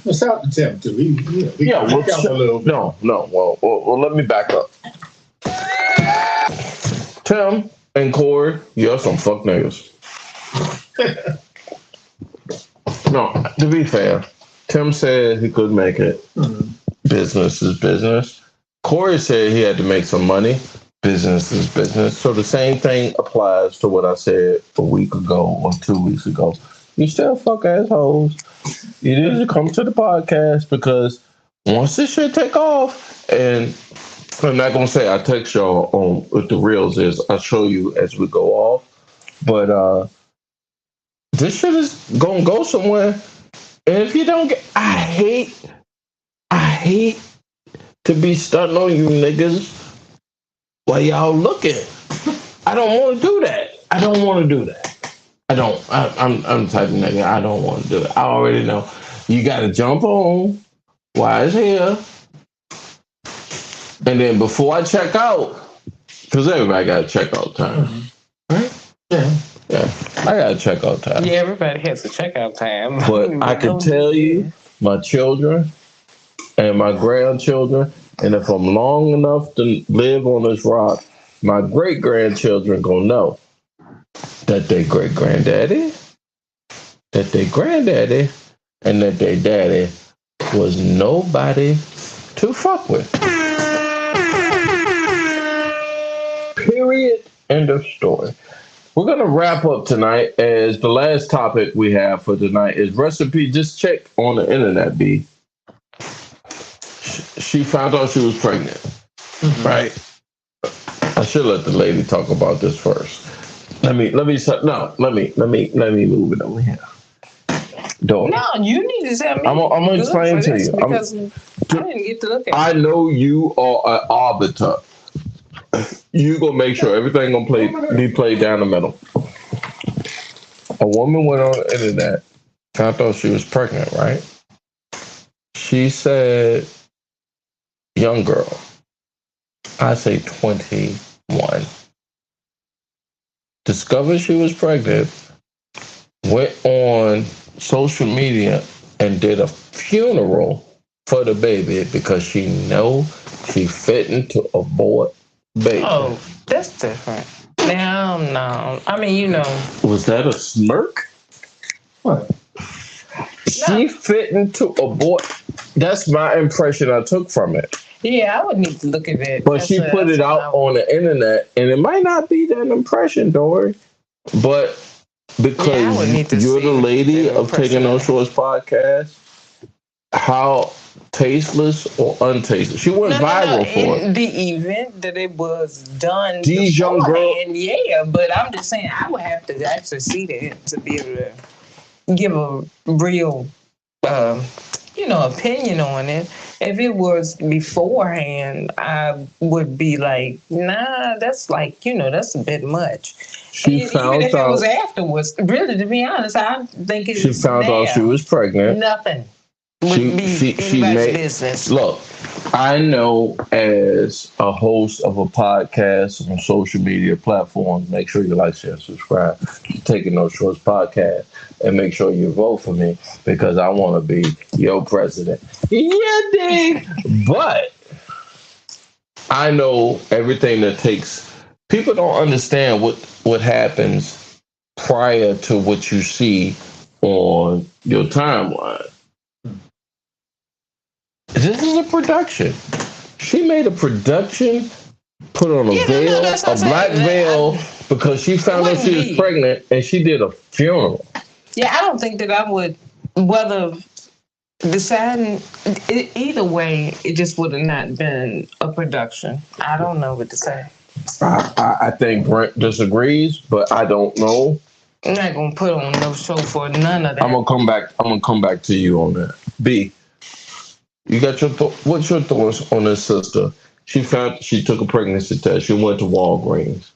Well, shout out to Tim too. Well, let me back up. Tim and Corey, you're some fuck niggas. No, to be fair, Tim said he could make it. Mm-hmm. Business is business. Corey said he had to make some money. Business is business. So the same thing applies to what I said a week ago or 2 weeks ago. You still fuck assholes. You need to come to the podcast because once this shit take off, and I'm not gonna say I text y'all on what the reels is. I'll show you as we go off. But this shit is gonna go somewhere. And if you don't get, I hate to be stunting on you niggas while y'all looking. I don't want to do that. I'm the type of nigga, I don't want to do it. I already know. You got to jump on while it's here. And then before I check out, because everybody got a check out time. Mm-hmm. Right? Yeah. I got a check out time. Yeah, everybody has a checkout time. But I can tell you, my children and my grandchildren, and if I'm long enough to live on this rock, my great-grandchildren gonna know that their great-granddaddy, that their granddaddy, and that their daddy was nobody to fuck with. Period. End of story. We're going to wrap up tonight as the last topic we have for tonight is recipe. Just check on the internet, B. She found out she was pregnant, right? I should let the lady talk about this first. Let me move it over here. Daughter. No, you need to tell me. I'm gonna explain to you. Because I didn't get to look at it. I know you are an arbiter. You gonna make sure everything gonna be played down the middle. A woman went on the internet, found out she was pregnant, right? She said, young girl, I say 21, discovered she was pregnant, went on social media and did a funeral for the baby because she know she fitting to abort baby. Oh, that's different. Now, no. I mean, you know. Was that a smirk? What? She fitting to abort. That's my impression I took from it. Yeah, I would need to look at it. But she put it out on the internet, and it might not be that impression, Dory. But because you're the lady of Taking No Shorts podcast, how tasteless or untasteless? She went viral for it. The event that it was done. These young girls. Yeah, but I'm just saying I would have to actually see that to be able to give a real, opinion on it. If it was beforehand, I would be like, nah, that's like, that's a bit much. Even if it was afterwards, really, to be honest, I think she found out she was pregnant. Nothing. would be anybody's business. Look, I know as a host of a podcast on social media platforms, make sure you like, share, subscribe to Taking No Shorts podcast, and make sure you vote for me because I want to be your president. Yeah, dig. But I know everything that takes. People don't understand what happens prior to what you see on your timeline. This is a production. She made a production, put on a veil, a black veil, because she found out she was pregnant, and she did a funeral. Yeah, I don't think that I would, whether deciding, either way, it just would have not been a production. I don't know what to say. I think Brent disagrees, but I don't know. I'm not going to put on no show for none of that. I'm gonna come back to you on that. B, you got your what's your thoughts on this sister? She took a pregnancy test. She went to Walgreens.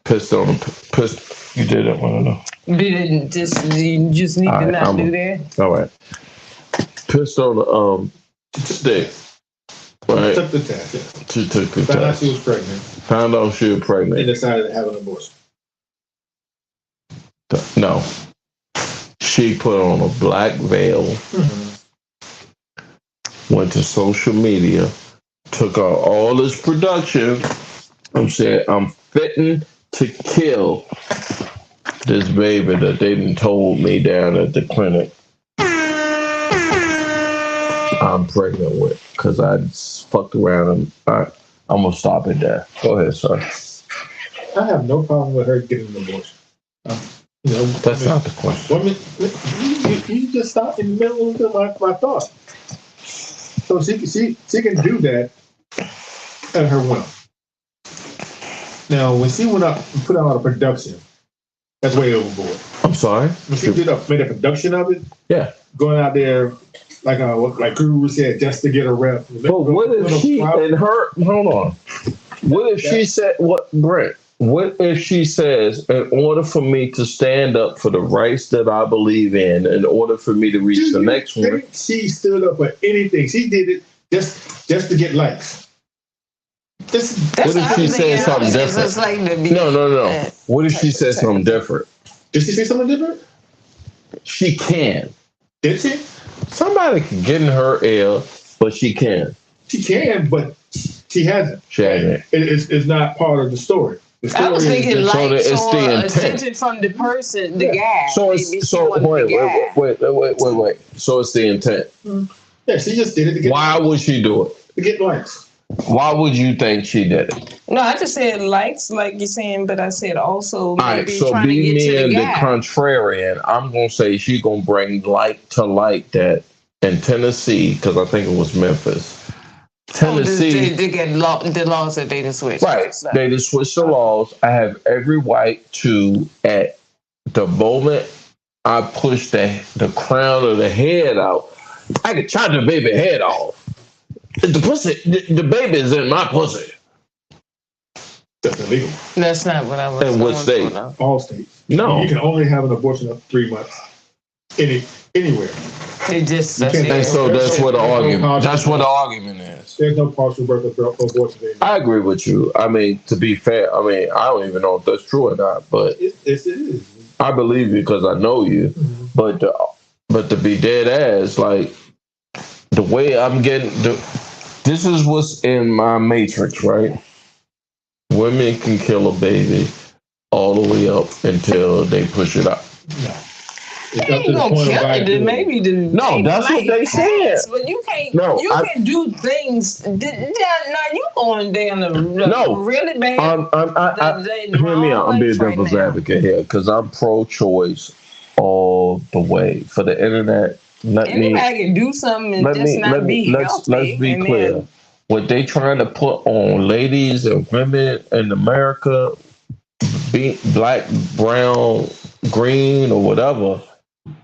Pissed on pissed. You did it, I don't know. You just need to not do that. All right. Pissed on the stick. Right. Took the test. Yeah. She took the Found out test. she was pregnant. Found out she was pregnant. And decided to have an abortion. No. She put on a black veil. Mm-hmm. Went to social media, took out all this production, and said, I'm fitting to kill this baby that they done told me down at the clinic I'm pregnant with, because I fucked around and I'm going to stop it there. Go ahead, sir. I have no problem with her getting an abortion. That's not the question. You just stopped in the middle of my thought. So she can do that at her whim. Now, when she went up and put out a production, that's way overboard. I'm sorry? When she made a production of it, yeah, going out there like Guru said, just to get a rep. But what if she and her? Hold on. What if she said what, Brent? What if she says, in order for me to stand up for the rights that I believe in order for me to reach the next one? She stood up for anything. She did it just to get likes. What if she said something different? No. What if she said something different? Did she say something different? She can. Did she? Somebody can get in her ear, but she can. She can, but she hasn't. She hasn't. It's not part of the story. I was thinking likes or attention from the person, the guy. Wait. So it's the intent. Mm-hmm. Yeah, she just did it to get. Why would she do it? To get likes. Why would you think she did it? No, I just said likes, like you're saying, but I said also maybe so trying to get to the guy. Contrarian, I'm gonna say she's gonna bring like that in Tennessee, because I think it was Memphis. Tennessee, they get the laws that they didn't switch. Right, so. They just switched the laws. I have every right to, at the moment I push the crown of the head out, I can chop the baby head off. The pussy, the baby is in my pussy. That's illegal. That's not what I was. In what state? All states. No, you can only have an abortion of 3 months. Anywhere. It just. And so that's what the argument. That's what the argument is. There's no partial birth abortion. I agree with you. I mean, to be fair, I don't even know if that's true or not, but it is. I believe you because I know you. Mm-hmm. But to be dead ass, like the way I'm getting, this is what's in my matrix, right? Women can kill a baby all the way up until they push it out. No. They ain't gonna kill it. Maybe no, that's what they said. But you can't. Can do things. Now you going down the really bad. Hear me out. I'm being devil's advocate here because I'm pro-choice all the way. For the internet, anybody can do something and not be healthy. Let's be clear. What they trying to put on ladies and women in America, be black, brown, green, or whatever.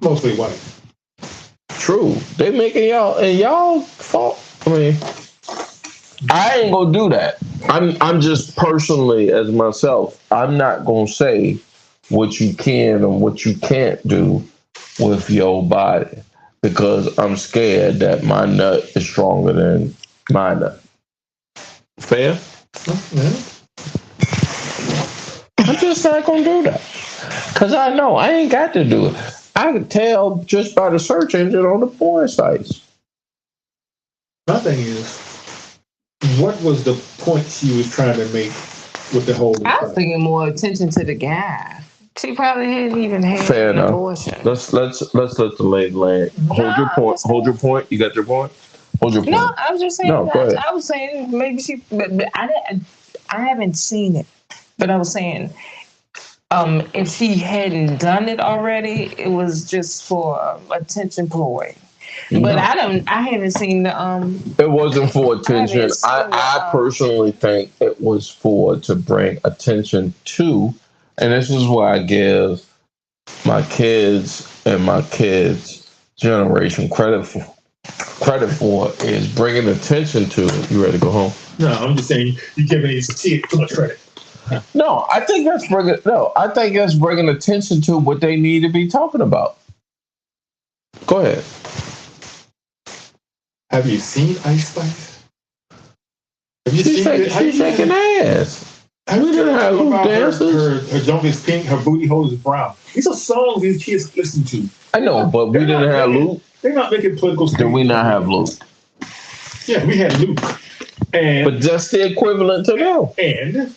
Mostly white. True. They making y'all fault. I mean, I ain't gonna do that. I'm just personally as myself, I'm not gonna say what you can and what you can't do with your body. because I'm scared that my nut is stronger than my nut. Fair? Mm-hmm. I'm just not gonna do that. Cause I know I ain't got to do it. I can tell just by the search engine on the porn sites. My thing is, what was the point she was trying to make with the whole? I was thinking more attention to the guy. She probably hadn't even had Fair an enough. abortion. Let's let the lady land. Hold your point. Hold your point. You got your point. Hold your point. No, I was just saying. No, go ahead. I was saying maybe she, but I haven't seen it. But I was saying, if she hadn't done it already, it was just for attention ploy. But I haven't seen the It wasn't for attention. I personally think it was to bring attention to, and this is where I give my kids and my kids' generation credit for is bringing attention to. You ready to go home? No, I'm just saying you're giving these kids too much credit. No, I think that's bringing attention to what they need to be talking about. Go ahead. Have you seen Ice Spice? She's shaking ass. We didn't have loop dances. Her junk is pink, her booty hole is brown. These are songs these kids listen to. I know, but we didn't have Luke. They're not making political statements. Did we not have Luke? Yeah, we had Luke. But that's the equivalent to them. And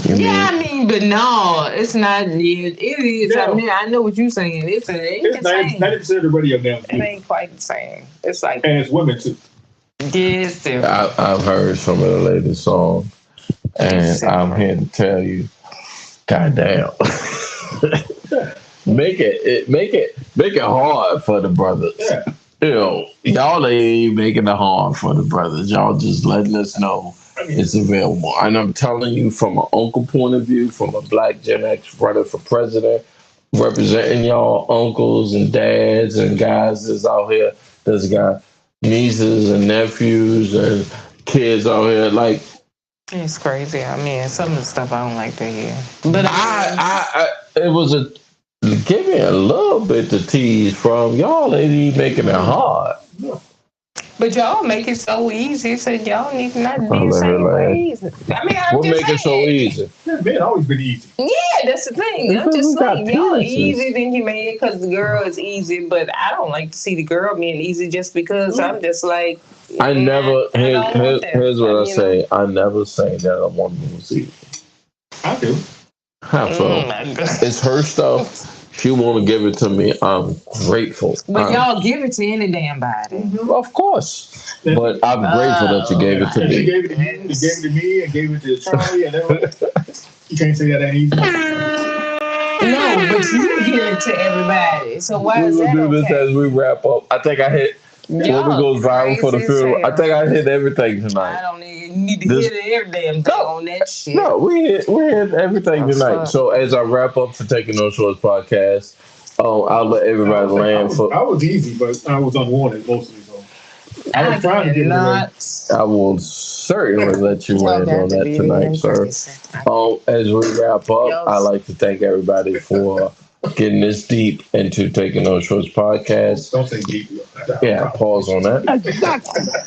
yeah, I mean, but no, it's not. It is. No. I mean, I know what you're saying. It's 90% of the radio now. It ain't quite the same. It's like, and it's women too. Yes, I've heard some of the latest songs, and I'm here to tell you, goddamn, make it hard for the brothers. Yeah. You know, y'all ain't making it hard for the brothers. Y'all just letting us know it's available. And I'm telling you from an uncle point of view, from a black Gen X running for president, representing y'all uncles and dads and guys that's out here that's got nieces and nephews and kids out here. Like, it's crazy. I mean, some of the stuff I don't like to hear. But it was give me a little bit to tease from y'all lady making it hard. But y'all make it so easy, so y'all need to not be the same way. I mean, I'm what just make it so easy? Yeah, man, always been easy. Yeah, that's the thing. I'm just like, y'all easy than you made it because the girl is easy, but I don't like to see the girl being easy just because I'm just like. I never. Here's what I say. I never say that a woman was easy. I do. How so? It's her stuff. She want to give it to me. I'm grateful. But y'all give it to any damn body. Mm-hmm. Of course. But I'm grateful that you gave it to me. You gave it to me. You gave it to me and gave it to Charlie. And you can't say that ain't easy. No, but you give it to everybody. So why is that do this as we wrap up. I think I hit. What goes viral for the funeral? I think I hit everything tonight. I don't need to hit every damn thing on that shit. No, we hit everything tonight. So as I wrap up for Taking No Shorts podcast, I'll let everybody land. I was easy, but I was unwanted mostly. So I was trying to get it. I will certainly let you land on that tonight, sir. As we wrap up, I'd like to thank everybody for getting this deep into Taking No Shorts podcast. Don't say deep. Yeah, pause on that.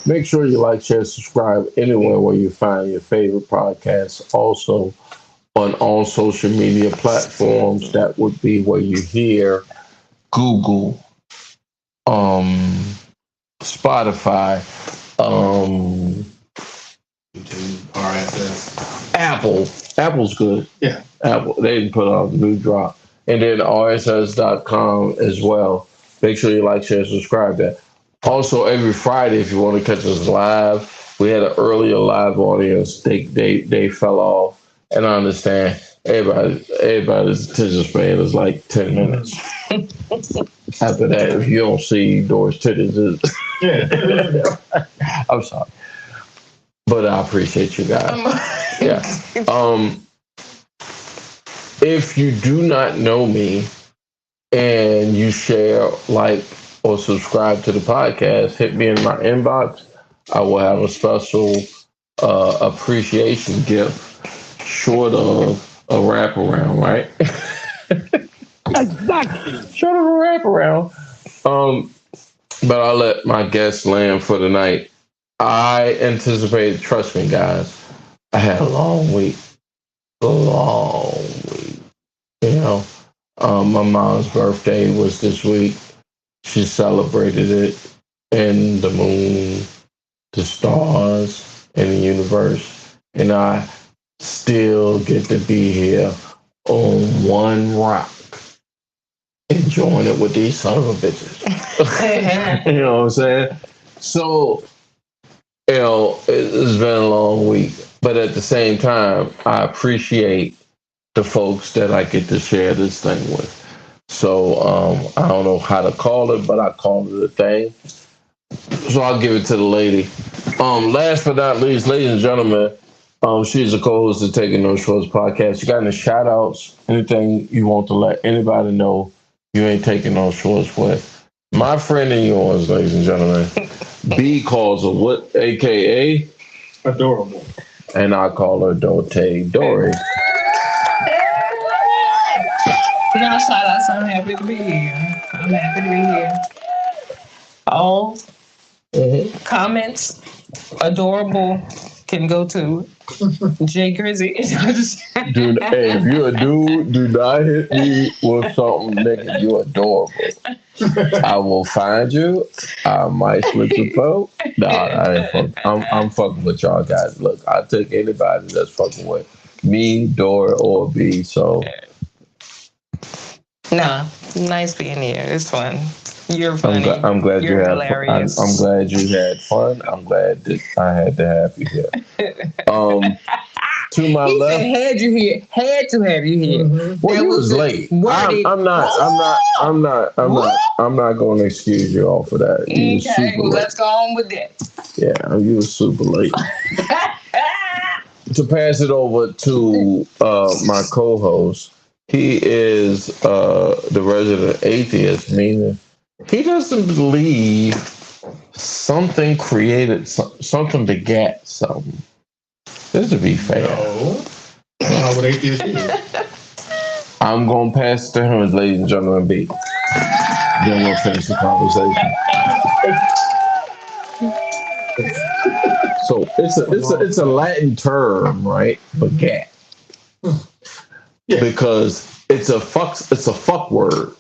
Make sure you like, share, subscribe anywhere where you find your favorite podcasts. Also on all social media platforms. That would be where you hear Google, Spotify, YouTube, RSS, Apple. Apple's good. Yeah. Apple. They didn't put out a new drop. And then RSS.com as well. Make sure you like, share, subscribe there. Also, every Friday, if you want to catch us live, we had an earlier live audience. They fell off. And I understand everybody's attention span is like 10 minutes. After that, if you don't see Doris titties, I'm sorry. But I appreciate you guys. Yeah. If you do not know me and you share, like, or subscribe to the podcast, hit me in my inbox. I will have a special appreciation gift short of a wraparound, right? Exactly. Short of a wraparound. But I'll let my guests land for the night. I anticipate, trust me, guys, I had a long week. Long week. You know, my mom's birthday was this week. She celebrated it, and the moon, the stars, and the universe. And I still get to be here on one rock, enjoying it with these son of a bitches. You know what I'm saying? So, it's been a long week, but at the same time, I appreciate the folks that I get to share this thing with. So, I don't know how to call it, but I call it a thing. So I'll give it to the lady. Last but not least, ladies and gentlemen, she's a co-host of Taking No Shorts podcast. You got any shout outs? Anything you want to let anybody know you ain't taking no shorts with? My friend and yours, ladies and gentlemen. B calls her what? AKA? Adorable. And I call her Dote Dory. Y'all shout outs. I'm happy to be here. I'm happy to be here. All comments, adorable, can go to Jay Grizzy. Dude, hey, if you're a dude, do not hit me with something, nigga. You're adorable. I will find you. I might split your throat. I'm fucking with y'all guys. Look, I take anybody that's fucking with me, Dora, or B. So, nah, nice being here. It's fun. You're funny. I'm glad You're you had hilarious. I'm glad you had fun. I'm glad that I had to have you here. To my left, had you here. Had to have you here. Mm-hmm. Well, you was late. I'm not going to excuse you all for that. You okay, well, let's go on with that. Yeah, you were super late. To pass it over to my co-host, he is the resident atheist, meaning he doesn't believe something created something begat something. Just to be fair. No. How would atheists do? I'm going to pass it to him, ladies and gentlemen, B. Then we'll finish the conversation. So it's a Latin term, right? Begat. Yeah. Because it's a fuck word.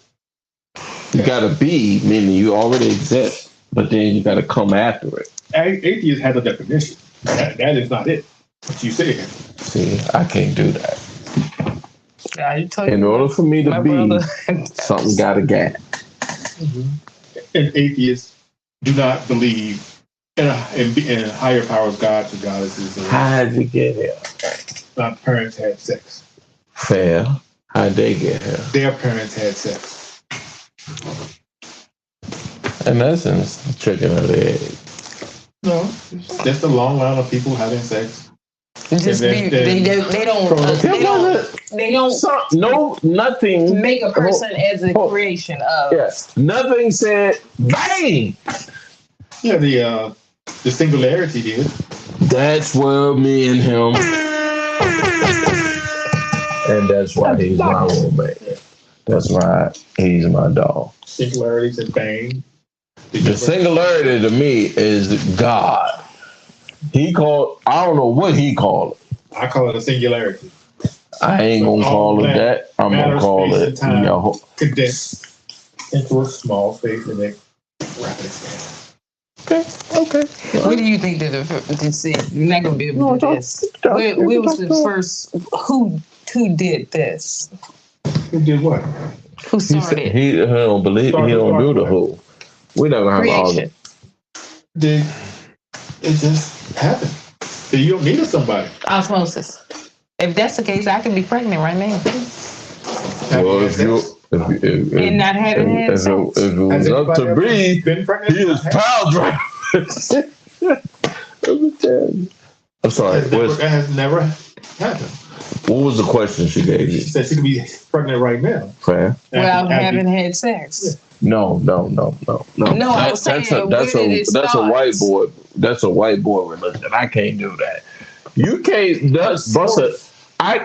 You got to be, meaning you already exist, but then you got to come after it. Atheist has a definition. That is not it. What you say? See, I can't do that. Yeah, in order for me to be, something got to get. Mm-hmm. And atheists do not believe in higher powers, gods or goddesses. How did you get here? My parents had sex. Fair. How'd they get here? Their parents had sex. In essence, chicken or the egg. No, it's just a long line of people having sex. Just they don't nothing make a person as a creation of. Yes, nothing said bang. Yeah, the singularity did. That's where me and him, and that's why he's my roommate. That's why he's my dog. Singularity said bang. The singularity to me is God. I don't know what he called it. I call it a singularity. I ain't gonna call it that. I'm gonna call it condensed into a small space and then rapid expand. Okay. What do you think that you're not gonna be able to do this? Where was the first? Who did this? Who did what? Who started? He don't believe. He don't do the who. We're not gonna have an argument. It just happened. You don't need somebody. Osmosis. If that's the case, I can be pregnant right now. Well, if and not having had sex. If it was up to me, he is pile driver. I'm sorry. That has never happened. What was the question she gave you? She said she could be pregnant right now. Fair. Well, I haven't had sex. Yeah. No. No, I was saying that's a white boy. That's a white boy religion. I can't do that. You can't bust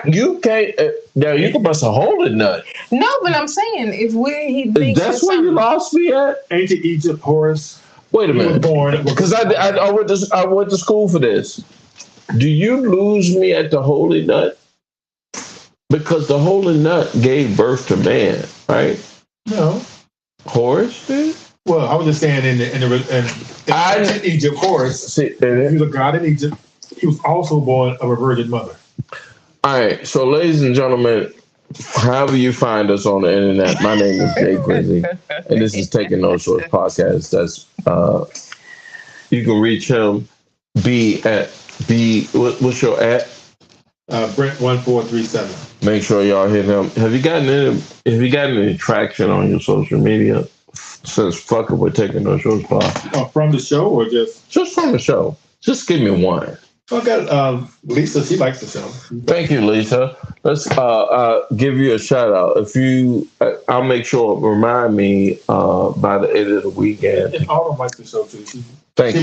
You can't. Now you can bust a hole in nut. No, but I'm saying if he thinks That's where you lost me at. Ancient Egypt, Horus. Wait a minute, because I went to school for this. Do you lose me at the holy nut? Because the holy nut gave birth to man, right? No. Horus did. Well, I was just saying in ancient Egypt, Horus, he was a god in Egypt. He was also born of a virgin mother. All right, so ladies and gentlemen, however you find us on the internet, my name is Jay Grizzly, and this is Taking No Shorts podcast. That's you can reach him. What's your at? Brent1437. Make sure y'all hit him. Have you gotten any traction on your social media since fucking we're Taking No Shorts podcast? From the show or just from the show? Just give me one. I got Lisa. She likes the show. Thank you, Lisa. Let's give you a shout out. If you, I'll make sure remind me by the end of the weekend. And Autumn likes the show too. She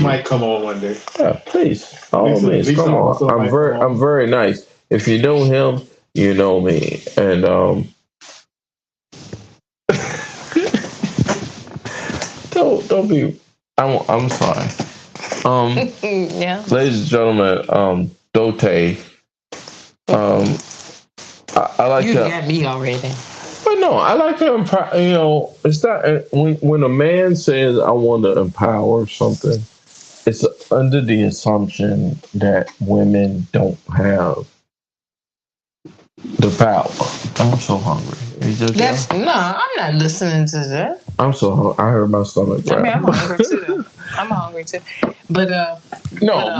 might come on one day. Yeah, please. All means, come on. I'm very nice. If you know him, you know me. And don't be. I'm sorry. Yeah. Ladies and gentlemen, Dote. I like you that. got me already. But no, I like to empower. You know, it's not when a man says I want to empower something. It's under the assumption that women don't have the power. I'm so hungry. I'm not listening to that. I'm so hungry. I heard my stomach. I mean, I'm hungry too. But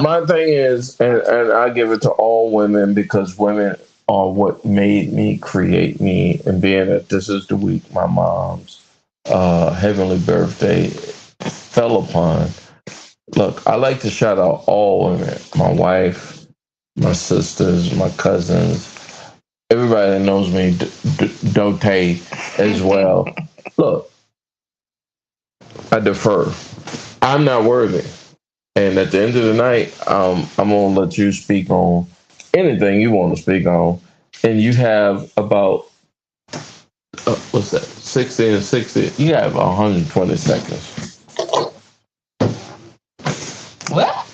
my thing is, and I give it to all women because women are what made me, create me, and being that this is the week my mom's heavenly birthday fell upon. Look, I like to shout out all women, my wife, my sisters, my cousins, everybody that knows me, Dote as well. Look, I defer. I'm not worthy. And at the end of the night, I'm going to let you speak on anything you want to speak on. And you have about, 60 and 60? You have 120 seconds. What?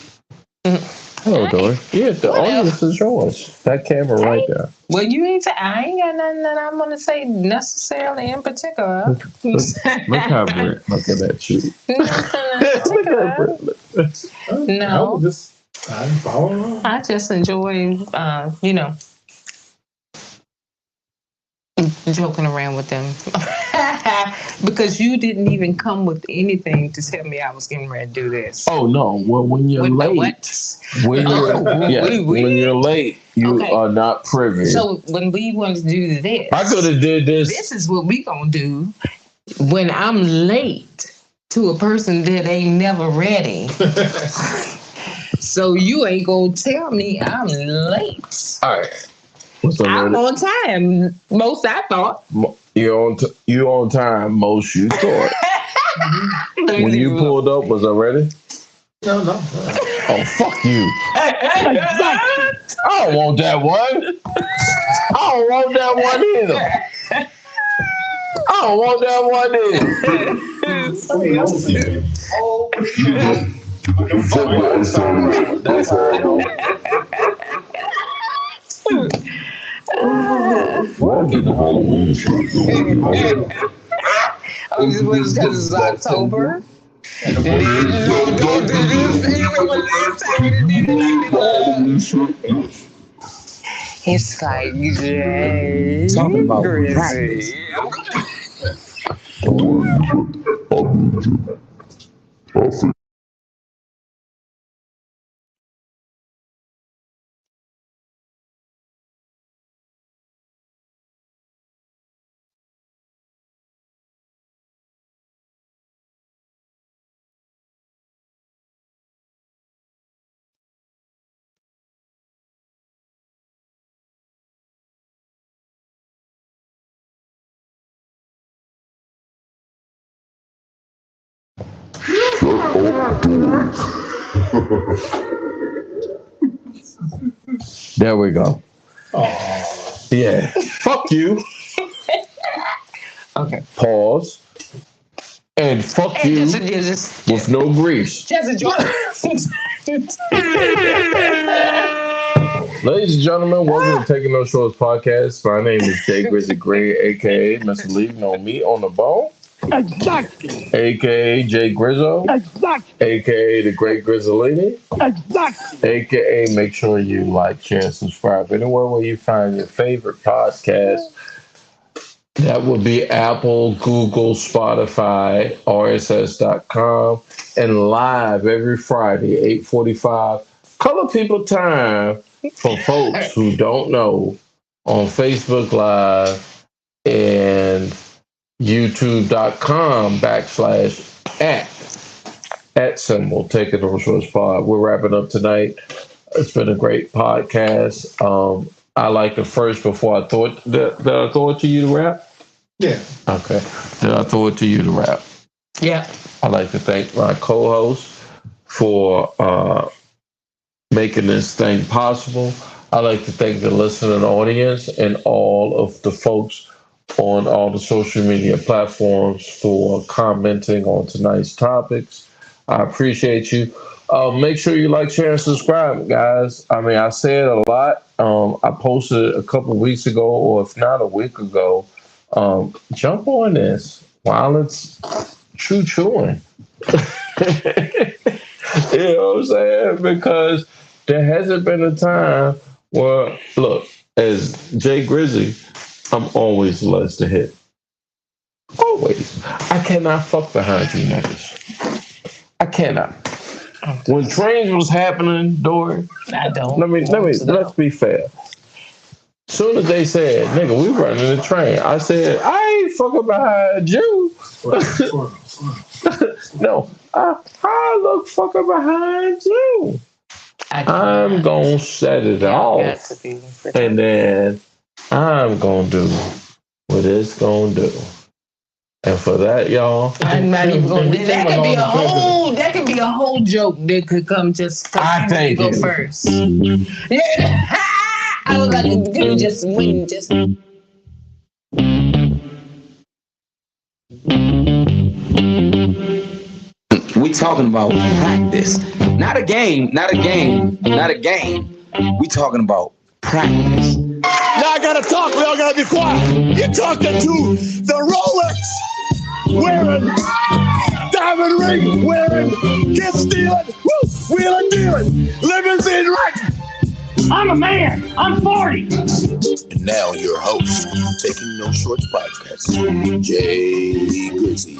Hello, Dory. Yeah, the audience is yours. That camera right there. Well, I ain't got nothing that I'm going to say necessarily in particular. Look how Brent looking at you. No. I just enjoy, joking around with them. Because you didn't even come with anything to tell me I was getting ready to do this. Oh, no. Well, when you're late. When you're late, you are not privy. So when we want to do this. I could have did this. This is what we going to do when I'm late to a person that ain't never ready. So you ain't going to tell me I'm late. All right. I'm on time. Most I thought. You're on time. Most you thought. When you pulled up, was I ready? No. Oh, fuck you. I don't want that one. I don't want that one either. I don't want that one either. Because it's October. It's like talking about practice. There we go. Oh. Yeah. Fuck you. Okay. Pause. And fuck you with no grease. Ladies and gentlemen, welcome to Taking No Shorts podcast. My name is Jay Grizzly Gray, a.k.a. Mr. Leave No Meat on the Bone. Exactly. A.k.a. Jay Grizzo. Exactly. A.k.a. The Great Grizzolini. Exactly. A.k.a. make sure you like, share, and subscribe anywhere where you find your favorite podcast. That would be Apple, Google, Spotify, RSS.com, and live every Friday, 8:45. Color People Time for folks who don't know on Facebook Live and YouTube.com/at symbol Taking No Shorts Pod. We're wrapping up tonight. It's been a great podcast. I like the first before I thought. Did I throw it to you to wrap? Yeah. Okay. Did I throw it to you to wrap? Yeah. I'd like to thank my co-host for making this thing possible. I'd like to thank the listening audience and all of the folks on all the social media platforms for commenting on tonight's topics. I appreciate you. Make sure you like, share, and subscribe, guys. I mean, I said a lot. I posted a couple weeks ago, or if not a week ago. Jump on this while it's chewing. You know what I'm saying? Because there hasn't been a time where, look, as Jay Grizzly, I'm always the last to hit. Always. I cannot fuck behind you niggas. I cannot. When trains was happening, Dory, I don't. Let's be fair. Soon as they said, nigga, we running the train, I said, I ain't fucking behind you. No, I look fucking behind you. I'm going to set it off. And then I'm going to do what it's going to do. And for that, y'all. I'm not even going to do that. That could be a whole joke that could come just I think go first. Yeah. I was like, you just win, just. We talking about practice, not a game. We talking about practice. Now I gotta talk, we all gotta be quiet. You're talking to the Rolex wearing, diamond ring wearing, gift stealing, wheeling dealing, limousine wrecking. I'm a man. I'm 40. And now your host, Taking No Shorts podcast, Jay Grizzly.